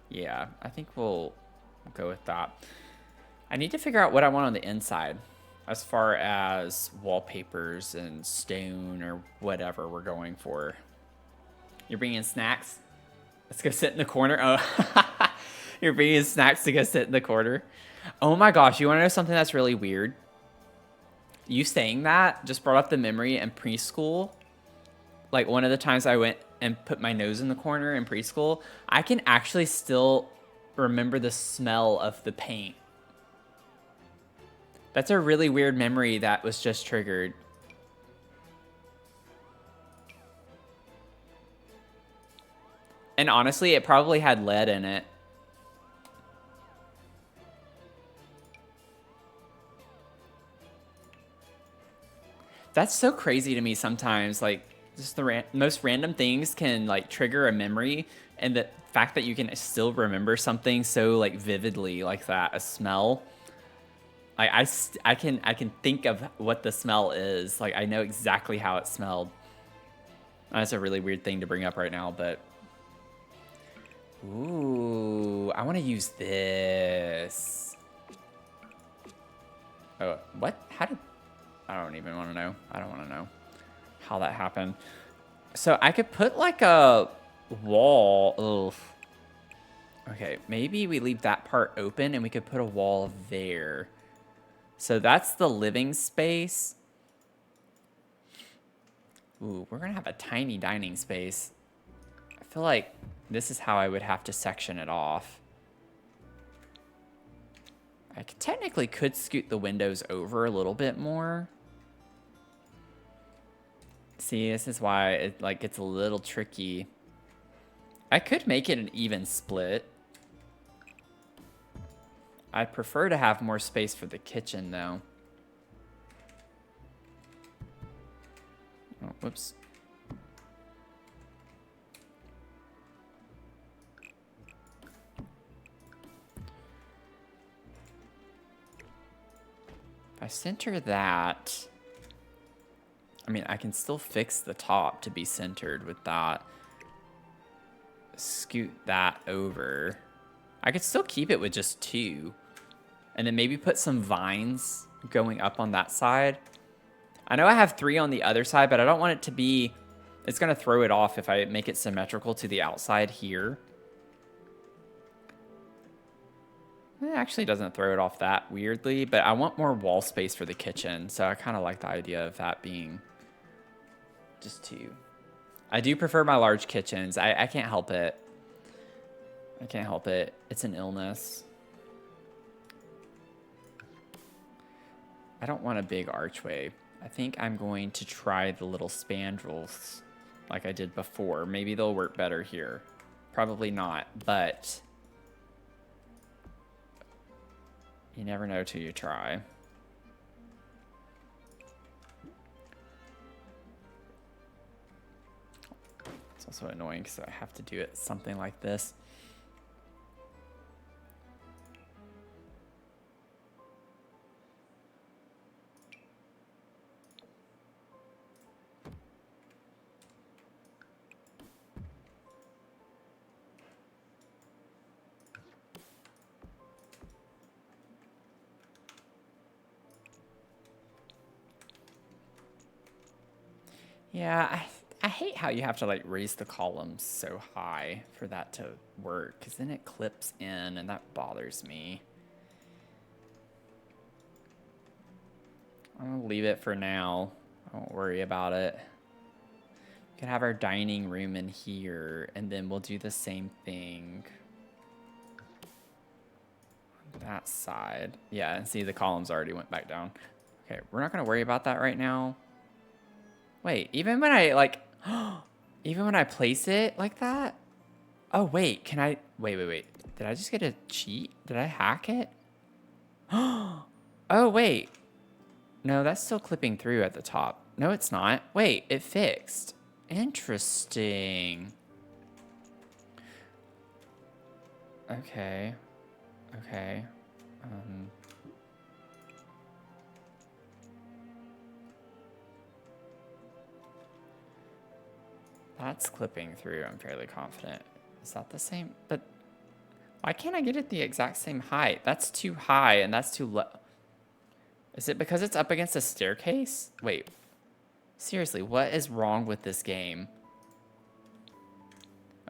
Yeah, I think we'll go with that. I need to figure out what I want on the inside. as far as wallpapers and stone or whatever we're going for. You're bringing snacks? Let's go sit in the corner. Oh, you're bringing snacks to go sit in the corner. Oh my gosh, you want to know something that's really weird? You saying that just brought up the memory in preschool. Like one of the times I went and put my nose in the corner in preschool, I can actually still remember the smell of the paint. That's a really weird memory that was just triggered. And honestly, it probably had lead in it. That's so crazy to me sometimes. Like, just the most random things can like trigger a memory, and the fact that you can still remember something so like vividly like that, a smell. Like I can think of what the smell is. Like I know exactly how it smelled. That's a really weird thing to bring up right now, but ooh, I want to use this. Oh, what? How did? I don't even want to know. I don't want to know how that happened. So I could put like a wall. Ugh. Okay, maybe we leave that part open and we could put a wall there. So that's the living space. Ooh, we're gonna have a tiny dining space. I feel like this is how I would have to section it off. I technically could scoot the windows over a little bit more. See, this is why it like gets a little tricky. I could make it an even split. I'd prefer to have more space for the kitchen, though. Oh, whoops. If I center that... I mean, I can still fix the top to be centered with that. Scoot that over. I could still keep it with just 2. And then maybe put some vines going up on that side. I know I have 3 on the other side, but I don't want it to be... It's going to throw it off if I make it symmetrical to the outside here. It actually doesn't throw it off that weirdly, but I want more wall space for the kitchen. So I kind of like the idea of that being just 2. I do prefer my large kitchens. I can't help it. I can't help it. It's an illness. I don't want a big archway. I think I'm going to try the little spandrels like I did before. Maybe they'll work better here. Probably not, but you never know till you try. It's also annoying because I have to do it something like this. Yeah, I hate how you have to like raise the columns so high for that to work, because then it clips in and that bothers me. I'm gonna leave it for now. I won't worry about it. We can have our dining room in here, and then we'll do the same thing on that side. Yeah, and see the columns already went back down. Okay, we're not gonna worry about that right now. Wait, even when I like, even when I place it like that? Oh, wait, can I, wait. Did I just get a cheat? Did I hack it? Oh, wait. No, that's still clipping through at the top. No, it's not. Wait, it fixed. Interesting. Okay. That's clipping through, I'm fairly confident. Is that the same? But why can't I get it the exact same height? That's too high and that's too low. Is it because it's up against a staircase? Wait. Seriously, what is wrong with this game?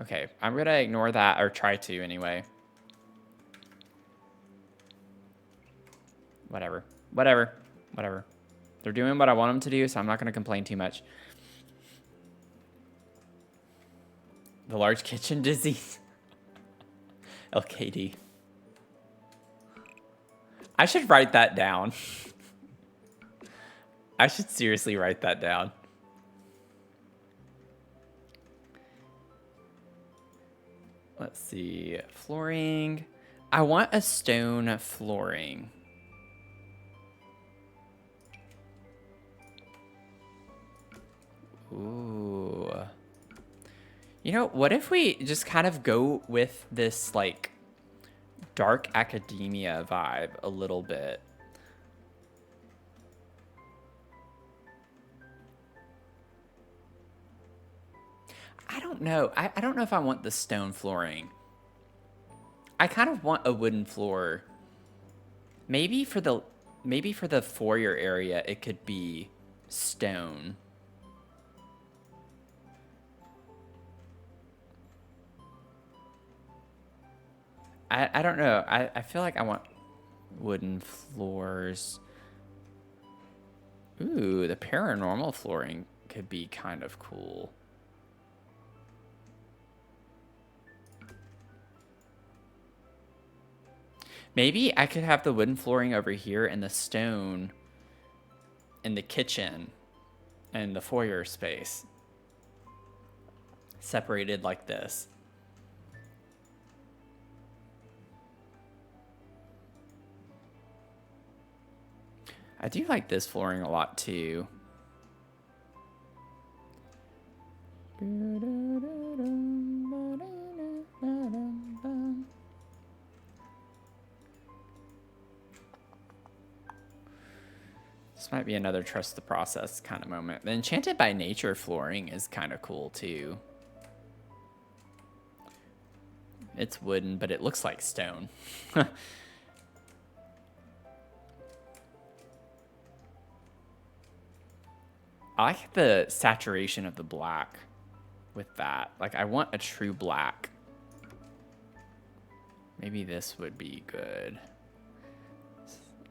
Okay, I'm going to ignore that, or try to anyway. Whatever. Whatever. Whatever. They're doing what I want them to do, so I'm not going to complain too much. The large kitchen disease. LKD. I should write that down. I should seriously write that down. Let's see. Flooring. I want a stone flooring. Ooh. You know, what if we just kind of go with this, like, dark academia vibe a little bit? I don't know. I don't know if I want the stone flooring. I kind of want a wooden floor. Maybe for the foyer area, it could be stone. I don't know. I feel like I want wooden floors. Ooh, the paranormal flooring could be kind of cool. Maybe I could have the wooden flooring over here and the stone in the kitchen and the foyer space separated like this. I do like this flooring a lot too. This might be another trust the process kind of moment. The Enchanted by Nature flooring is kind of cool too. It's wooden, but it looks like stone. I like the saturation of the black with that. Like, I want a true black. Maybe this would be good.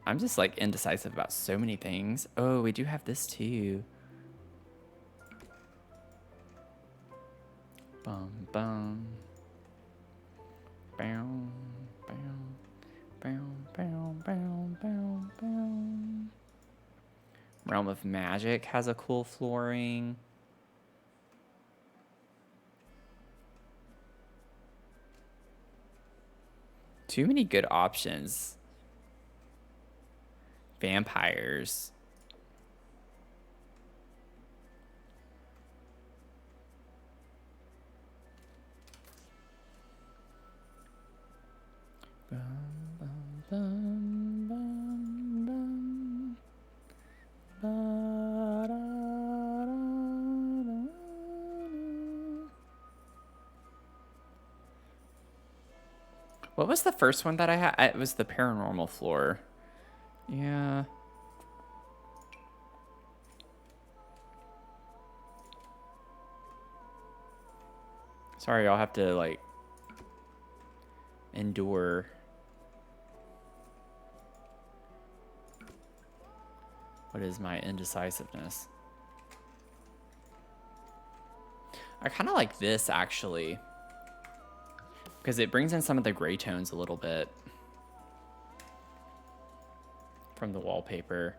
I'm just, like, indecisive about so many things. Oh, we do have this, too. Bum, bum. Bow, bow, bow, bow, bow, bow, bow. Realm of Magic has a cool flooring. Too many good options. Vampires. Bum, bum, bum, bum, bum. Ba, da, da, da, da. What was the first one that I had? It was the paranormal floor. Yeah. Sorry, I'll have to, like, endure. What is my indecisiveness? I kind of like this, actually, because it brings in some of the gray tones a little bit from the wallpaper.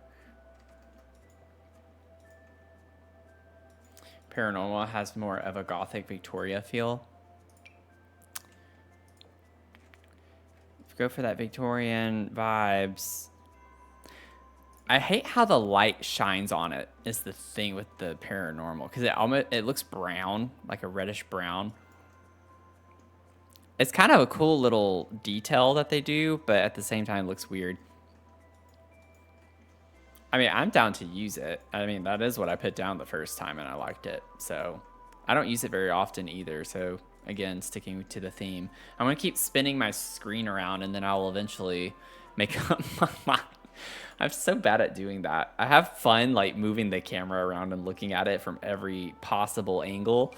Paranormal has more of a Gothic Victoria feel. Go for that Victorian vibes. I hate how the light shines on it is the thing with the paranormal, because it looks brown, like a reddish brown. It's kind of a cool little detail that they do, but at the same time it looks weird. I mean, I'm down to use it. I mean, that is what I put down the first time and I liked it. So I don't use it very often either. So again, sticking to the theme. I'm going to keep spinning my screen around and then I'll eventually make up my mind. I'm so bad at doing that. I have fun like moving the camera around and looking at it from every possible angle.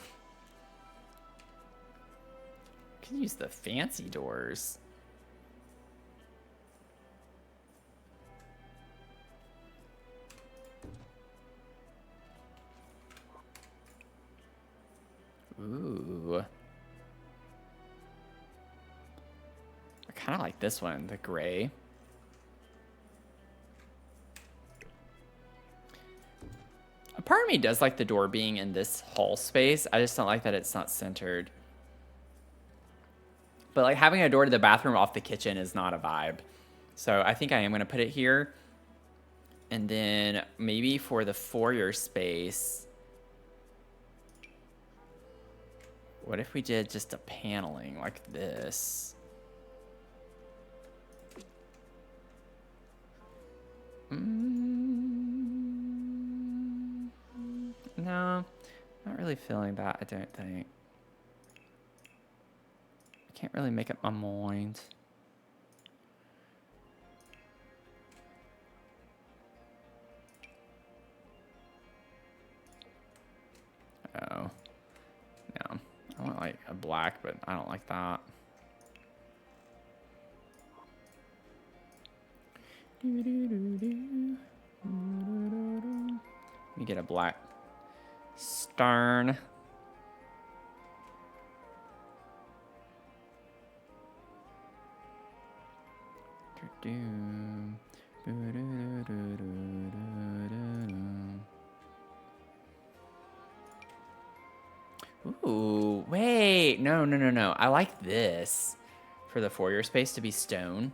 Can use the fancy doors. Ooh. I kind of like this one, the gray. A part of me does like the door being in this hall space. I just don't like that it's not centered. But like having a door to the bathroom off the kitchen is not a vibe. So I think I am going to put it here. And then maybe for the foyer space, what if we did just a paneling like this? No, not really feeling that, I don't think. I can't really make up my mind. Oh, no. I want like a black, but I don't like that. Let me get a black stern. Ooh, wait. No. I like this for the foyer space to be stone.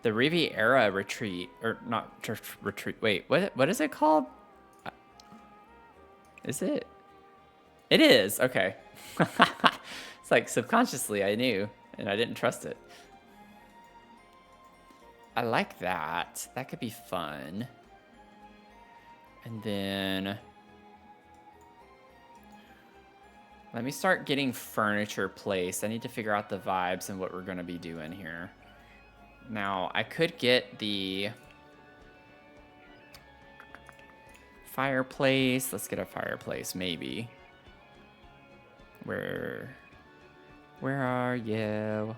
The Riviera retreat, or not retreat. Wait, what is it called? Is it? It is. Okay. It's like subconsciously I knew and I didn't trust it. I like that. That could be fun. And then let me start getting furniture placed. I need to figure out the vibes and what we're going to be doing here. Now, I could get the fireplace. Let's get a fireplace, maybe. Where are you?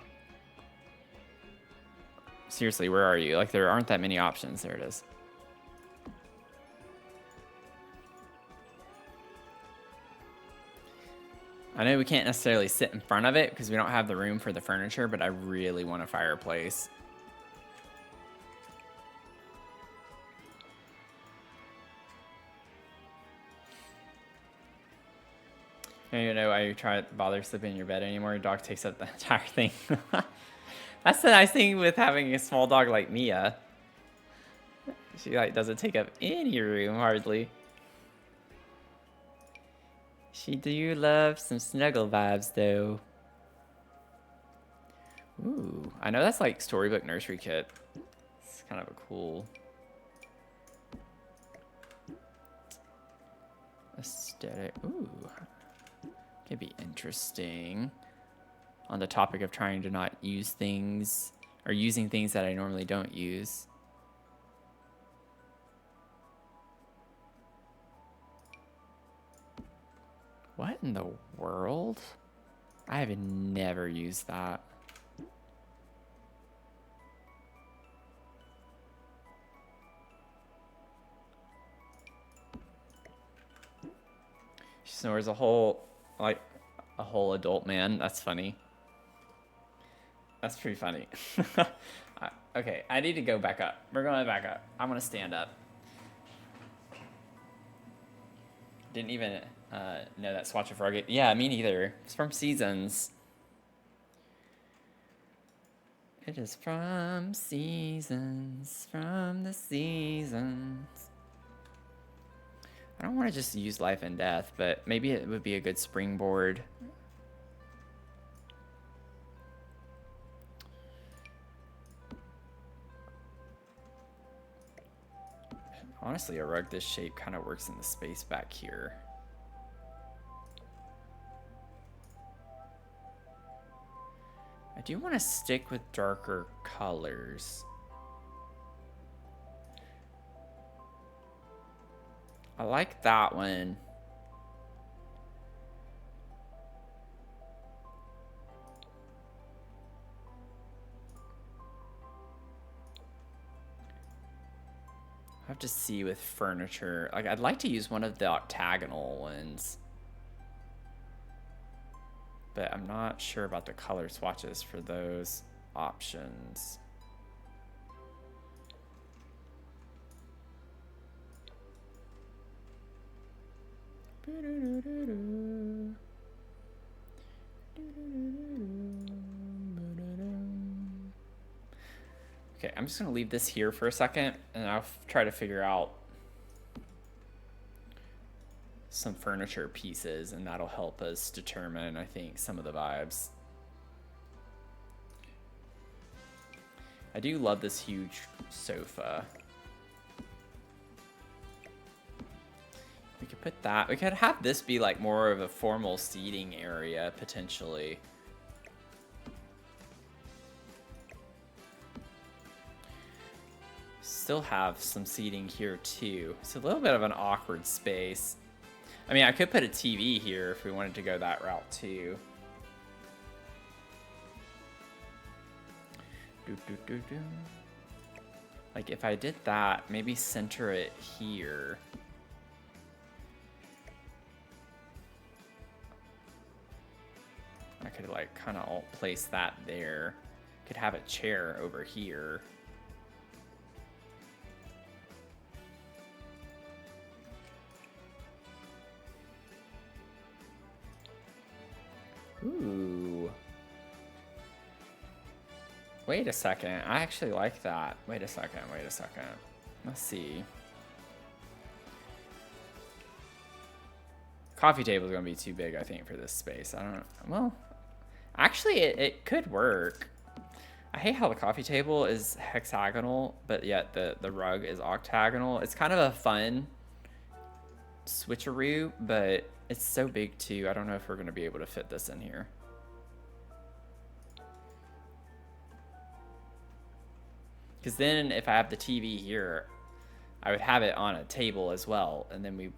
Seriously, where are you? Like, there aren't that many options. There it is. I know we can't necessarily sit in front of it because we don't have the room for the furniture, but I really want a fireplace. I don't even know why you try to bother sleeping in your bed anymore. Your dog takes up the entire thing. That's the nice thing with having a small dog like Mia. She like doesn't take up any room hardly. She do love some snuggle vibes though. Ooh, I know that's like storybook nursery kit. It's kind of a cool aesthetic. Ooh, could be interesting. On the topic of trying to not use things or using things that I normally don't use. What in the world? I have never used that. She snores a whole adult man. That's funny. That's pretty funny. Okay, I need to go back up. We're going back up. I'm going to stand up. Didn't even know that Swatch of Frog. Yeah, me neither. It's from Seasons. It is from Seasons. From the Seasons. I don't want to just use Life and Death, but maybe it would be a good springboard. Honestly, a rug this shape kind of works in the space back here. I do want to stick with darker colors. I like that one. I have to see with furniture. Like, I'd like to use one of the octagonal ones, but I'm not sure about the color swatches for those options. Okay, I'm just gonna leave this here for a second, and I'll try to figure out some furniture pieces, and that'll help us determine, I think, some of the vibes. I do love this huge sofa. We could put that. We could have this be like more of a formal seating area, potentially. Still have some seating here too. It's a little bit of an awkward space. I mean, I could put a TV here if we wanted to go that route too. Like if I did that, maybe center it here. I could like kind of place that there. Could have a chair over here. Ooh. Wait a second. I actually like that. Wait a second. Wait a second. Let's see. Coffee table is going to be too big, I think, for this space. I don't know. Well, actually, it could work. I hate how the coffee table is hexagonal, but yet the rug is octagonal. It's kind of a fun switcheroo, but it's so big too. I don't know if we're going to be able to fit this in here. Because then if I have the TV here, I would have it on a table as well, and then we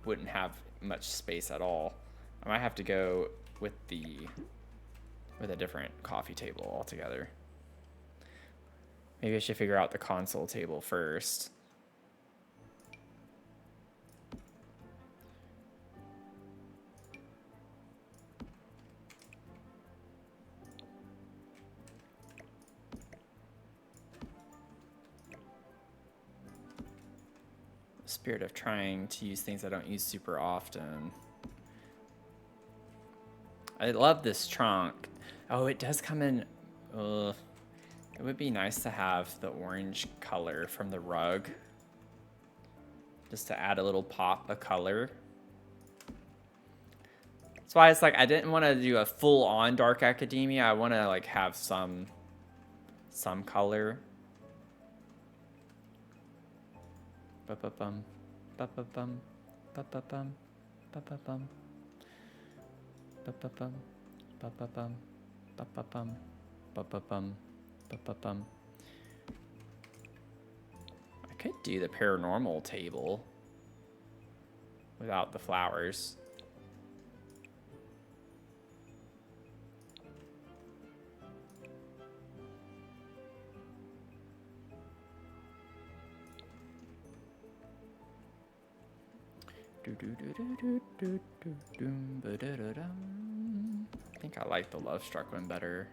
wouldn't have much space at all. I might have to go with a different coffee table altogether. Maybe I should figure out the console table first. Spirit of trying to use things I don't use super often. I love this trunk. Oh, it does come in. It would be nice to have the orange color from the rug, just to add a little pop of color. That's why it's like I didn't want to do a full-on dark academia. I want to like have some color. Ba-ba-bum, ba-ba-bum, ba-ba-bum, ba-ba-bum, ba-ba-bum, ba-ba-bum, ba-ba-bum, ba-ba-bum, ba-ba-bum. I could do the paranormal table without the flowers. I think I like the Love Struck one better.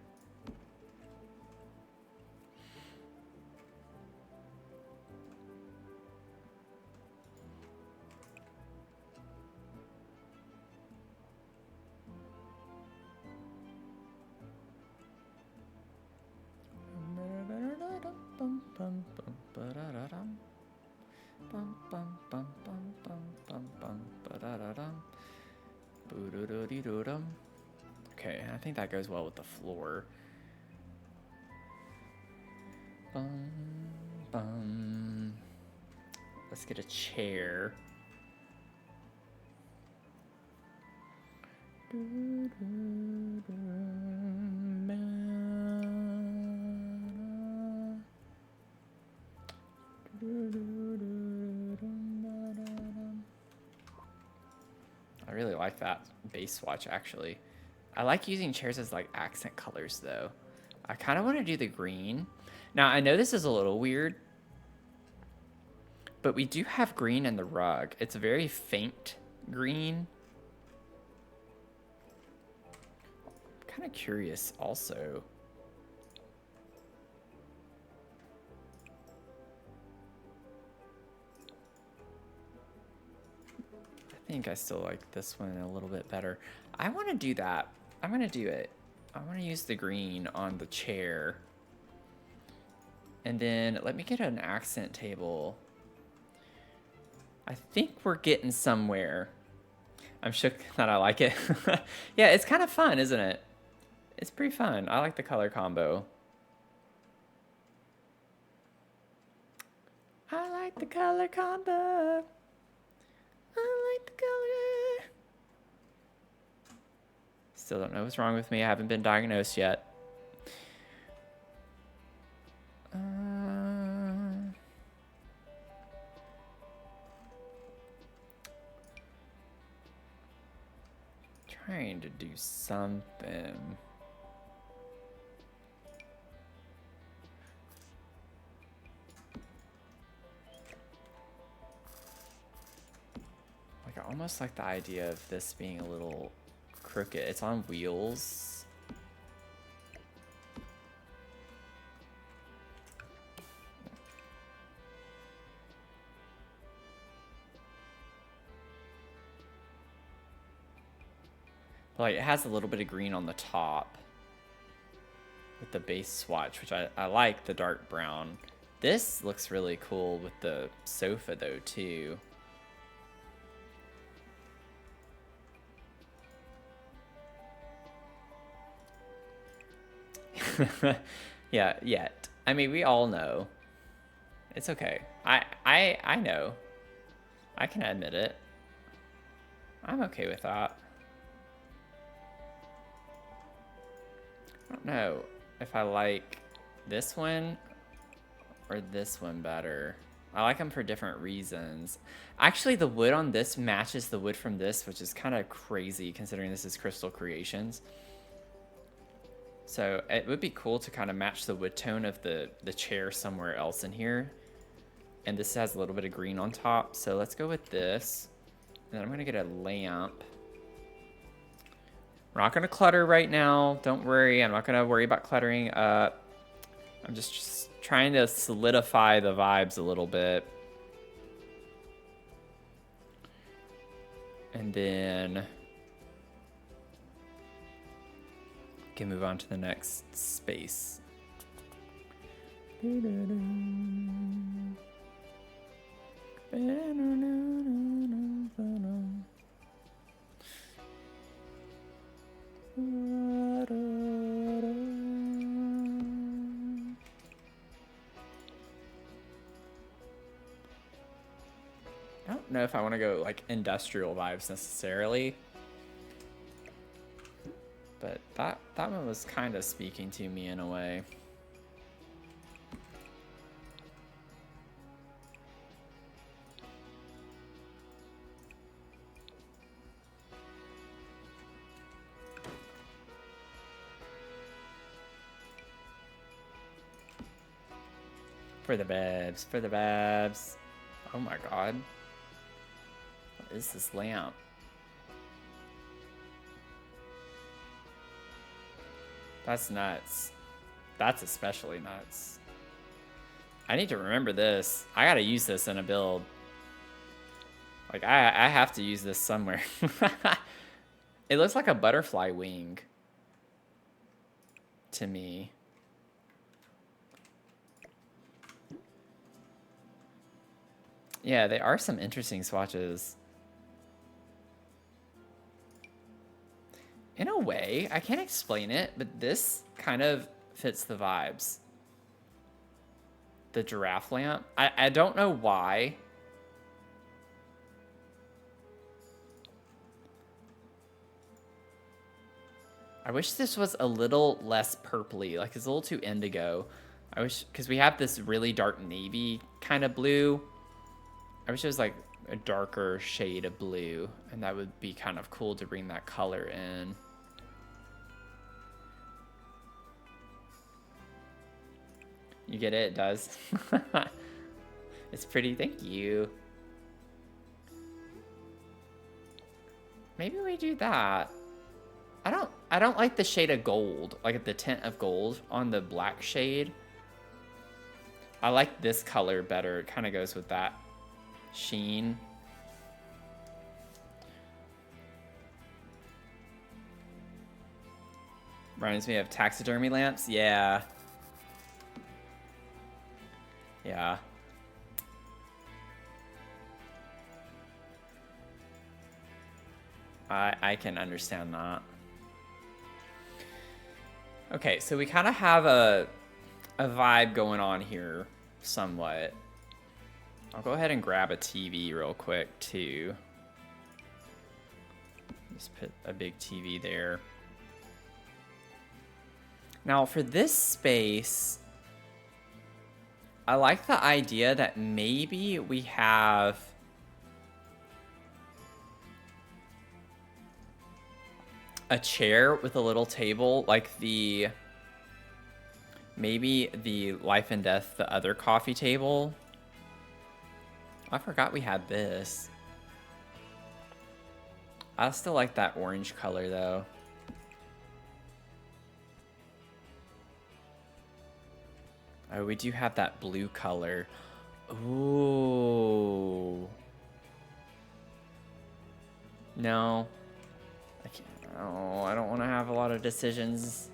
Okay, I think that goes well with the floor. Let's get a chair. like that base swatch, actually. I like using chairs as like accent colors, though. I kind of want to do the green. Now, I know this is a little weird, but we do have green in the rug. It's a very faint green. I'm kind of curious also. I think I still like this one a little bit better. I want to do that. I'm going to do it. I want to use the green on the chair. And then let me get an accent table. I think we're getting somewhere. I'm shook that I like it. Yeah, it's kind of fun, isn't it? It's pretty fun. I like the color combo. I like the color combo. I like the color. Still don't know what's wrong with me. I haven't been diagnosed yet. Trying to do something. Like, I almost like the idea of this being a little crooked. It's on wheels. Like, it has a little bit of green on the top with the base swatch, which I like the dark brown. This looks really cool with the sofa, though, too. Yeah, yet. I mean, we all know. It's okay. I know. I can admit it. I'm okay with that. I don't know if I like this one or this one better. I like them for different reasons. Actually, the wood on this matches the wood from this, which is kind of crazy considering this is Crystal Creations. So it would be cool to kind of match the wood tone of the chair somewhere else in here. And this has a little bit of green on top. So let's go with this. And then I'm going to get a lamp. We're not going to clutter right now. Don't worry. I'm not going to worry about cluttering up. I'm just trying to solidify the vibes a little bit. And then we can move on to the next space. I don't know if I want to go like industrial vibes necessarily, but that one was kind of speaking to me in a way. For the babs, for the babs. Oh my god. What is this lamp? That's nuts. That's especially nuts. I need to remember this. I gotta use this in a build. Like, I have to use this somewhere. It looks like a butterfly wing to me. Yeah, there are some interesting swatches. In a way, I can't explain it, but this kind of fits the vibes. The giraffe lamp. I don't know why. I wish this was a little less purpley. Like, it's a little too indigo. I wish, because we have this really dark navy kind of blue. I wish it was like a darker shade of blue, and that would be kind of cool to bring that color in. You get it? It does. It's pretty. Thank you. Maybe we do that. I don't like the shade of gold, like the tint of gold on the black shade. I like this color better. It kind of goes with that sheen. Reminds me of taxidermy lamps. Yeah. Yeah. I can understand that. Okay, so we kind of have a vibe going on here somewhat. I'll go ahead and grab a TV real quick too. Just put a big TV there. Now for this space, I like the idea that maybe we have a chair with a little table, like maybe the Life and Death, the other coffee table. I forgot we had this. I still like that orange color though. Oh, we do have that blue color. Ooh. No. I can't. Oh, I don't want to have a lot of decisions.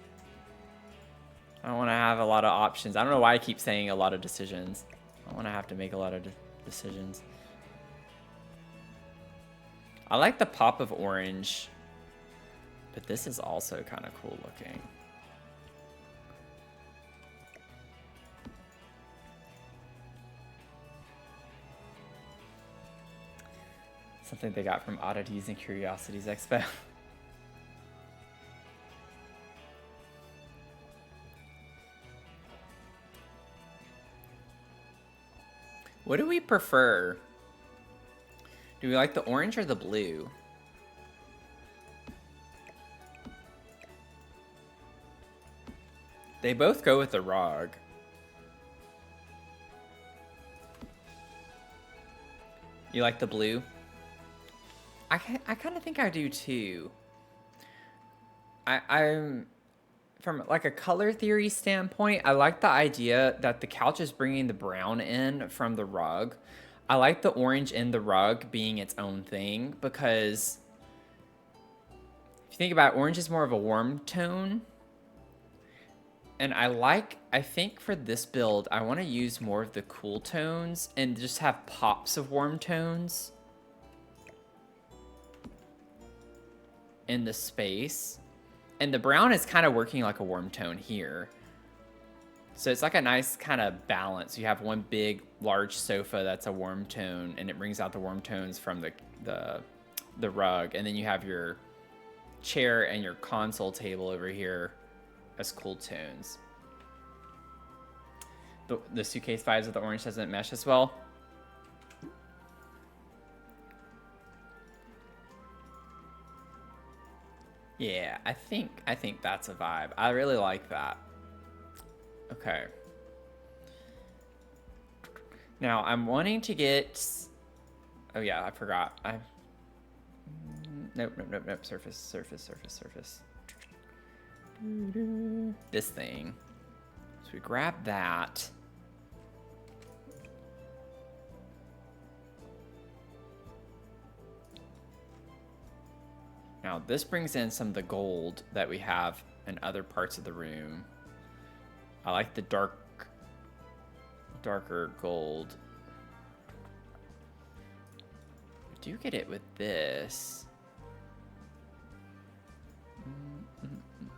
I don't want to have a lot of options. I don't know why I keep saying a lot of decisions. I don't want to have to make a lot of decisions. I like the pop of orange, but this is also kind of cool looking. Something they got from Oddities and Curiosities Expo. What do we prefer? Do we like the orange or the blue? They both go with the rug. You like the blue? I kind of think I do too. I'm from like a color theory standpoint, I like the idea that the couch is bringing the brown in from the rug. I like the orange in the rug being its own thing because if you think about it, orange is more of a warm tone. And I think for this build, I want to use more of the cool tones and just have pops of warm tones in the space. And the brown is kind of working like a warm tone here. So it's like a nice kind of balance. You have one big, large sofa that's a warm tone, and it brings out the warm tones from the rug. And then you have your chair and your console table over here as cool tones. The suitcase vibes with the orange doesn't mesh as well. Yeah, I think that's a vibe. I really like that. Okay. Now I'm wanting to get. Oh yeah, I forgot. Nope. Surface. This thing. So we grab that. Now this brings in some of the gold that we have in other parts of the room. I like the darker gold. I do get it with this.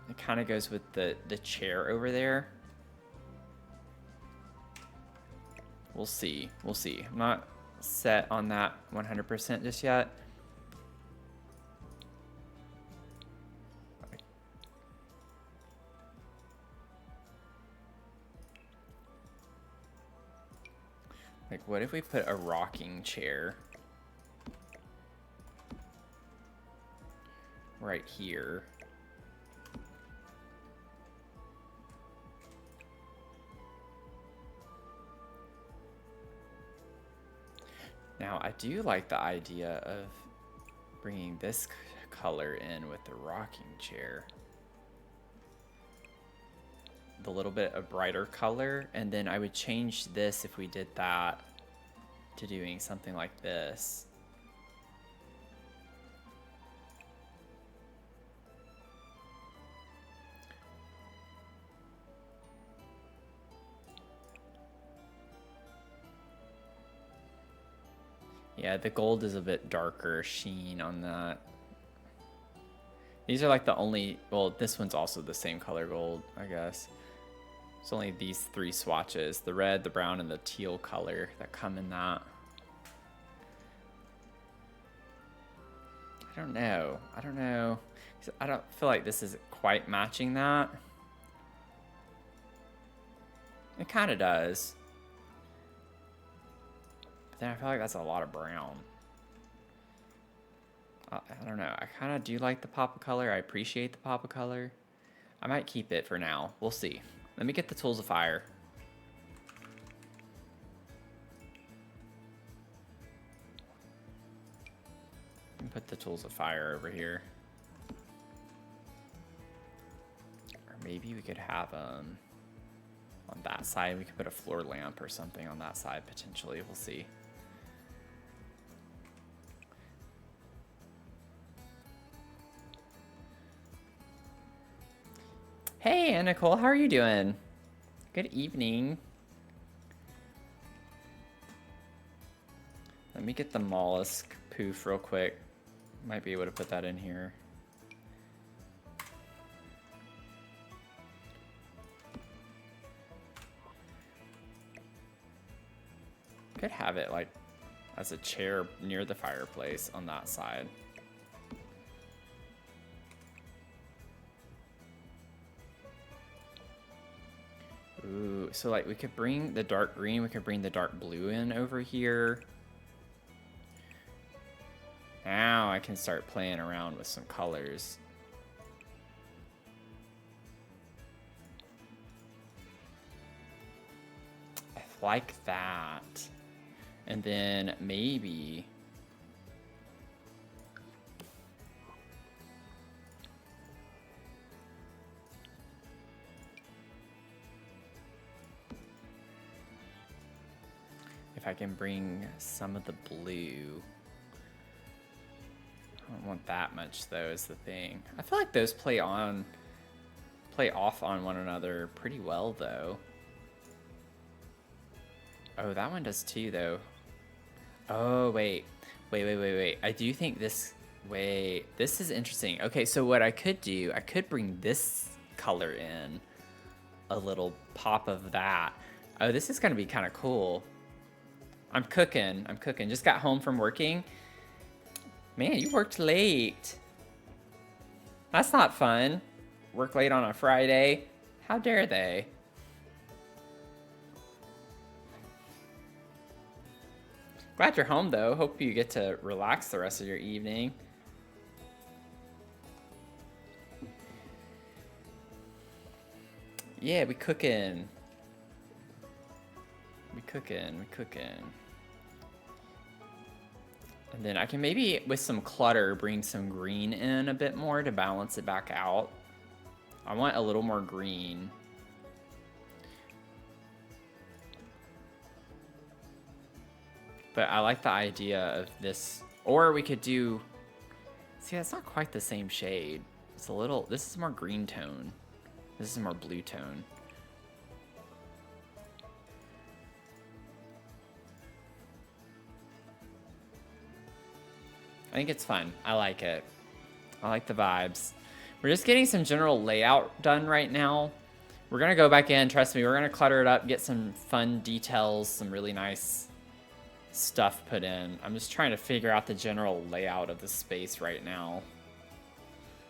It kind of goes with the chair over there. We'll see. I'm not set on that 100% just yet. Like, what if we put a rocking chair right here. Now, I do like the idea of bringing this color in with the rocking chair. The little bit of brighter color, and then I would change this if we did that to doing something like this. Yeah, the gold is a bit darker sheen on that. These are like the only, well, this one's also the same color gold, I guess. It's only these three swatches, the red, the brown, and the teal color that come in that. I don't know. I don't feel like this is quite matching that. It kind of does. But then I feel like that's a lot of brown. I don't know. I kind of do like the pop of color. I appreciate the pop of color. I might keep it for now. We'll see. Let me get the tools of fire. Put the tools of fire over here. Or maybe we could have them on that side. We could put a floor lamp or something on that side potentially. We'll see. Hey, Nicole, how are you doing? Good evening. Let me get the mollusk poof real quick. Might be able to put that in here. Could have it like as a chair near the fireplace on that side. Ooh, so like we could bring the dark green, we could bring the dark blue in over here. Now I can start playing around with some colors. I like that. And then maybe... if I can bring some of the blue. I don't want that much though, is the thing. I feel like those play off on one another pretty well though. Oh, that one does too though. Oh, wait. I do think this, this is interesting. Okay, so what I could do, I could bring this color in, a little pop of that. Oh, this is gonna be kind of cool. I'm cooking. Just got home from working. Man, you worked late. That's not fun. Work late on a Friday. How dare they? Glad you're home though. Hope you get to relax the rest of your evening. Yeah, we cooking. We cooking. And then I can maybe, with some clutter, bring some green in a bit more to balance it back out. I want a little more green. But I like the idea of this. Or we could do... See, that's not quite the same shade. It's a little... This is more green tone. This is more blue tone. I think it's fun. I like it. I like the vibes. We're just getting some general layout done right now. We're going to go back in. Trust me, we're going to clutter it up, get some fun details, some really nice stuff put in. I'm just trying to figure out the general layout of the space right now.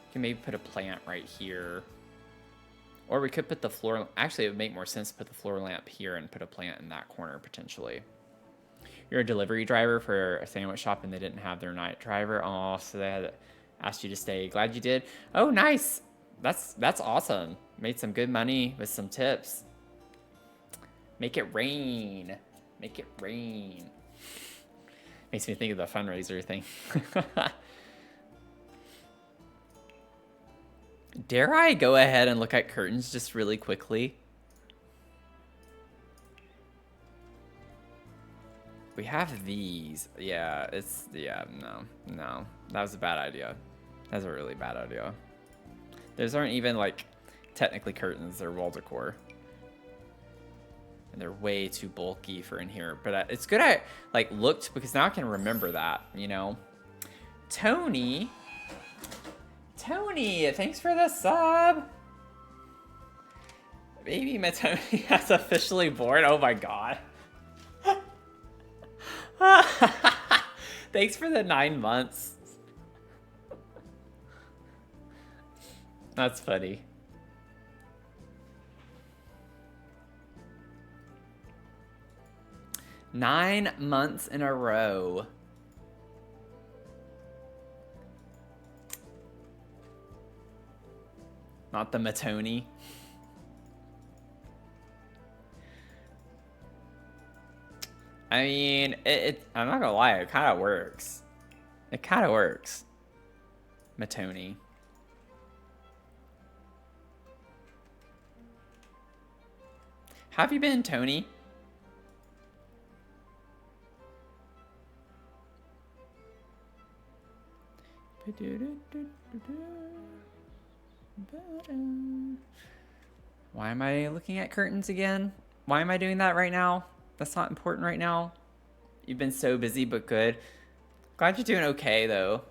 We can maybe put a plant right here. Or we could put the floor... Actually, it would make more sense to put the floor lamp here and put a plant in that corner, potentially. You're a delivery driver for a sandwich shop and they didn't have their night driver. Oh, so they had to Asked you to stay. Glad you did. Oh, nice. That's awesome. Made some good money with some tips. Make it rain. Make it rain. Makes me think of the fundraiser thing. Dare I go ahead and look at curtains just really quickly? We have these. Yeah, no. That was a bad idea. That's a really bad idea. Those aren't even, like, technically curtains. They're wall decor. And they're way too bulky for in here. But it's good I, like, looked, because now I can remember that, you know? Tony, thanks for the sub. Baby Matoni has officially born. Oh, my God. Thanks for the 9 months. That's funny. Nine months in a row. Not the Matoni. I mean, I'm not gonna lie, it kind of works. It kind of works. Matoni. How have you been, Tony? Why am I looking at curtains again? Why am I doing that right now? That's not important right now. You've been so busy, but good. Glad you're doing okay, though.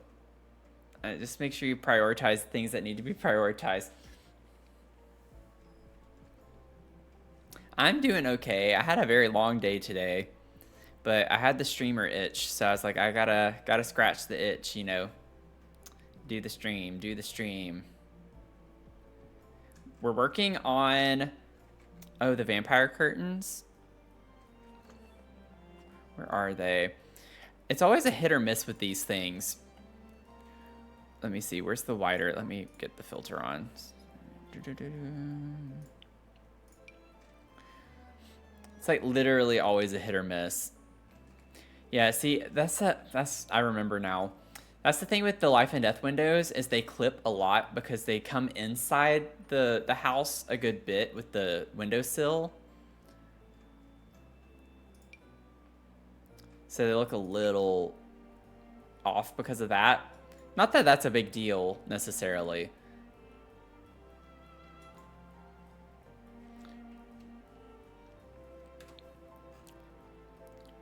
Just make sure you prioritize things that need to be prioritized. I'm doing okay. I had a very long day today, but I had the streamer itch, so I was like, I gotta scratch the itch, you know. Do the stream, do the stream. We're working on, oh, the vampire curtains. Where are they? It's always a hit or miss with these things. Let me see, where's the wider? Let me get the filter on. It's like literally always a hit or miss. Yeah, see, that's I remember now. That's the thing with the life and death windows is they clip a lot because they come inside the house a good bit with the windowsill. So they look a little off because of that. Not that that's a big deal necessarily.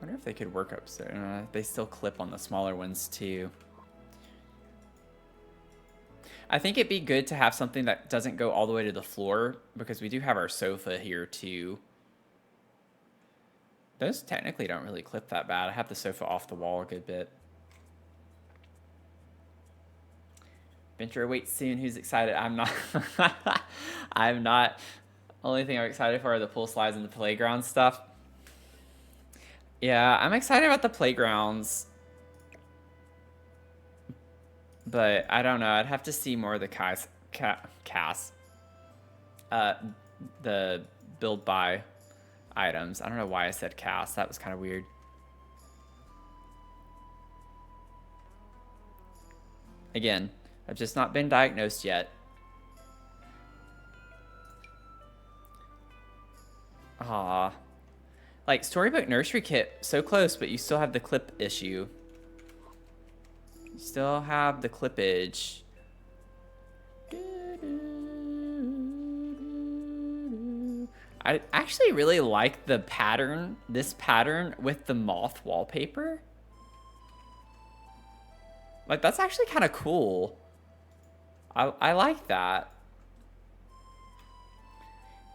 I wonder if they could work up so they still clip on the smaller ones too. I think it'd be good to have something that doesn't go all the way to the floor because we do have our sofa here too. Those technically don't really clip that bad. I have the sofa off the wall a good bit. Venture awaits soon. Who's excited? I'm not. I'm not. Only thing I'm excited for are the pool slides and the playground stuff. Yeah, I'm excited about the playgrounds. But I don't know. I'd have to see more of the the build by items. I don't know why I said cast. That was kind of weird. Again, I've just not been diagnosed yet. Ah, like Storybook Nursery Kit, so close, but you still have the clip issue. You still have the clippage. I actually really like the pattern, this pattern with the moth wallpaper. Like, that's actually kind of cool. I like that.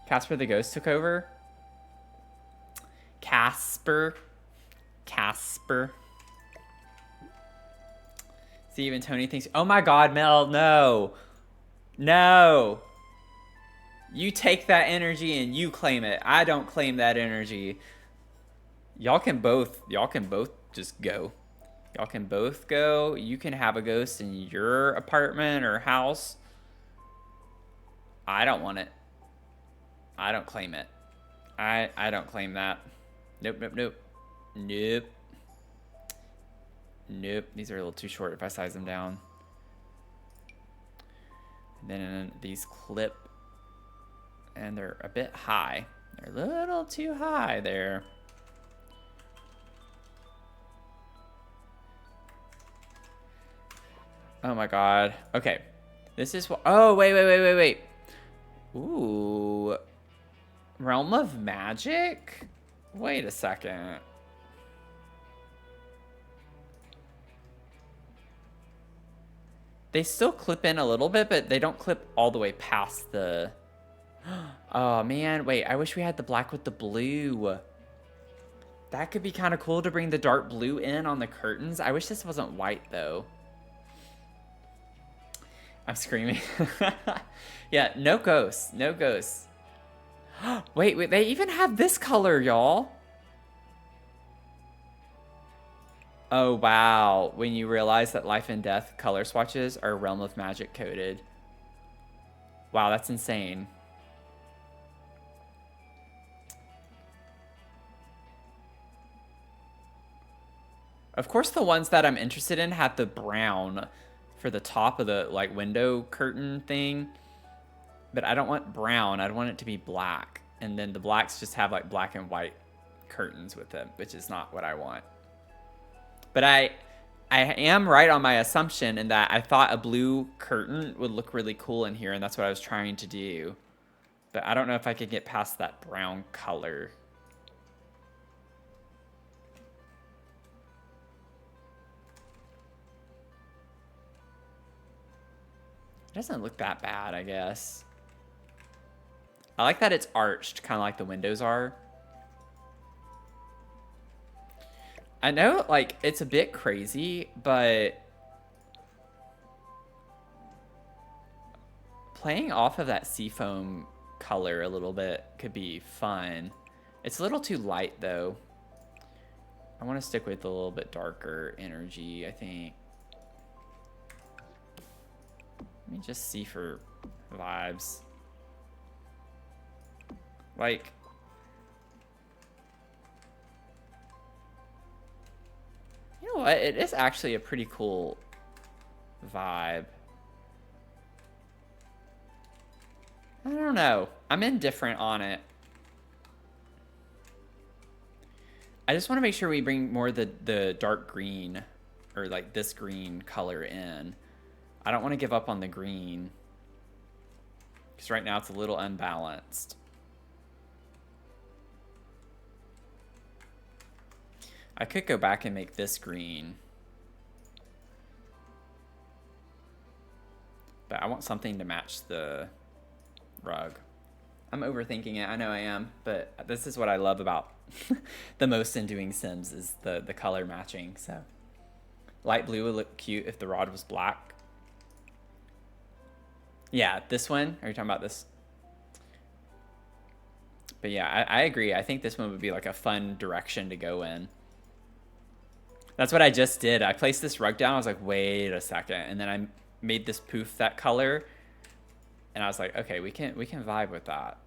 Casper the Ghost took over. Casper. See, even Tony thinks, oh my God, Mel, no. No. You take that energy and you claim it. I don't claim that energy. Y'all can both just go. Y'all can both go. You can have a ghost in your apartment or house. I don't want it. I don't claim it. I don't claim that. Nope, nope, nope. Nope. Nope. These are a little too short if I size them down. And then these clip. And they're a bit high. They're a little too high there. Oh my god. Okay. This is what... Oh, wait. Ooh. Realm of Magic? Wait a second. They still clip in a little bit, but they don't clip all the way past the... Oh, man. Wait, I wish we had the black with the blue. That could be kind of cool to bring the dark blue in on the curtains. I wish this wasn't white, though. I'm screaming. Yeah, no ghosts. No ghosts. Wait, they even have this color, y'all. Oh, wow. When you realize that Life and Death color swatches are Realm of Magic coded. Wow, that's insane. Of course, the ones that I'm interested in have the brown for the top of the like window curtain thing. But I don't want brown. I want it to be black. And then the blacks just have like black and white curtains with them, which is not what I want. But I am right on my assumption in that I thought a blue curtain would look really cool in here, and that's what I was trying to do. But I don't know if I could get past that brown color. It doesn't look that bad, I guess. I like that it's arched, kind of like the windows are. I know, like, it's a bit crazy, but playing off of that seafoam color a little bit could be fun. It's a little too light, though. I want to stick with a little bit darker energy, I think. Let me just see for vibes. Like... You know what? It is actually a pretty cool vibe. I don't know. I'm indifferent on it. I just want to make sure we bring more of the dark green, or like this green color in. I don't want to give up on the green, because right now it's a little unbalanced. I could go back and make this green. But I want something to match the rug. I'm overthinking it. I know I am. But this is what I love about the most in doing Sims is the color matching. So light blue would look cute if the rod was black. Yeah, this one. Are you talking about this? But yeah, I agree. I think this one would be like a fun direction to go in. That's what I just did. I placed this rug down. I was like, wait a second. And then I made this poof that color. And I was like, okay, we can vibe with that.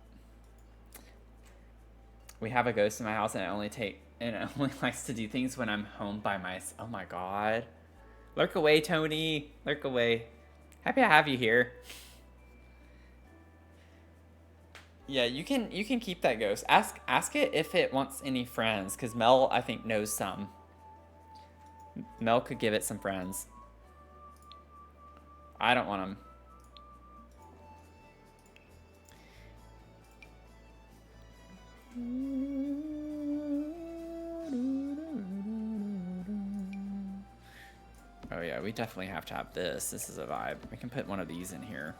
We have a ghost in my house and it only likes to do things when I'm home by myself. Oh my god. Lurk away, Tony. Lurk away. Happy to have you here. Yeah, you can keep that ghost. Ask it if it wants any friends, because Mel, I think, knows some. Mel could give it some friends. I don't want them. Oh yeah, we definitely have to have this. This is a vibe. We can put one of these in here.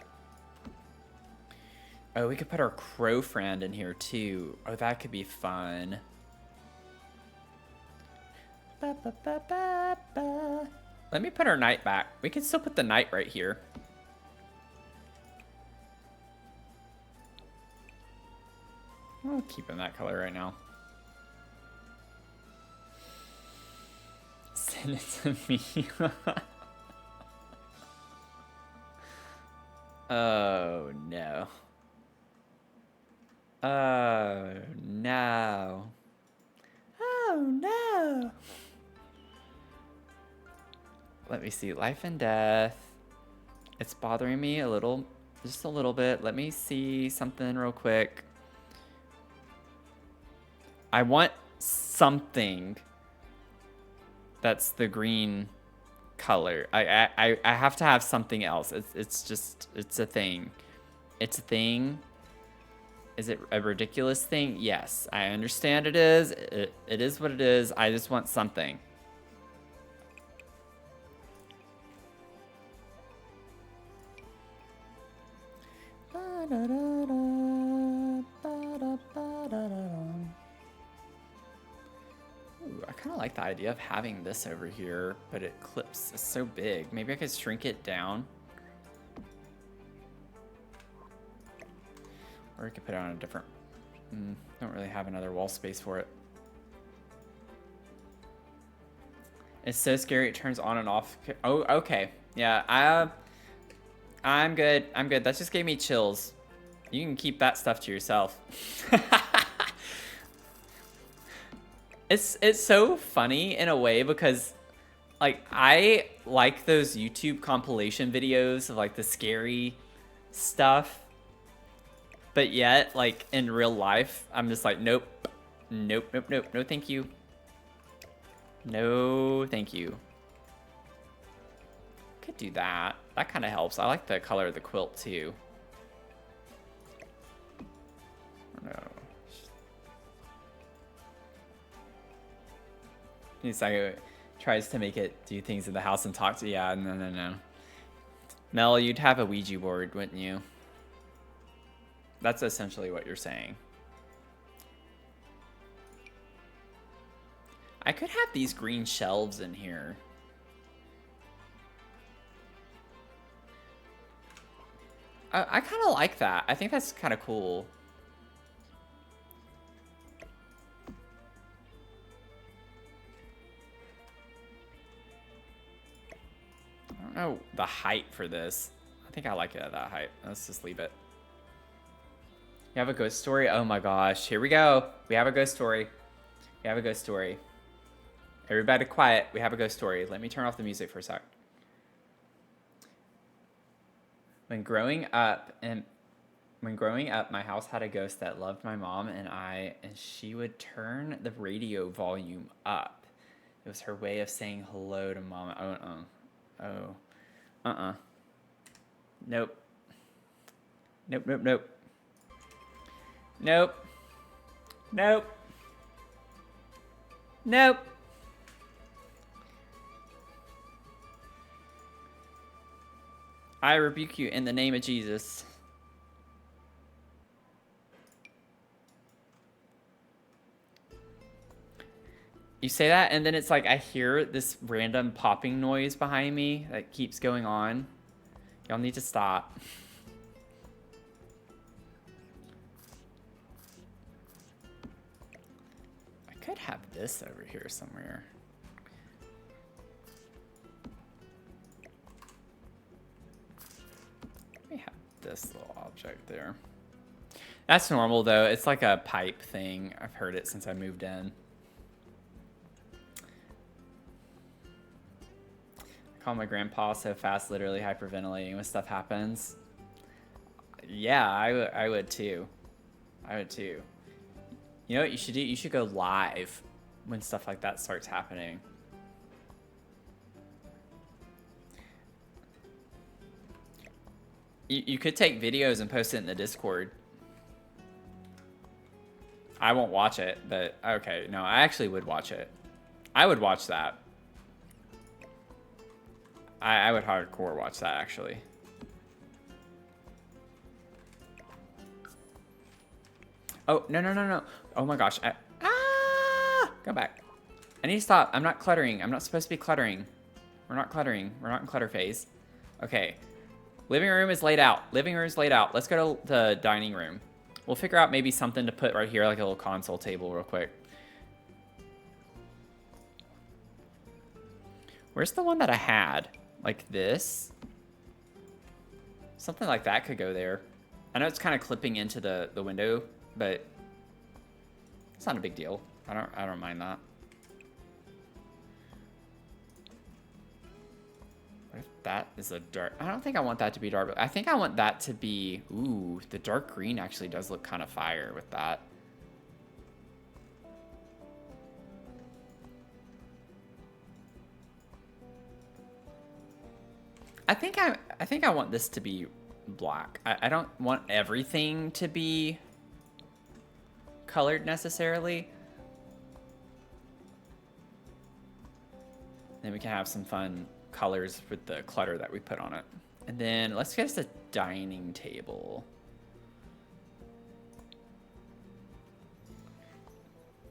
Oh, we could put our crow friend in here too. Oh, that could be fun. Ba, ba, ba, ba, ba. Let me put our knight back. We can still put the knight right here. I'll keep him that color right now. send it to me. Oh, no. Oh, no. Oh, no. Let me see. Life and death. It's bothering me a little. Just a little bit. Let me see something real quick. I want something that's the green color. I have to have something else. It's just, it's a thing. It's a thing. Is it a ridiculous thing? Yes, I understand it is. It is what it is. I just want something. Ooh, I kind of like the idea of having this over here, but it clips. It's so big. Maybe I could shrink it down. Or I could put it on a different... don't really have another wall space for it. It's so scary it turns on and off. Oh, okay. Yeah, I'm good. I'm good. That just gave me chills. You can keep that stuff to yourself. It's so funny in a way because like I like those YouTube compilation videos of like the scary stuff. But yet, like in real life, I'm just like, nope. Nope, nope, nope. No thank you. No thank you. Could do that. That kind of helps. I like the color of the quilt too. No. He's like, tries to make it do things in the house and talk to you. Yeah, no. Mel, you'd have a Ouija board, wouldn't you? That's essentially what you're saying. I could have these green shelves in here. I kind of like that. I think that's kind of cool. I don't know the height for this. I think I like it at that height. Let's just leave it. You have a ghost story? Oh my gosh. Here we go. We have a ghost story. We have a ghost story. Everybody quiet. We have a ghost story. Let me turn off the music for a sec. When growing up, my house had a ghost that loved my mom and I, and she would turn the radio volume up. It was her way of saying hello to mom. Nope. Nope. I rebuke you in the name of Jesus. You say that, and then it's like I hear this random popping noise behind me that keeps going on. Y'all need to stop. I could have this over here somewhere. Let me have this little object there. That's normal, though. It's like a pipe thing. I've heard it since I moved in. I call my grandpa so fast, literally hyperventilating when stuff happens. Yeah, I would too. I would too. You know what you should do? You should go live when stuff like that starts happening. You could take videos and post it in the Discord. I won't watch it, but okay. No, I actually would watch it. I would watch that. I would hardcore watch that, actually. Oh, no. Oh my gosh. Go back. I need to stop. I'm not cluttering. I'm not supposed to be cluttering. We're not cluttering. We're not in clutter phase. Okay. Living room is laid out. Living room is laid out. Let's go to the dining room. We'll figure out maybe something to put right here, like a little console table real quick. Where's the one that I had? Like this? Something like that could go there. I know it's kind of clipping into the window, but it's not a big deal. I don't mind that. What if that is a dark? I don't think I want that to be dark, but I think I want that to be, ooh, the dark green actually does look kind of fire with that. I think I want this to be black. I don't want everything to be colored necessarily. Then we can have some fun colors with the clutter that we put on it. And then let's get us a dining table.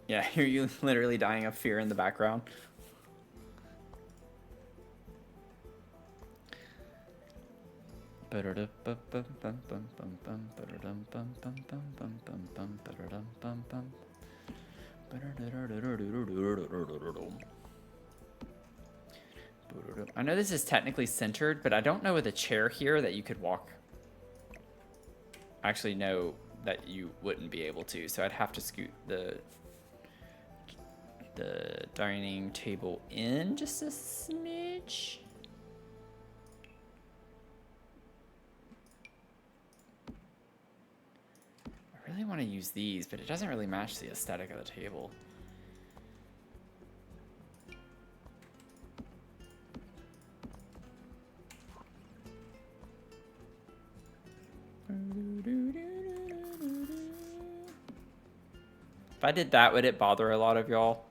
Yeah, hear you literally dying of fear in the background. I know this is technically centered, but I don't know with a chair here that you could walk. Actually, no, that you wouldn't be able to. So I'd have to scoot the dining table in just a smidge. I really want to use these, but it doesn't really match the aesthetic of the table. If I did that, would it bother a lot of y'all?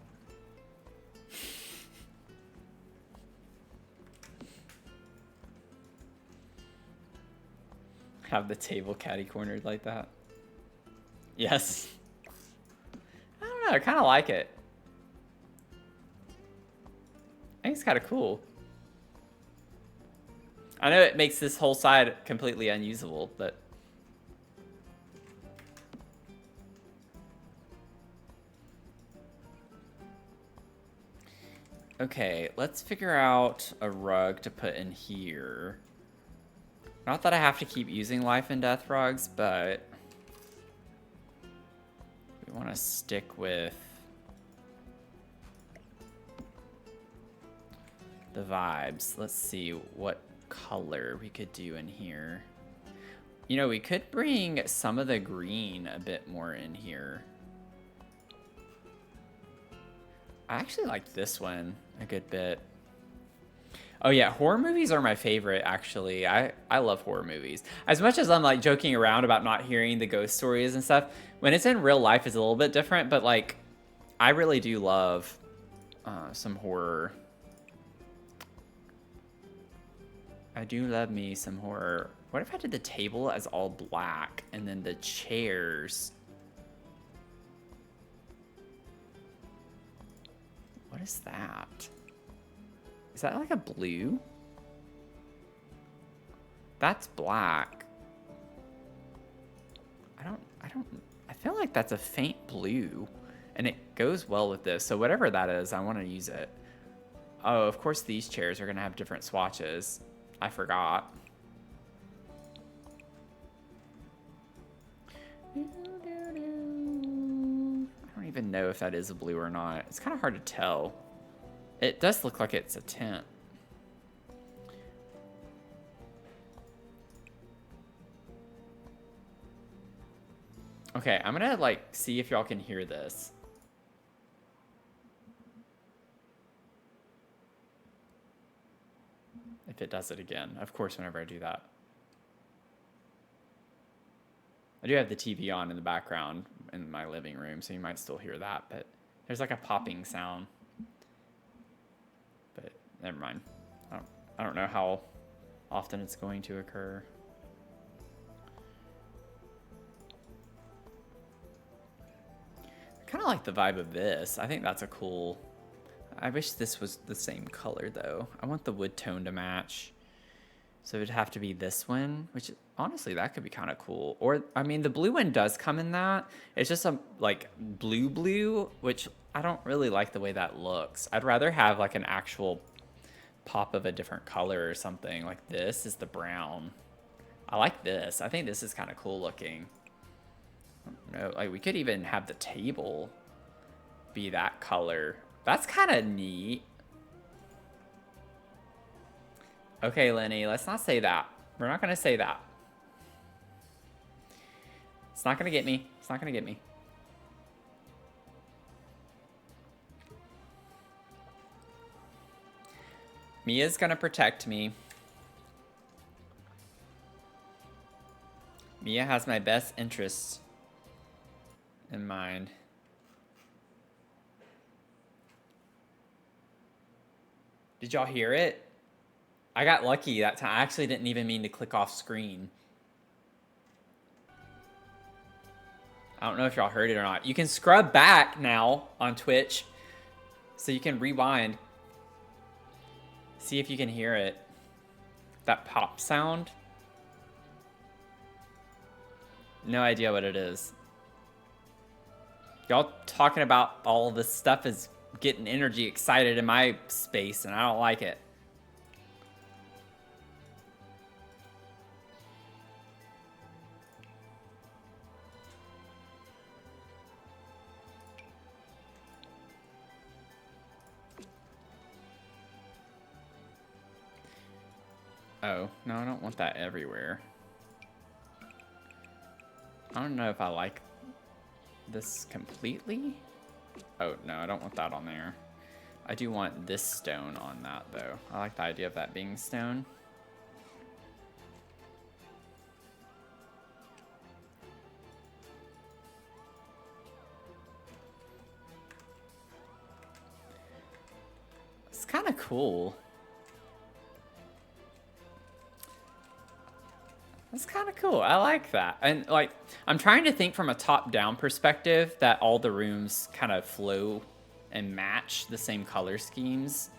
Have the table catty-cornered like that? Yes. I don't know, I kind of like it. I think it's kind of cool. I know it makes this whole side completely unusable, but... Okay, let's figure out a rug to put in here. Not that I have to keep using life and death rugs, but... we want to stick with... the vibes. Let's see what color we could do in here. You know, we could bring some of the green a bit more in here. I actually like this one a good bit. Oh yeah, horror movies are my favorite, actually. I love horror movies. As much as I'm like joking around about not hearing the ghost stories and stuff, when it's in real life it's a little bit different, but like, I really do love some horror. I do love me some horror. What if I did the table as all black and then the chairs... What is that? Is that like a blue? That's black. I feel like that's a faint blue and it goes well with this. So whatever that is, I want to use it. Oh, of course these chairs are going to have different swatches. I forgot. I don't even know if that is a blue or not. It's kind of hard to tell. It does look like it's a tint. Okay, I'm gonna like see if y'all can hear this. If it does it again, of course, whenever I do that. I do have the TV on in the background in my living room, so you might still hear that, but there's like a popping sound. But never mind. I don't know how often it's going to occur. I kind of like the vibe of this. I think that's a cool... I wish this was the same color, though. I want the wood tone to match. So it'd have to be this one, which honestly, that could be kind of cool. Or, I mean, the blue one does come in that. It's just a, like, blue, which I don't really like the way that looks. I'd rather have, like, an actual pop of a different color or something. Like this is the brown. I like this. I think this is kind of cool looking. I don't know, like we could even have the table be that color. That's kind of neat. Okay, Lenny, let's not say that. We're not going to say that. It's not going to get me. It's not going to get me. Mia's going to protect me. Mia has my best interests in mind. Did y'all hear it? I got lucky that time. I actually didn't even mean to click off screen. I don't know if y'all heard it or not. You can scrub back now on Twitch, so you can rewind. See if you can hear it. That pop sound. No idea what it is. Y'all talking about all this stuff is getting energy excited in my space, and I don't like it. Oh, no, I don't want that everywhere. I don't know if I like this completely. Oh, no, I don't want that on there. I do want this stone on that, though. I like the idea of that being stone. It's kind of cool. That's kind of cool. I like that. And like, I'm trying to think from a top-down perspective that all the rooms kind of flow and match the same color schemes.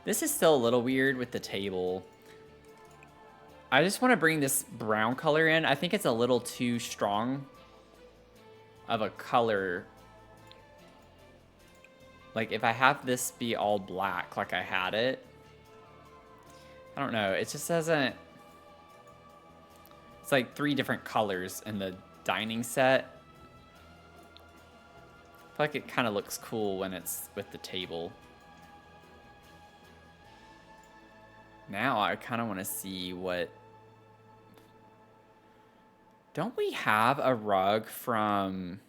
This is still a little weird with the table. I just want to bring this brown color in. I think it's a little too strong of a color. Like if I have this be all black like I had it, I don't know. It just doesn't... It's like 3 different colors in the dining set. I feel like it kind of looks cool when it's with the table. Now I kind of want to see what... Don't we have a rug from...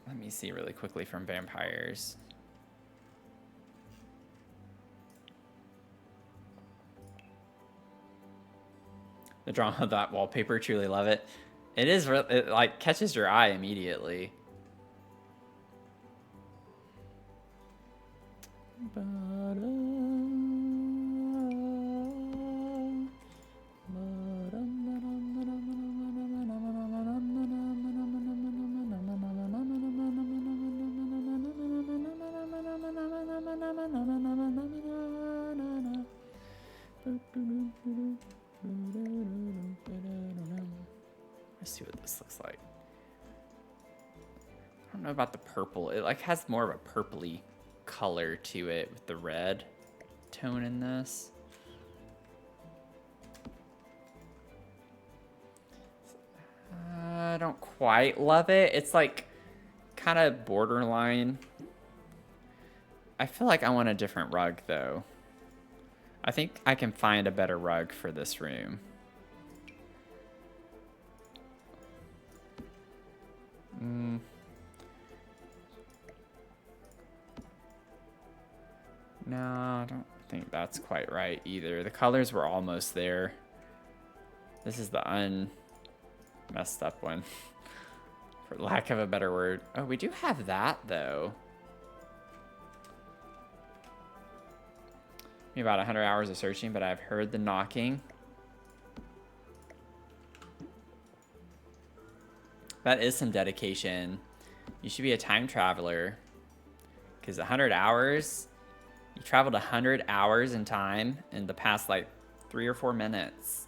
Let me see really quickly from Vampires. The drama of that wallpaper, truly love it. It is, it like catches your eye immediately. Let's see what this looks like. I don't know about the purple. It like has more of a purpley color to it with the red tone in this. I don't quite love it. It's like kind of borderline. I feel like I want a different rug though. I think I can find a better rug for this room. No, I don't think that's quite right either. The colors were almost there. This is the messed up one, for lack of a better word. Oh, we do have that though. Maybe about 100 hours of searching, but I've heard the knocking. That is some dedication. You should be a time traveler. Because 100 hours, you traveled 100 hours in time in the past like 3 or 4 minutes.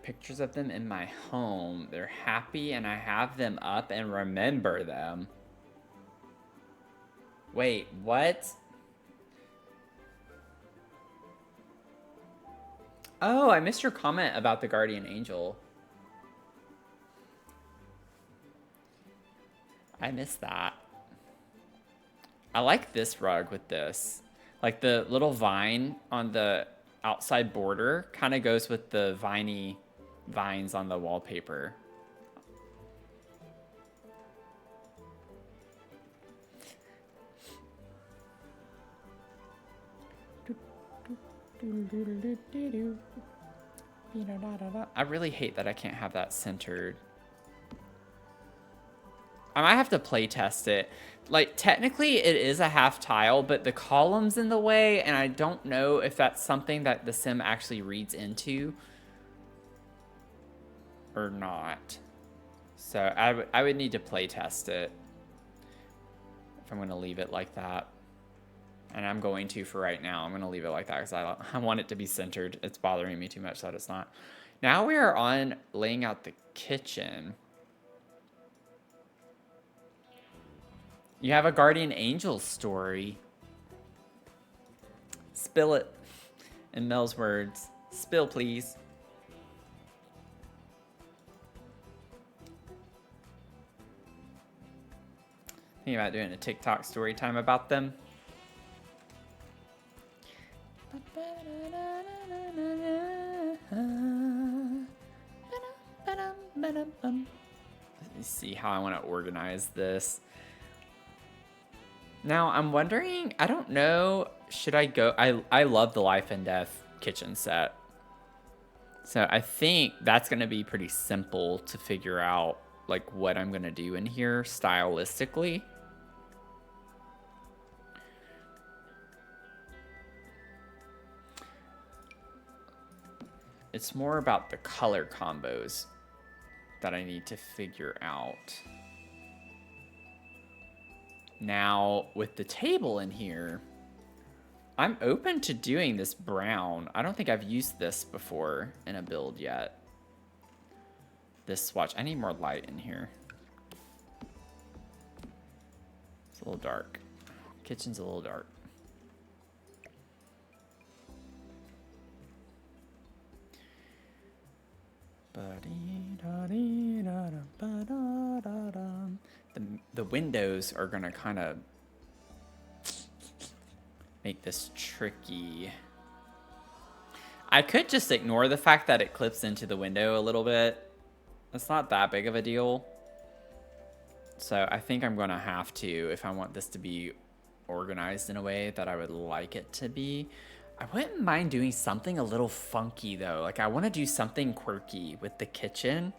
pictures of them in my home. They're happy and I have them up and remember them. Wait, what? Oh, I missed your comment about the guardian angel. I missed that. I like this rug with this. Like the little vine on the outside border kind of goes with the vines on the wallpaper. I really hate that I can't have that centered. I might have to play test it. Like, technically it is a half tile, but the column's in the way, and I don't know if that's something that the sim actually reads into or not. So I would need to play test it if I'm going to leave it like that. And I'm going to for right now. I'm going to leave it like that because I want it to be centered. It's bothering me too much that it's not. Now we are on laying out the kitchen. You have a guardian angel story. Spill it. In Mel's words, spill please. Thinking about doing a TikTok story time about them. Let me see how I want to organize this. Now, I'm wondering, I don't know, should I go... I love the Life and Death kitchen set. So I think that's going to be pretty simple to figure out, like, what I'm going to do in here stylistically. It's more about the color combos that I need to figure out. Now, with the table in here, I'm open to doing this brown. I don't think I've used this before in a build yet. This swatch. I need more light in here. It's a little dark. Kitchen's a little dark. The windows are gonna kind of make this tricky. I could just ignore the fact that it clips into the window a little bit. It's not that big of a deal. So I think I'm gonna have to, if I want this to be organized in a way that I would like it to be. I wouldn't mind doing something a little funky though. Like I want to do something quirky with the kitchen.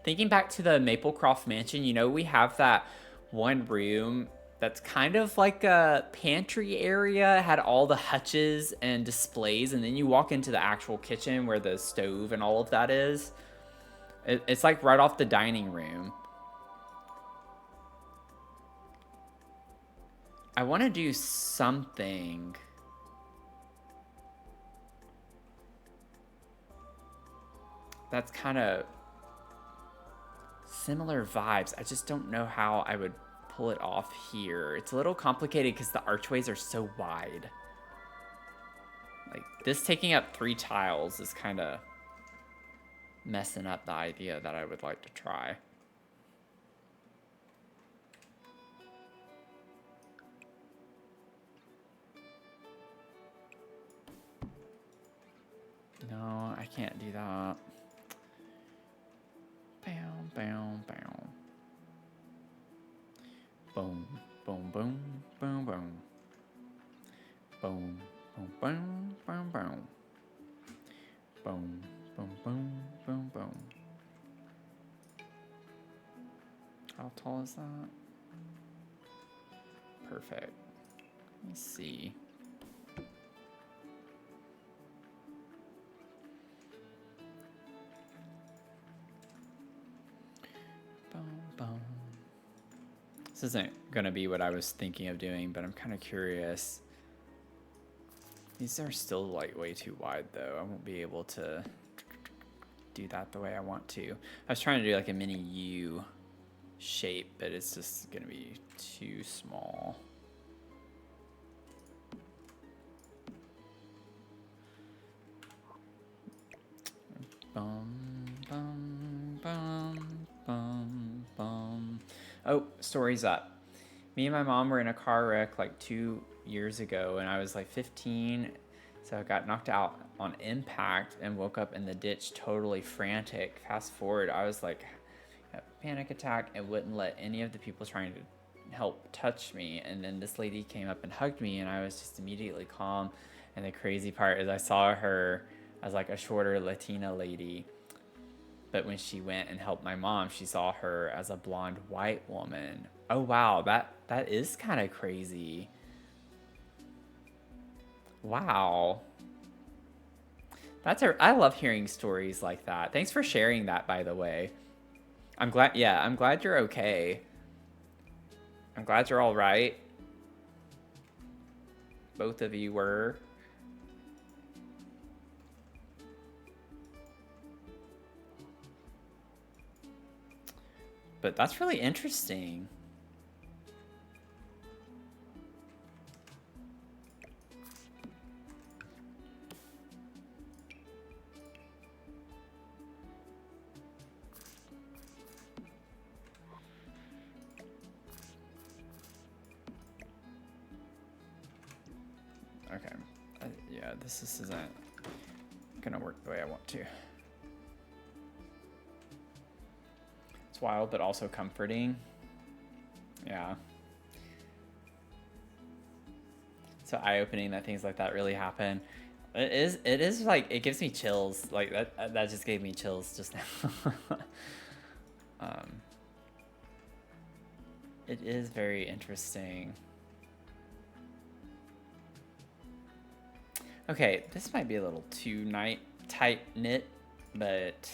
Thinking back to the Maplecroft Mansion, you know, we have that one room that's kind of like a pantry area. It had all the hutches and displays, and then you walk into the actual kitchen where the stove and all of that is. It's like right off the dining room. I want to do something. That's kind of similar vibes. I just don't know how I would pull it off here. It's a little complicated because the archways are so wide. Like this taking up 3 tiles is kind of messing up the idea that I would like to try. No, I can't do that. Boom, boom, boom. Boom, boom, boom, boom, boom. Boom, boom, boom, boom, boom. Boom, boom, boom, boom, boom. How tall is that? Perfect. Let me see. This isn't gonna be what I was thinking of doing, but I'm kind of curious. These are still like way too wide though. I won't be able to do that the way I want to. I was trying to do like a mini U shape, but it's just gonna be too small. Bum, bum, bum, bum, bum. Oh, story's up. Me and my mom were in a car wreck like 2 years ago, and I was like 15, so I got knocked out on impact and woke up in the ditch totally frantic. Fast forward, I was like a panic attack and wouldn't let any of the people trying to help touch me, and then this lady came up and hugged me, and I was just immediately calm. And the crazy part is I saw her as like a shorter Latina lady, but when she went and helped my mom, she saw her as a blonde white woman. Oh wow, that is kind of crazy. Wow. I love hearing stories like that. Thanks for sharing that, by the way. I'm glad you're okay. I'm glad you're all right. Both of you were. But that's really interesting. Okay. Yeah, this isn't gonna work the way I want to. It's wild, but also comforting. Yeah. So eye-opening that things like that really happen. It is like, it gives me chills. Like that just gave me chills just now. It is very interesting. Okay, this might be a little too tight-knit, but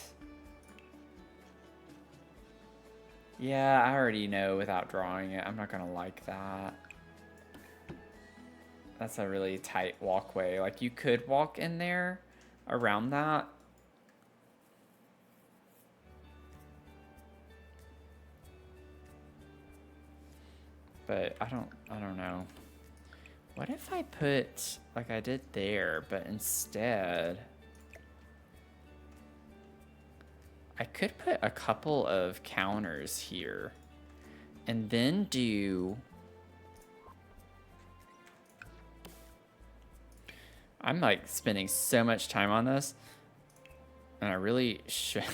yeah, I already know without drawing it. I'm not gonna like that. That's a really tight walkway. Like, you could walk in there around that. But I don't know. What if I put, like I did there, but instead I could put a couple of counters here and then do, I'm like spending so much time on this, and I really should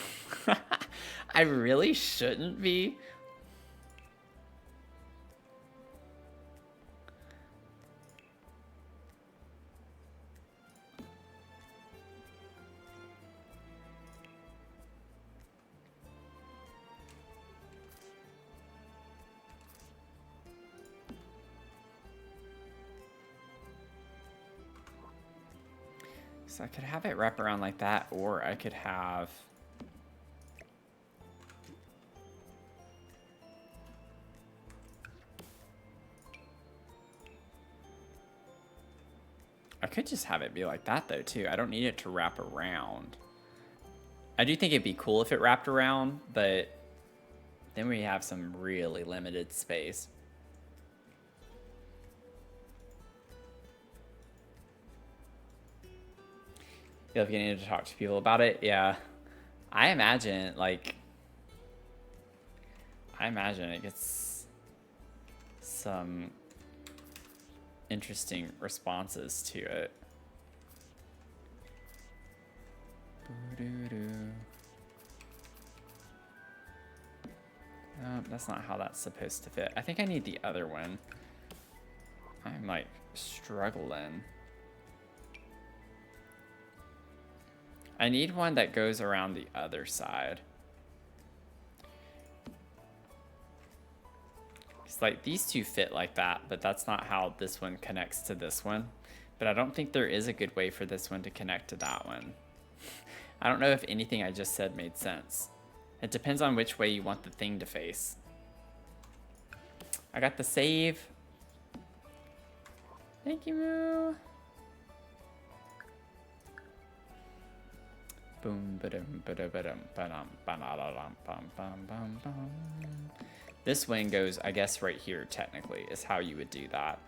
I really shouldn't be. So I could have it wrap around like that, or I could have, I could just have it be like that though too. I don't need it to wrap around. I do think it'd be cool if it wrapped around, but then we have some really limited space. Feel like getting to talk to people about it. Yeah, I imagine it gets some interesting responses to it. No, that's not how that's supposed to fit. I think I need the other one. I'm like struggling. I need one that goes around the other side. It's like these two fit like that, but that's not how this one connects to this one. But I don't think there is a good way for this one to connect to that one. I don't know if anything I just said made sense. It depends on which way you want the thing to face. I got the save. Thank you, Moo. Boom, ba-dum, ba-da-ba-dum, ba-dum, ba-da-da-dum, bum, bum, bum, bum. This wing goes, I guess, right here, technically, is how you would do that.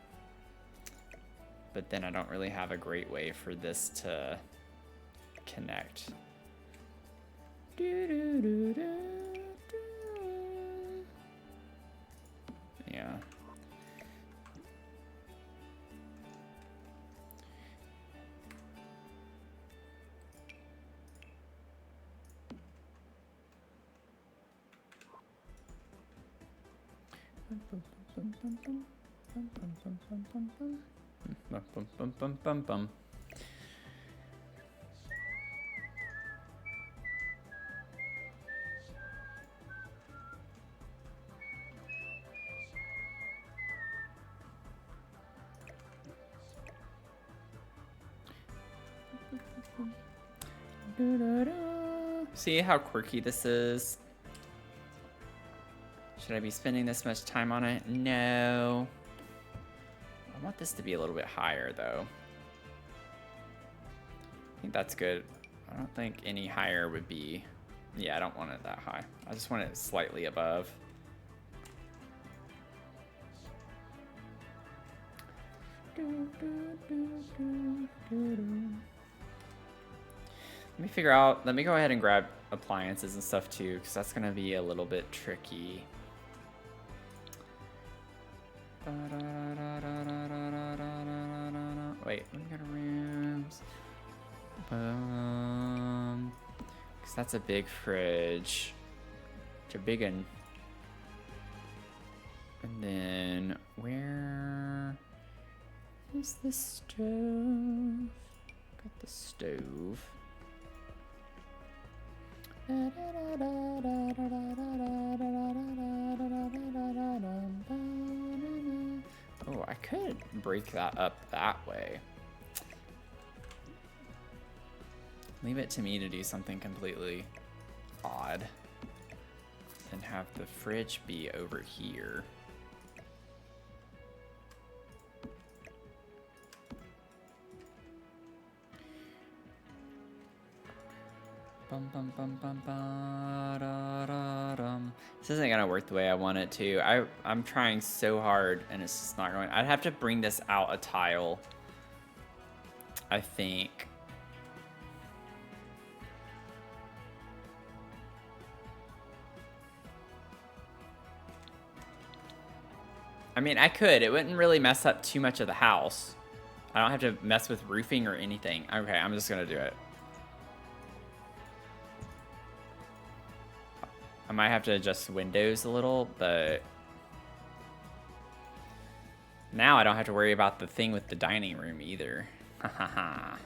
But then I don't really have a great way for this to connect. Yeah. See how quirky this is? Should I be spending this much time on it? No. I want this to be a little bit higher, though. I think that's good. I don't think any higher would be... Yeah, I don't want it that high. I just want it slightly above. Let me figure out... Let me go ahead and grab appliances and stuff, too, because that's going to be a little bit tricky. Wait, let me go to rooms. Because that's a big fridge. It's a big one. And then, where is the stove? Got the stove. Oh, I could break that up that way. Leave it to me to do something completely odd. And have the fridge be over here. Bum, bum, bum, bum, ba, da, da, dum. This isn't gonna work the way I want it to. I'm trying so hard and it's just not going. I'd have to bring this out a tile, I think. I mean, I could. It wouldn't really mess up too much of the house. I don't have to mess with roofing or anything. Okay, I'm just gonna do it. I might have to adjust windows a little, but now I don't have to worry about the thing with the dining room either. Ha ha ha.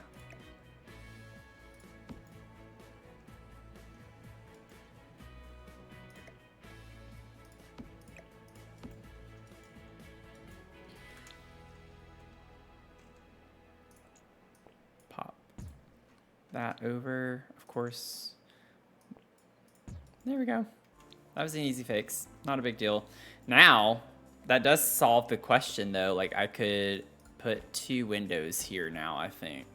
Pop that over, of course. There we go. That was an easy fix. Not a big deal. Now, that does solve the question, though. Like, I could put 2 windows here now, I think.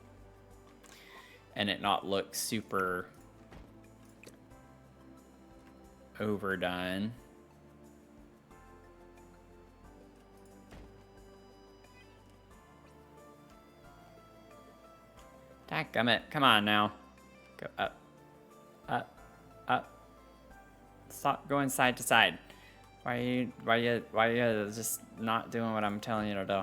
And it not look super overdone. Dadgummit. Come on, now. Go up. Up. Up. Stop going side to side. Why are you just not doing what I'm telling you to do?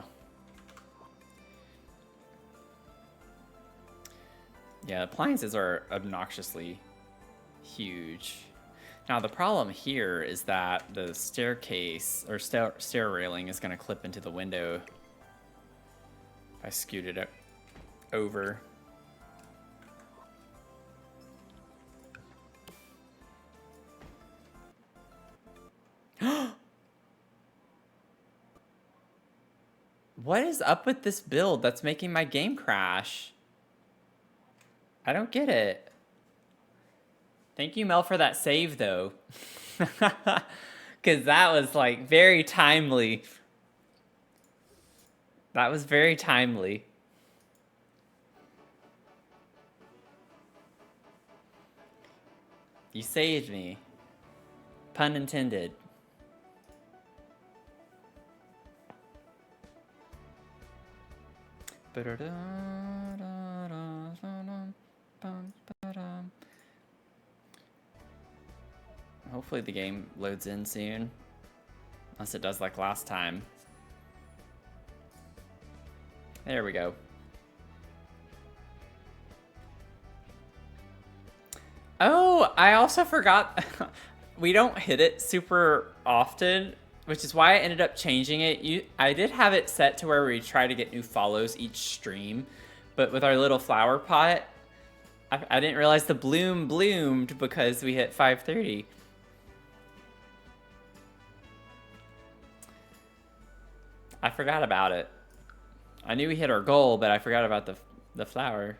Yeah, appliances are obnoxiously huge. Now the problem here is that the staircase or stair railing is going to clip into the window if I scoot it over. What is up with this build that's making my game crash? I don't get it. Thank you, Mel, for that save, though. Because that was, like, very timely. That was very timely. You saved me. Pun intended. Hopefully the game loads in soon. Unless it does like last time. There we go. Oh, I also forgot. We don't hit it super often, which is why I ended up changing it. I did have it set to where we try to get new follows each stream, but with our little flower pot, I didn't realize the bloom bloomed because we hit 5:30. I forgot about it. I knew we hit our goal, but I forgot about the flower.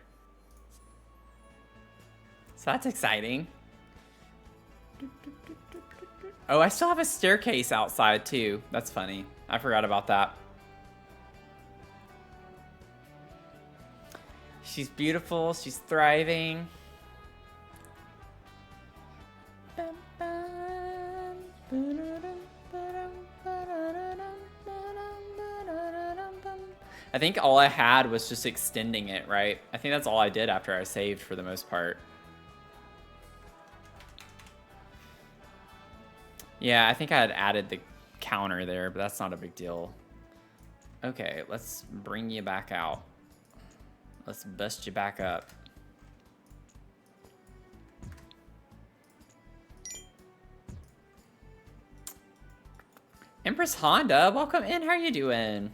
So that's exciting. Oh, I still have a staircase outside too. That's funny. I forgot about that. She's beautiful. She's thriving. I think all I had was just extending it, right? I think that's all I did after I saved for the most part. Yeah, I think I had added the counter there, but that's not a big deal. Okay, let's bring you back out. Let's bust you back up. Empress Honda, welcome in. How are you doing?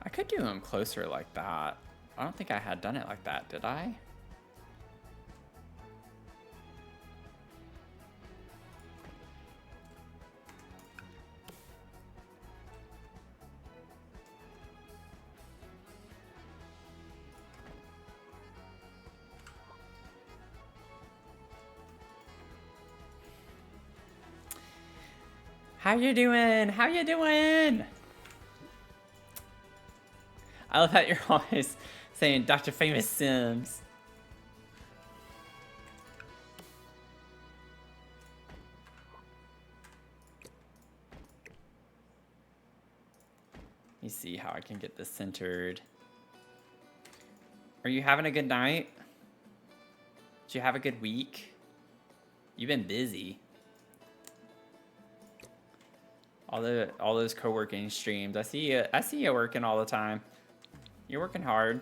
I could do them closer like that. I don't think I had done it like that, did I? How you doing? How you doing? I love that you're always saying Dr. Famous Sims. Let me see how I can get this centered. Are you having a good night? Did you have a good week? You've been busy. All those co-working streams. I see you working all the time. You're working hard.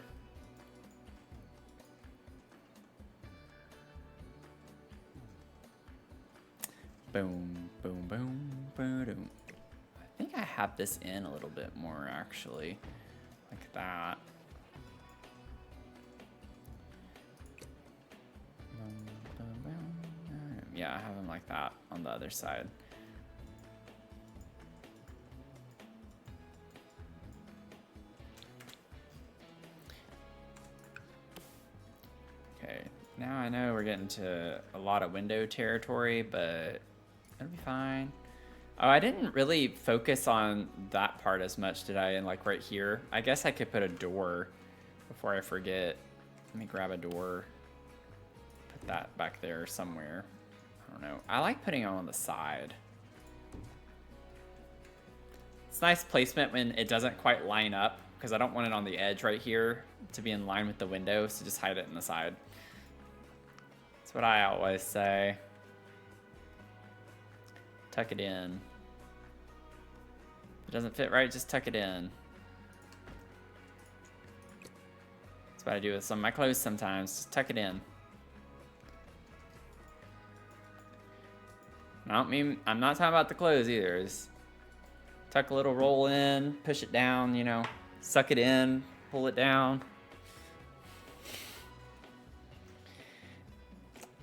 Boom, boom, boom, boom. I think I have this in a little bit more actually, like that. Yeah, I have them like that on the other side. Okay, now I know we're getting to a lot of window territory, but it'll be fine. Oh, I didn't really focus on that part as much, did I? And like right here, I guess I could put a door before I forget. Let me grab a door. Put that back there somewhere. I don't know. I like putting it on the side. It's nice placement when it doesn't quite line up, because I don't want it on the edge right here to be in line with the window, so just hide it in the side. That's what I always say. Tuck it in. If it doesn't fit right, just tuck it in. That's what I do with some of my clothes sometimes. Just tuck it in. I'm not talking about the clothes either. Just tuck a little roll in, push it down, you know, suck it in, pull it down.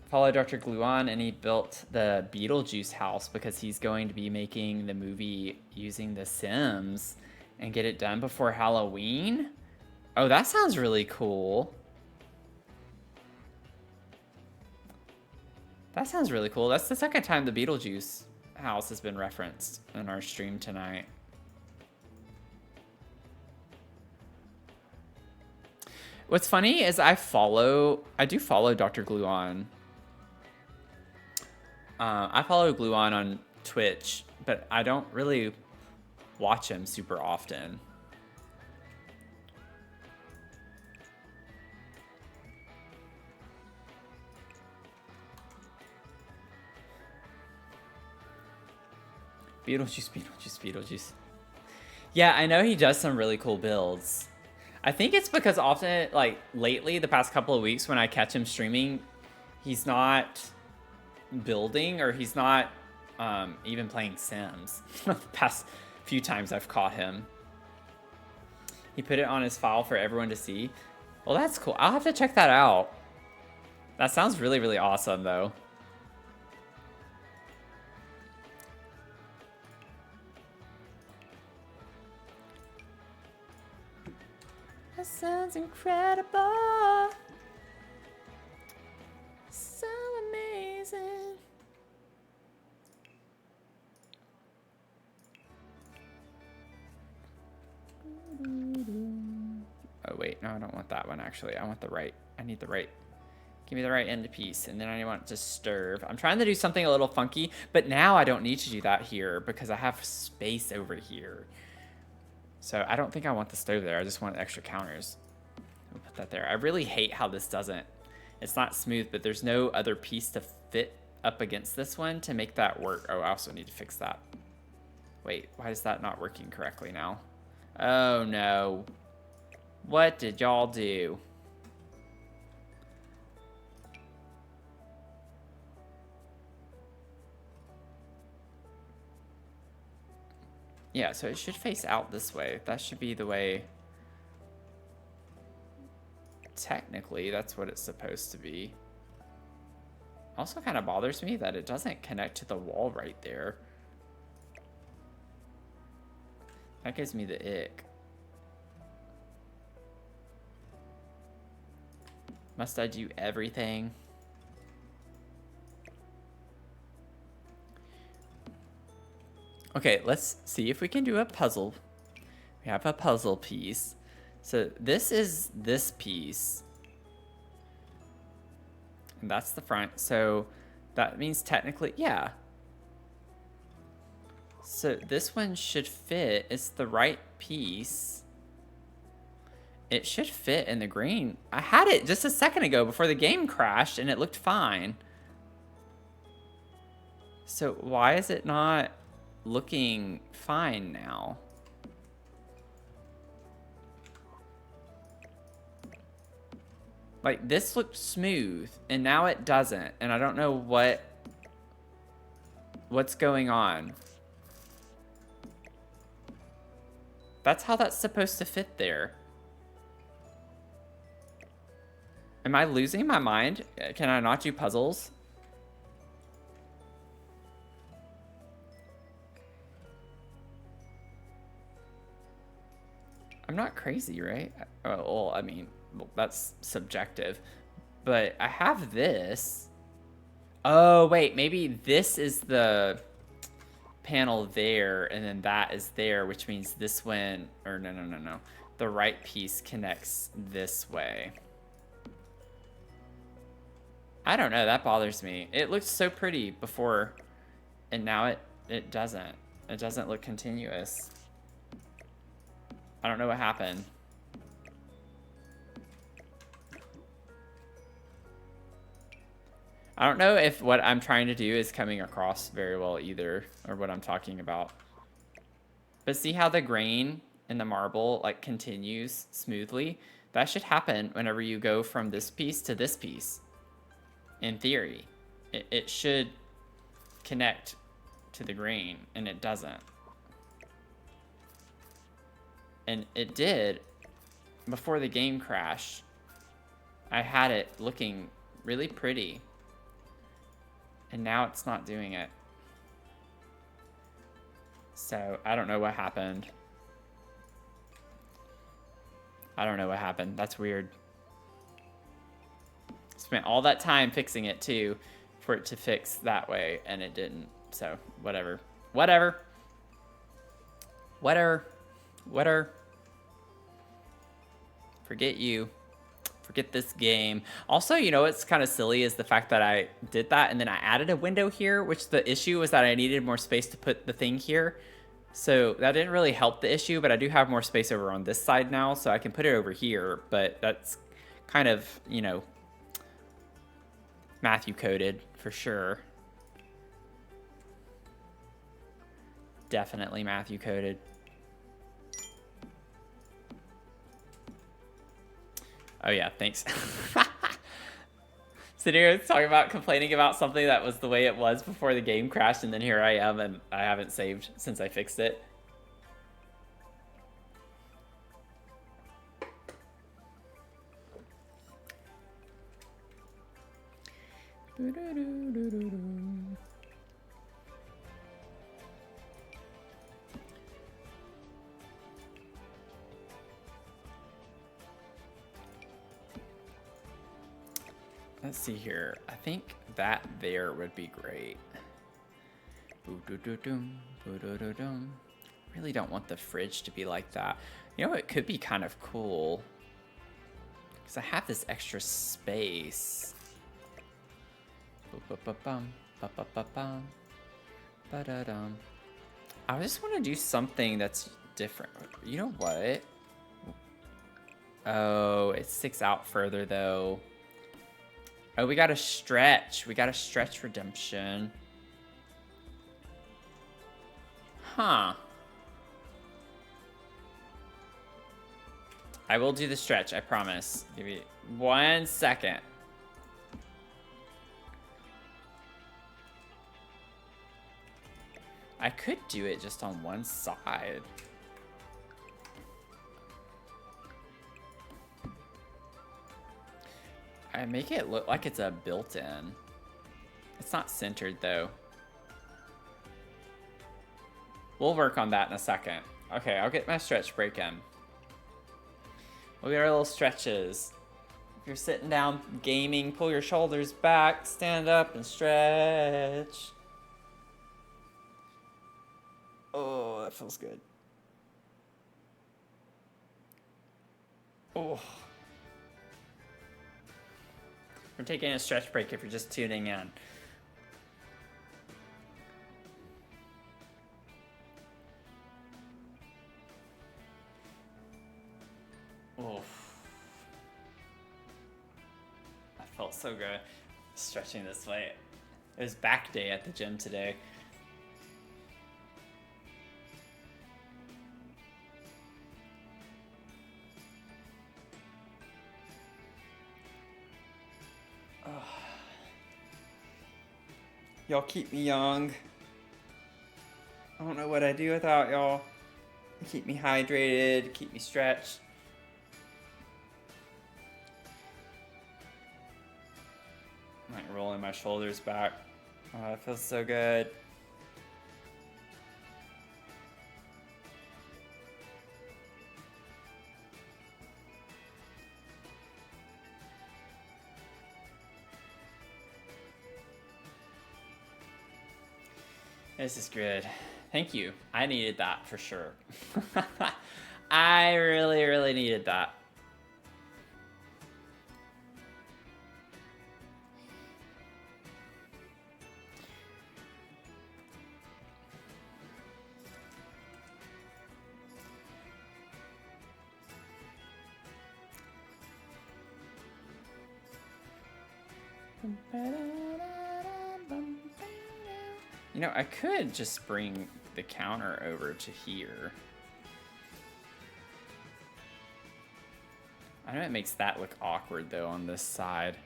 Follow Dr. Gluon, and he built the Beetlejuice house because he's going to be making the movie using The Sims and get it done before Halloween. Oh, that sounds really cool. That sounds really cool. That's the second time the Beetlejuice house has been referenced in our stream tonight. What's funny is I do follow Dr. Gluon. I follow Gluon on Twitch, but I don't really watch him super often. Beetlejuice, Beetlejuice, Beetlejuice. Yeah, I know he does some really cool builds. I think it's because often, like, lately, the past couple of weeks when I catch him streaming, he's not building, or he's not even playing Sims. The past few times I've caught him. He put it on his file for everyone to see. Well, that's cool. I'll have to check that out. That sounds really, really awesome, though. That sounds incredible. So amazing. Oh, wait. No, I don't want that one, actually. I want the right. I need the right. Give me the right end piece, and then I want to stir. I'm trying to do something a little funky, but now I don't need to do that here because I have space over here. So I don't think I want the stove there. I just want extra counters. I'll put that there. I really hate how this doesn't. It's not smooth, but there's no other piece to fit up against this one to make that work. Oh, I also need to fix that. Wait, why is that not working correctly now? Oh, no. What did y'all do? Yeah, so it should face out this way. That should be the way. Technically, that's what it's supposed to be. Also kind of bothers me that it doesn't connect to the wall right there. That gives me the ick. Must I do everything? Okay, let's see if we can do a puzzle. We have a puzzle piece. So this is this piece. And that's the front. So that means technically, yeah. So this one should fit. It's the right piece. It should fit in the green. I had it just a second ago before the game crashed and it looked fine. So why is it not looking fine now? Like, this looked smooth, and now it doesn't, and I don't know what's going on. That's how that's supposed to fit there. Am I losing my mind? Can I not do puzzles? I'm not crazy, right? Well, I mean, well, that's subjective. But I have this. Oh, wait, maybe this is the panel there, and then that is there, which means this one, or no. The right piece connects this way. I don't know, that bothers me. It looked so pretty before, and now it doesn't. It doesn't look continuous. I don't know what happened. I don't know if what I'm trying to do is coming across very well either, or what I'm talking about. But see how the grain in the marble like continues smoothly? That should happen whenever you go from this piece to this piece. In theory, it should connect to the grain, and it doesn't. And it did before the game crashed. I had it looking really pretty. And now it's not doing it. So, I don't know what happened. I don't know what happened. That's weird. Spent all that time fixing it, too, for it to fix that way, and it didn't. So, whatever. Whatever. Forget you. Forget this game. Also, you know what's kind of silly is the fact that I did that and then I added a window here, which the issue was that I needed more space to put the thing here. So that didn't really help the issue, but I do have more space over on this side now, so I can put it over here, but that's kind of, you know, Matthew coded for sure. Definitely Matthew coded. Oh yeah, thanks. Sitting here talking about complaining about something that was the way it was before the game crashed, and then here I am, and I haven't saved since I fixed it. Let's see here. I think that there would be great. Really don't want the fridge to be like that. You know, it could be kind of cool because I have this extra space. I just want to do something that's different. You know what? Oh, it sticks out further though. Oh, we got a stretch. We got a stretch redemption. Huh. I will do the stretch, I promise. Give me 1 second. I could do it just on one side. I make it look like it's a built-in. It's not centered though. We'll work on that in a second. Okay, I'll get my stretch break in. We'll get our little stretches. If you're sitting down gaming, pull your shoulders back, stand up and stretch. Oh, that feels good. Oh. We're taking a stretch break if you're just tuning in. Oof. I felt so good stretching this way. It was back day at the gym today. Y'all keep me young. I don't know what I'd do without y'all. Keep me hydrated, keep me stretched. I'm like rolling my shoulders back. Oh, it feels so good. This is good. Thank you. I needed that for sure. I really, really needed that. You know, I could just bring the counter over to here. I know it makes that look awkward though on this side.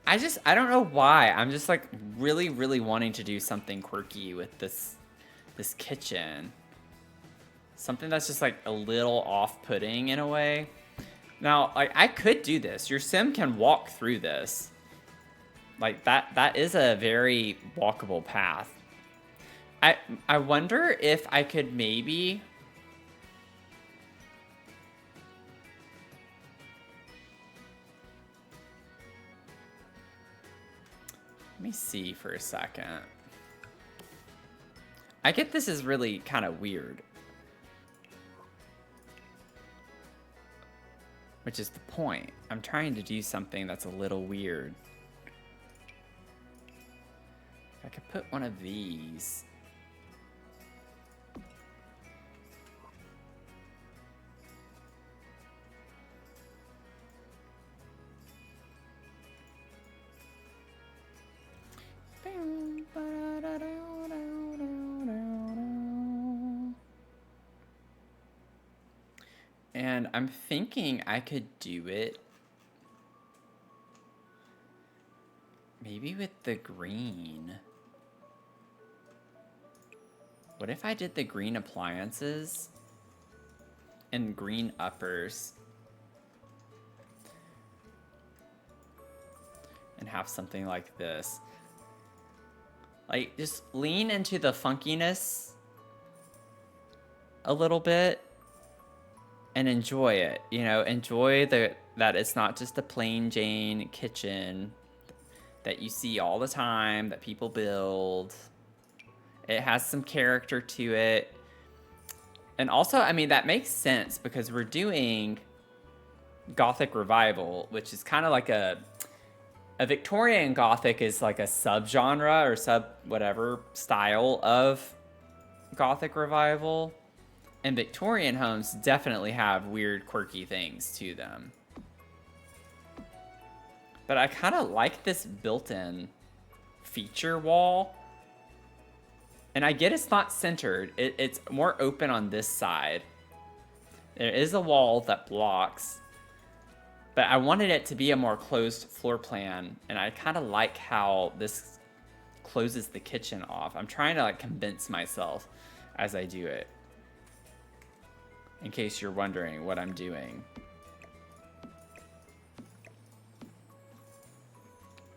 I don't know why. I'm just like really, really wanting to do something quirky with this kitchen. Something that's just like a little off-putting in a way. Now, like I could do this. Your sim can walk through this. Like that is a very walkable path. I wonder if I could maybe let me see for a second. I get this is really kind of weird. which is the point. I'm trying to do something that's a little weird. I could put one of these. And I'm thinking I could do it maybe with the green. What if I did the green appliances and green uppers and have something like this? Like, just lean into the funkiness a little bit and enjoy it. You know, enjoy that it's not just a plain Jane kitchen that you see all the time that people build. It has some character to it. And also, I mean, that makes sense because we're doing Gothic Revival, which is kind of like a Victorian Gothic is like a subgenre or sub whatever style of Gothic Revival. And Victorian homes definitely have weird, quirky things to them. But I kind of like this built-in feature wall. And I get it's not centered. It's more open on this side. There is a wall that blocks. But I wanted it to be a more closed floor plan. And I kind of like how this closes the kitchen off. I'm trying to like convince myself as I do it. In case you're wondering what I'm doing.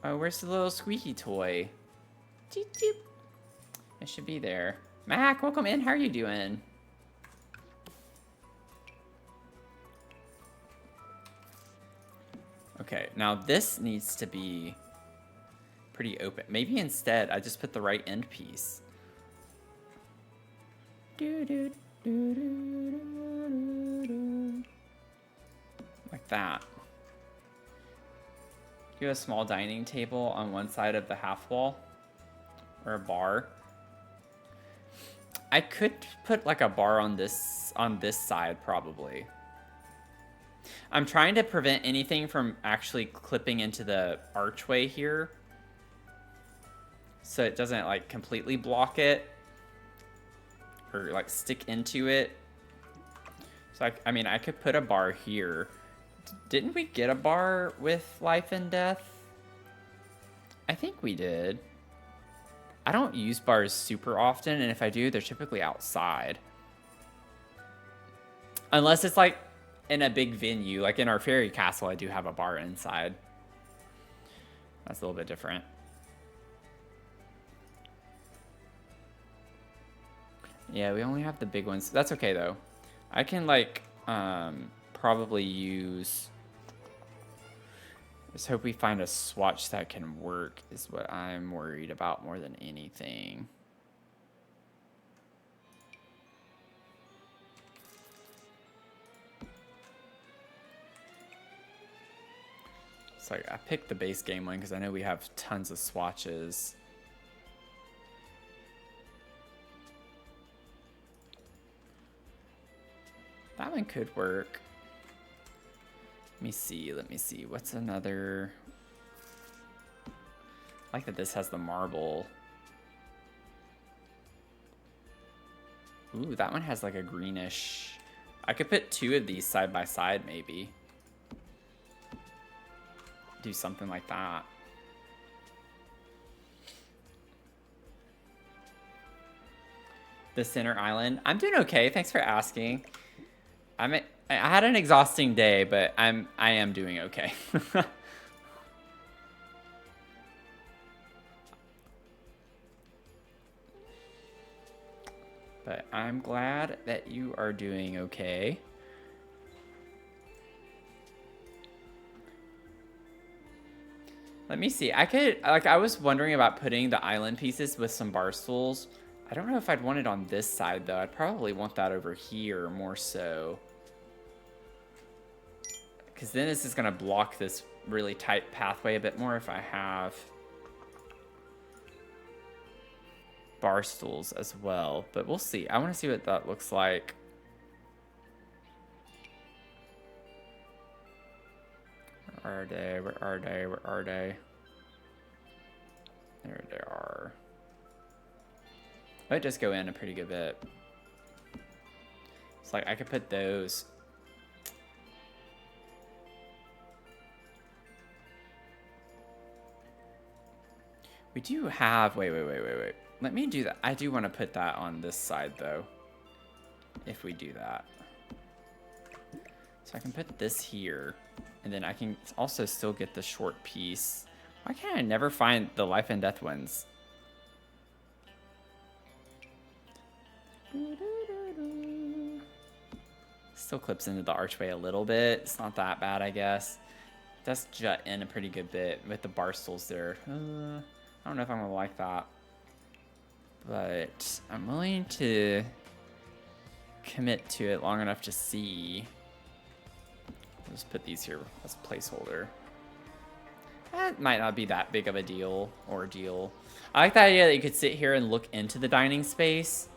Oh, where's the little squeaky toy? Cheep, cheep. It should be there. Mac, welcome in. How are you doing? Okay, now this needs to be pretty open. Maybe instead I just put the right end piece. Like that. You have a small dining table on one side of the half wall, or a bar. I could put like a bar on this side probably. I'm trying to prevent anything from actually clipping into the archway here, so it doesn't like completely block it or like stick into it. So I mean, I could put a bar here. Didn't we get a bar with Life and Death? I think we did. I don't use bars super often, and if I do, they're typically outside. Unless it's like in a big venue, like in our fairy castle, I do have a bar inside. That's a little bit different. Yeah, we only have the big ones. That's okay though. I can like probably use. Just hope we find a swatch that can work is what I'm worried about more than anything. So I picked the base game one because I know we have tons of swatches. That one could work. Let me see. What's another? I like that this has the marble. Ooh, that one has like a greenish. I could put two of these side by side maybe. Do something like that. The center island. I'm doing okay. Thanks for asking. I had an exhausting day, but I am doing okay. But I'm glad that you are doing okay. Let me see. I was wondering about putting the island pieces with some bar stools. I don't know if I'd want it on this side though. I'd probably want that over here more so. Because then this is going to block this really tight pathway a bit more if I have bar stools as well. But we'll see. I want to see what that looks like. Where are they? Where are they? Where are they? There they are. Might just go in a pretty good bit. It's like I could put those. We do have, wait. Let me do that. I do want to put that on this side though. If we do that. So I can put this here. And then I can also still get the short piece. Why can't I never find the life and death ones? Still clips into the archway a little bit. It's not that bad, I guess. It does jut in a pretty good bit with the bar stools there. I don't know if I'm gonna like that. But I'm willing to commit to it long enough to see. I'll just put these here as placeholder. That might not be that big of a deal. I like the idea that you could sit here and look into the dining space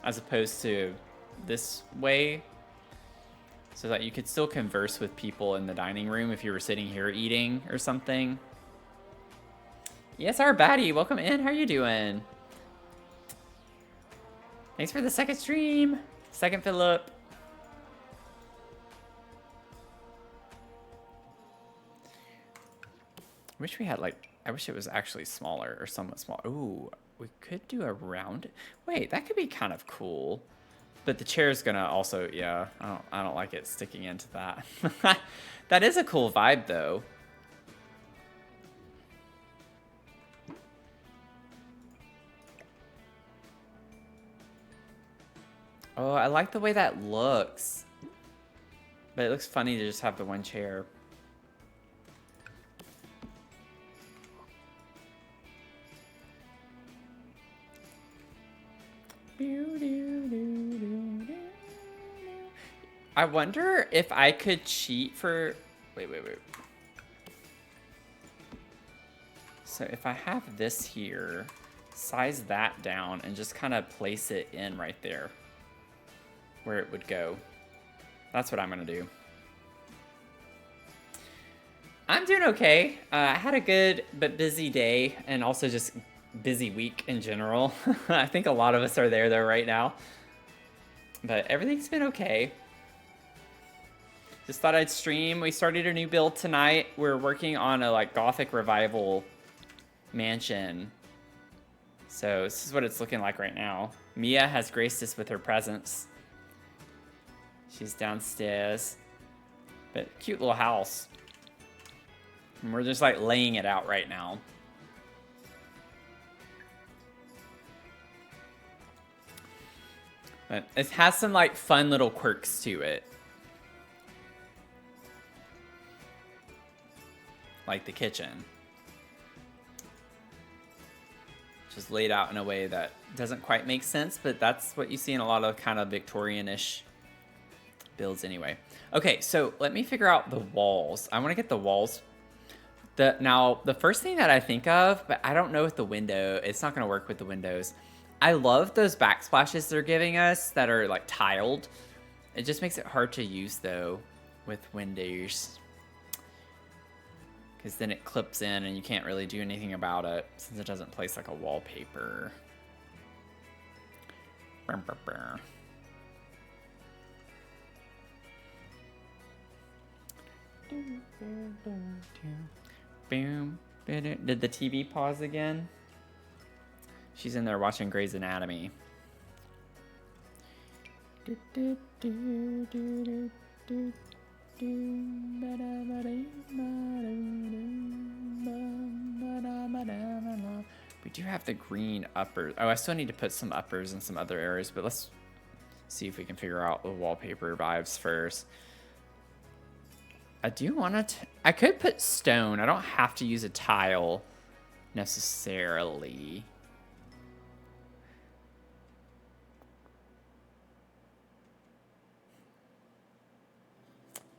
as opposed to this way, so that you could still converse with people in the dining room if you were sitting here eating or something. Yes, our baddie, welcome in. How are you doing? Thanks for the second stream. Second Philip. Wish we had like, I wish it was actually smaller or somewhat small. Ooh, we could do a round. Wait, that could be kind of cool. But the chair's gonna also, yeah, I don't like it sticking into that. That is a cool vibe though. Oh, I like the way that looks. But it looks funny to just have the one chair. I wonder if I could cheat for... Wait. So if I have this here, size that down and just kind of place it in right there where it would go. That's what I'm going to do. I'm doing okay. I had a good but busy day and also just busy week in general. I think a lot of us are there though right now. But everything's been okay. Just thought I'd stream. We started a new build tonight. We're working on a like Gothic Revival Mansion. So this is what it's looking like right now. Mia has graced us with her presence. She's downstairs. But cute little house. And we're just like laying it out right now. But it has some like fun little quirks to it. Like the kitchen. Just laid out in a way that doesn't quite make sense, but that's what you see in a lot of kind of Victorian-ish builds anyway. Okay, so let me figure out the walls. I want to get the walls. Now, the first thing that I think of, but I don't know with the window, it's not going to work with the windows. I love those backsplashes they're giving us that are like tiled. It just makes it hard to use though with windows. Because then it clips in and you can't really do anything about it since it doesn't place like a wallpaper. Boom. Did the TV pause again? She's in there watching Grey's Anatomy. We do have the green uppers. Oh, I still need to put some uppers in some other areas, but let's see if we can figure out the wallpaper vibes first. I do want to... I could put stone. I don't have to use a tile necessarily.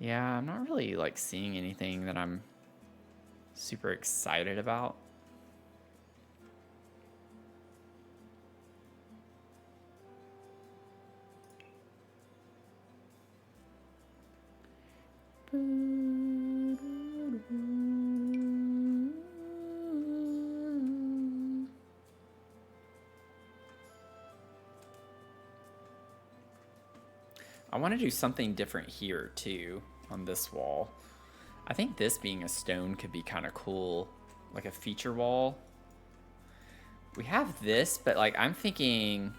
Yeah, I'm not really like seeing anything that I'm super excited about. I want to do something different here too on this wall. I think this being a stone could be kind of cool, like a feature wall. We have this, but like I'm thinking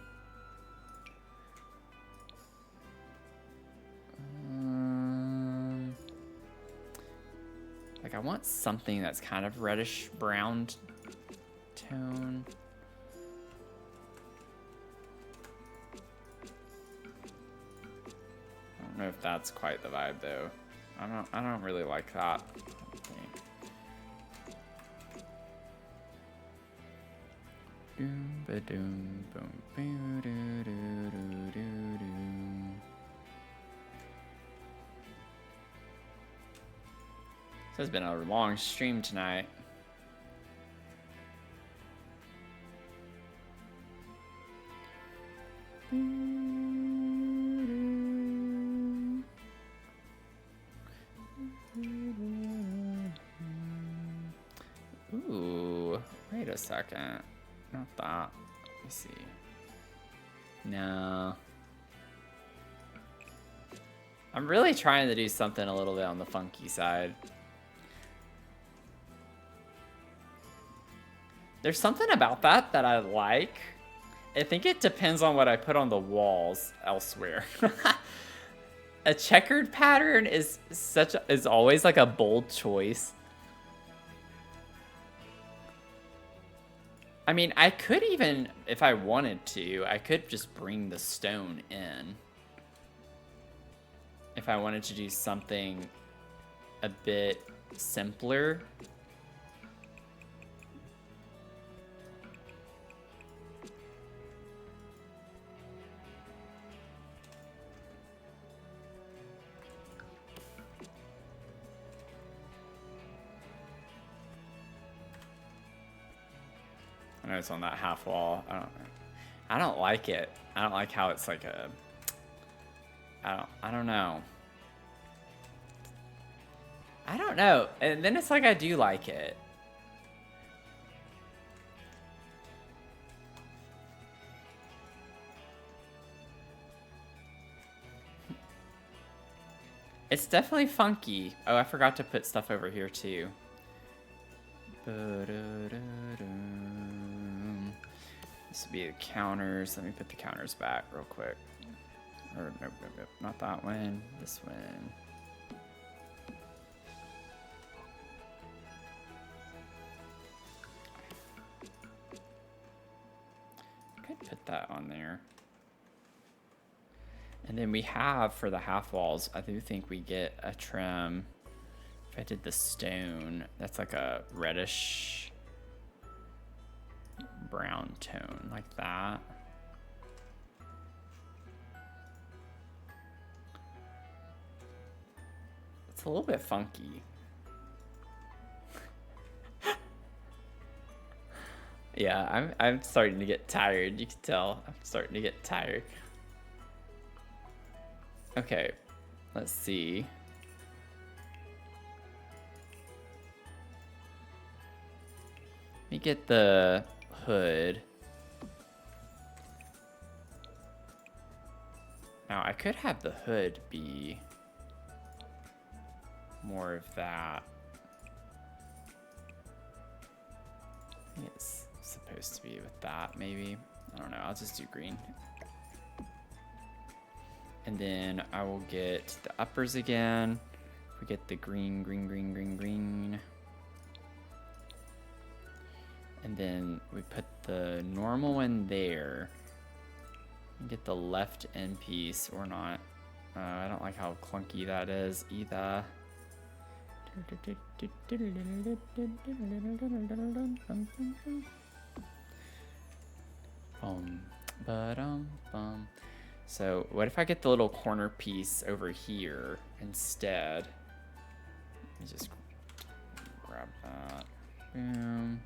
like I want something that's kind of reddish brown tone. I don't know if that's quite the vibe though. I don't really like that. Doom ba doom boom boo doo doo doo doo doo. This has been a long stream tonight. Ooh, wait a second. Not that. Let me see. No. I'm really trying to do something a little bit on the funky side. There's something about that that I like. I think it depends on what I put on the walls elsewhere. A checkered pattern is always like a bold choice. I mean, I could even, if I wanted to, I could just bring the stone in. If I wanted to do something a bit simpler. I know it's on that half wall. I don't like it. I don't like how it's like a, I don't know. I don't know. And then it's like I do like it. It's definitely funky. Oh, I forgot to put stuff over here too. This would be the counters. Let me put the counters back real quick. Or nope, not that one. This one. I could put that on there. And then we have, for the half walls, I do think we get a trim. If I did the stone, that's like a reddish brown tone, like that. It's a little bit funky. Yeah, I'm starting to get tired. You can tell I'm starting to get tired. Okay, let's see. Let me get the hood. Now, I could have the hood be more of that. I think it's supposed to be with that, maybe. I don't know, I'll just do green. And then I will get the uppers again. We get the green, green, green, green, green. And then we put the normal one there. Get the left end piece or not. I don't like how clunky that is either. Bum. So what if I get the little corner piece over here? instead. Let me just grab that. Boom.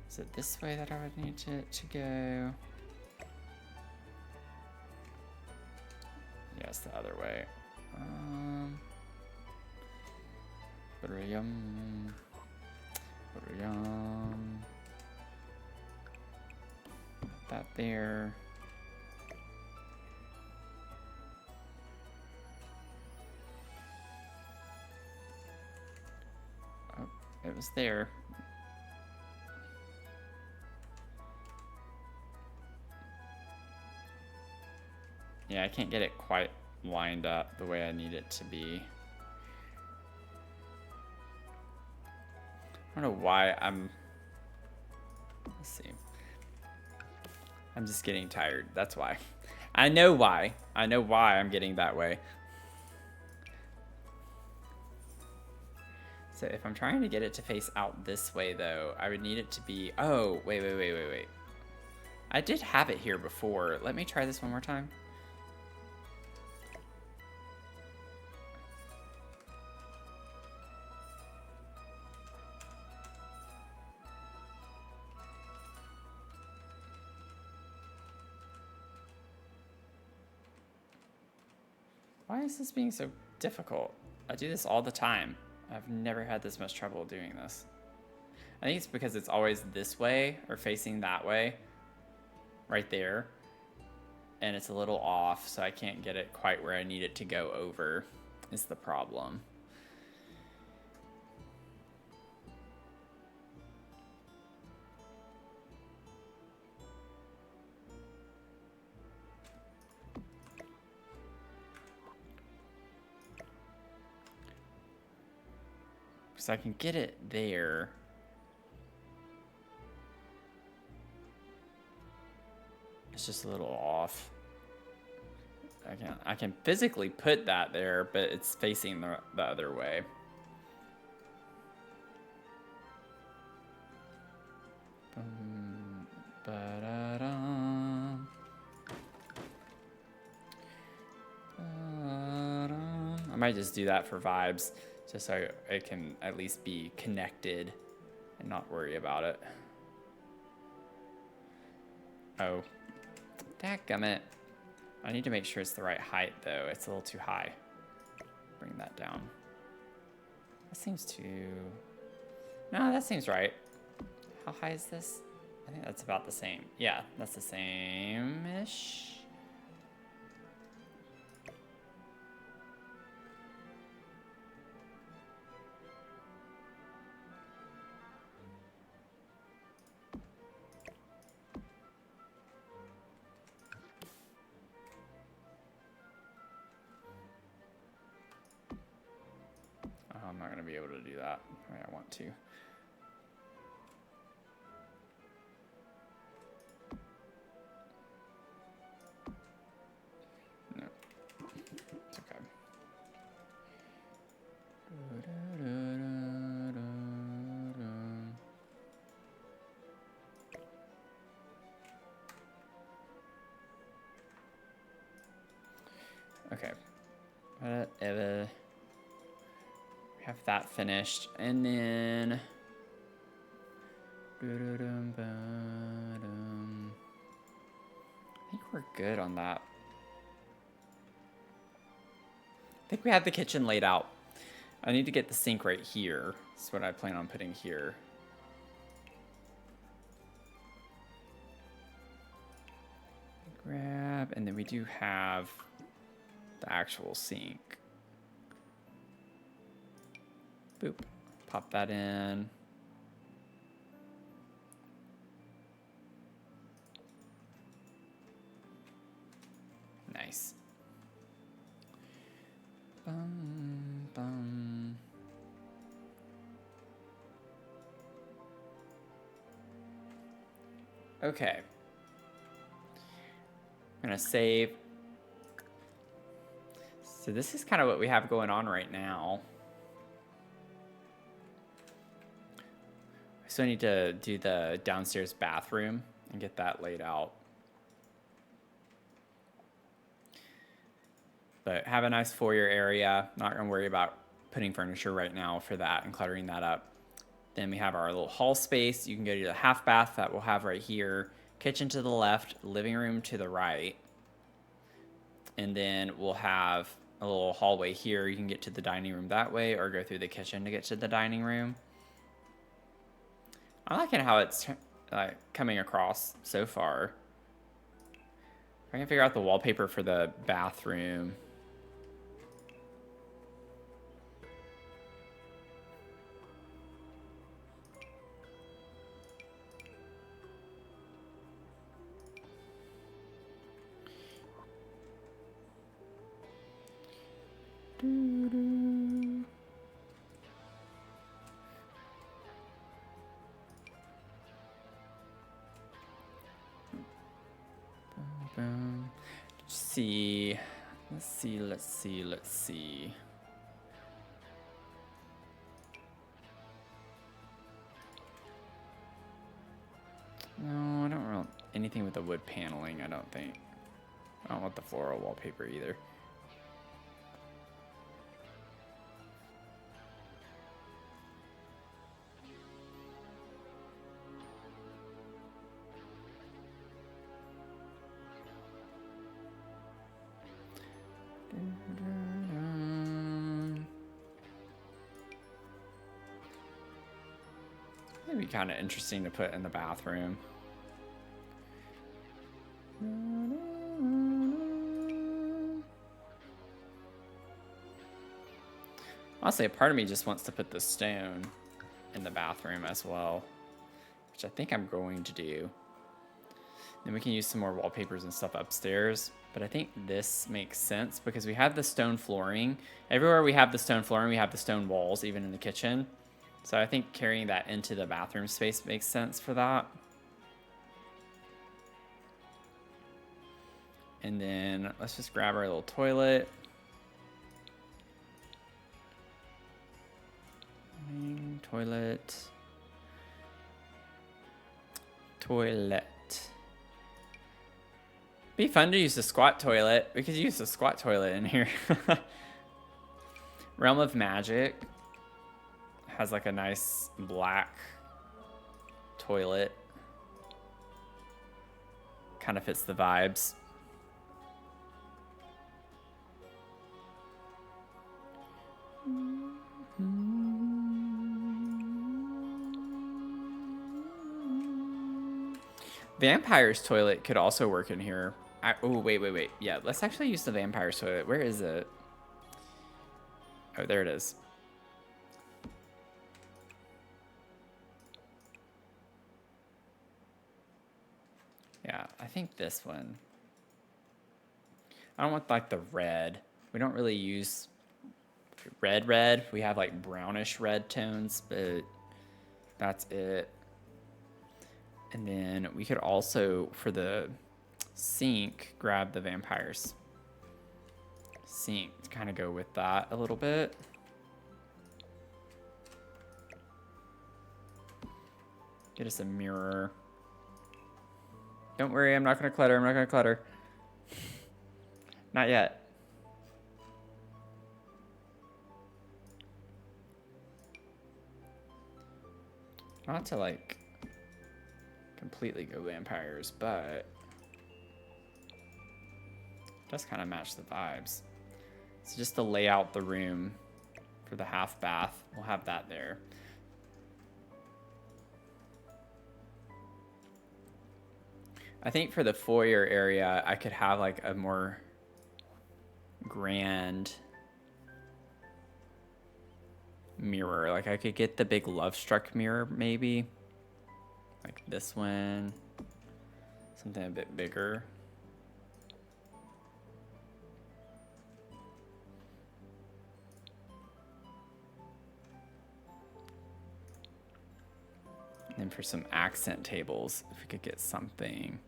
Is it this way that I would need to go? Yes, the other way. Brilliant. Put that there. Oh, it was there. Yeah, I can't get it quite lined up the way I need it to be. I don't know why let's see. I'm just getting tired. That's why. I know why. I know why I'm getting that way. So if I'm trying to get it to face out this way, though, I would need it to be... Oh, wait. I did have it here before. Let me try this one more time. Why is this being so difficult? I do this all the time. I've never had this much trouble doing this. I think it's because it's always this way or facing that way, right there. And it's a little off, so I can't get it quite where I need it to go over, is the problem. So I can get it there. It's just a little off. I can physically put that there, but it's facing the other way. I might just do that for vibes, just so I can at least be connected and not worry about it. Oh, dadgummit. I need to make sure it's the right height, though. It's a little too high. Bring that down. That seems too... No, that seems right. How high is this? I think that's about the same. Yeah, that's the same-ish. I'm not going to be able to do that the way I want to. No, it's okay. Okay. Whatever. Have that finished, and then I think we're good on that. I think we have the kitchen laid out. I need to get the sink right here. That's what I plan on putting here. Grab, and then we do have the actual sink. Boop. Pop that in. Nice. Bum, bum. Okay. I'm gonna save. So this is kind of what we have going on right now. So I need to do the downstairs bathroom and get that laid out. But have a nice foyer area. Not going to worry about putting furniture right now for that and cluttering that up. Then we have our little hall space. You can go to the half bath that we'll have right here. Kitchen to the left, living room to the right. And then we'll have a little hallway here. You can get to the dining room that way or go through the kitchen to get to the dining room. I like it how it's coming across so far. I can figure out the wallpaper for the bathroom. Let's see. No, I don't want anything with the wood paneling, I don't think. I don't want the floral wallpaper either. It'd be kind of interesting to put in the bathroom. Honestly, a part of me just wants to put the stone in the bathroom as well, which I think I'm going to do. Then we can use some more wallpapers and stuff upstairs. But I think this makes sense because we have the stone flooring. Everywhere we have the stone flooring, we have the stone walls, even in the kitchen. So I think carrying that into the bathroom space makes sense for that. And then let's just grab our little toilet. Toilet. Be fun to use the squat toilet. We could use the squat toilet in here. Realm of Magic has like a nice black toilet. Kind of fits the vibes. Vampire's toilet could also work in here. Oh, wait. Yeah, let's actually use the vampire's toilet. Where is it? Oh, there it is. Yeah, I think this one. I don't want like the red. We don't really use red. We have like brownish red tones, but that's it. And then we could also, for the sink, grab the vampire's sink to kind of go with that a little bit. Get us a mirror. Don't worry, I'm not going to clutter. Not yet. Not to like completely go vampires, but it does kind of match the vibes. So just to lay out the room for the half bath, we'll have that there. I think for the foyer area, I could have like a more grand mirror. Like I could get the big Love Struck mirror maybe. Like this one. Something a bit bigger. And then for some accent tables, if we could get something.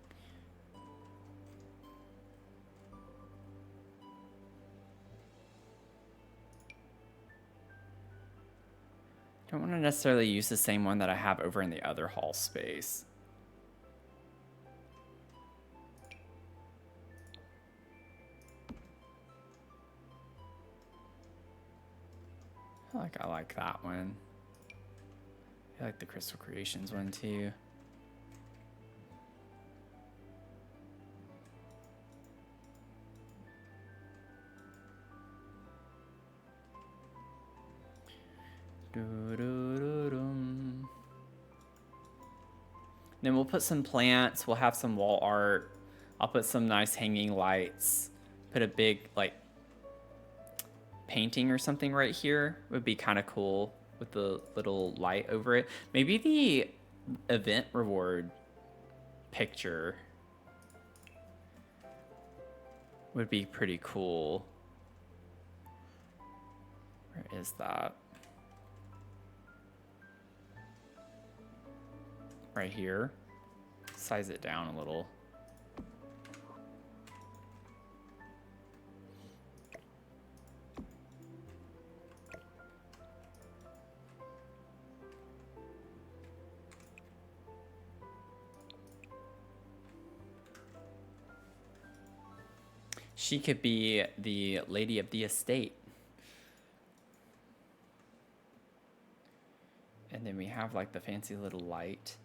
Don't want to necessarily use the same one that I have over in the other hall space. I like that one. I like the Crystal Creations one too. Then we'll put some plants. We'll have some wall art. I'll put some nice hanging lights. Put a big like painting or something right here. Would be kind of cool with the little light over it. Maybe the event reward picture would be pretty cool. Where is that? Right here. Size it down a little. She could be the lady of the estate. And then we have like the fancy little light.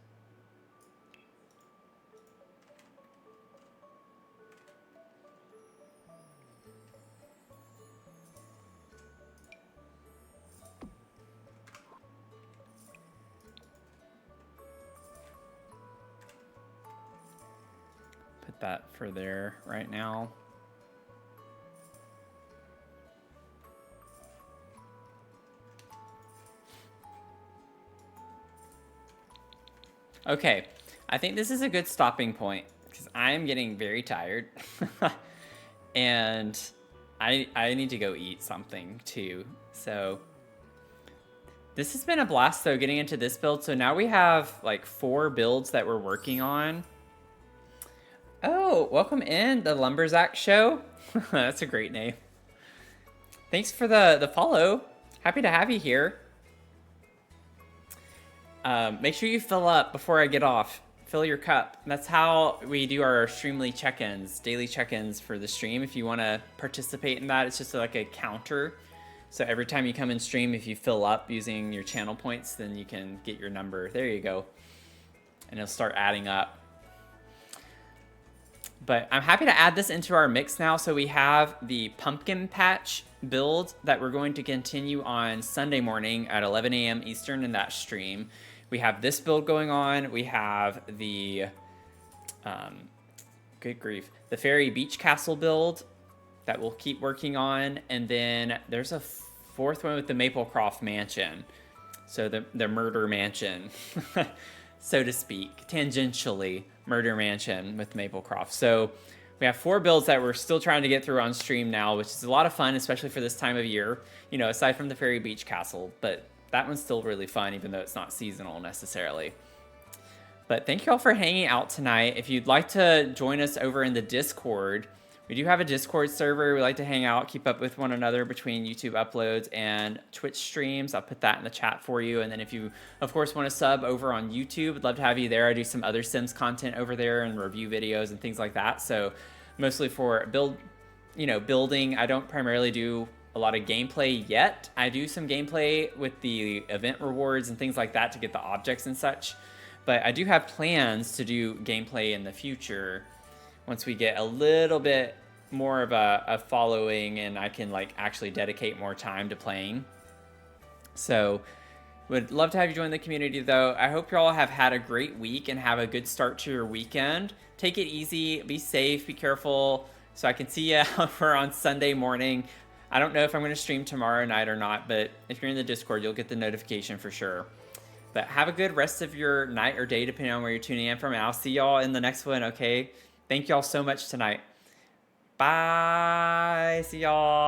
Put that for there right now. Okay, I think this is a good stopping point because I am getting very tired and I need to go eat something too. So this has been a blast though, getting into this build. So now we have like 4 builds that we're working on. Oh, welcome in the Lumberzack Show. That's a great name. Thanks for the follow. Happy to have you here. Make sure you fill up before I get off. Fill your cup. That's how we do our Streamly check-ins, daily check-ins for the stream. If you want to participate in that, it's just like a counter. So every time you come in stream, if you fill up using your channel points, then you can get your number. There you go. And it'll start adding up. But I'm happy to add this into our mix now. So we have the pumpkin patch build that we're going to continue on Sunday morning at 11 a.m. Eastern in that stream. We have this build going on. We have the, good grief, the Fairy Beach Castle build that we'll keep working on. And then there's a 4th one with the Maplecroft Mansion. So the Murder Mansion, so to speak, tangentially Murder Mansion with Maplecroft. So we have 4 builds that we're still trying to get through on stream now, which is a lot of fun, especially for this time of year, you know, aside from the Fairy Beach Castle, but that one's still really fun, even though it's not seasonal necessarily. But thank you all for hanging out tonight. If you'd like to join us over in the Discord, we do have a Discord server. We like to hang out, keep up with one another between YouTube uploads and Twitch streams. I'll put that in the chat for you. And then if you, of course, want to sub over on YouTube, I'd love to have you there. I do some other Sims content over there and review videos and things like that. So mostly for building. I don't primarily do a lot of gameplay yet. I do some gameplay with the event rewards and things like that to get the objects and such. But I do have plans to do gameplay in the future once we get a little bit more of a following and I can like actually dedicate more time to playing. So would love to have you join the community though. I hope you all have had a great week and have a good start to your weekend. Take it easy, be safe, be careful. So I can see you over on Sunday morning. I don't know if I'm going to stream tomorrow night or not, but if you're in the Discord, you'll get the notification for sure. But have a good rest of your night or day, depending on where you're tuning in from. And I'll see y'all in the next one, okay? Thank y'all so much tonight. Bye. See y'all.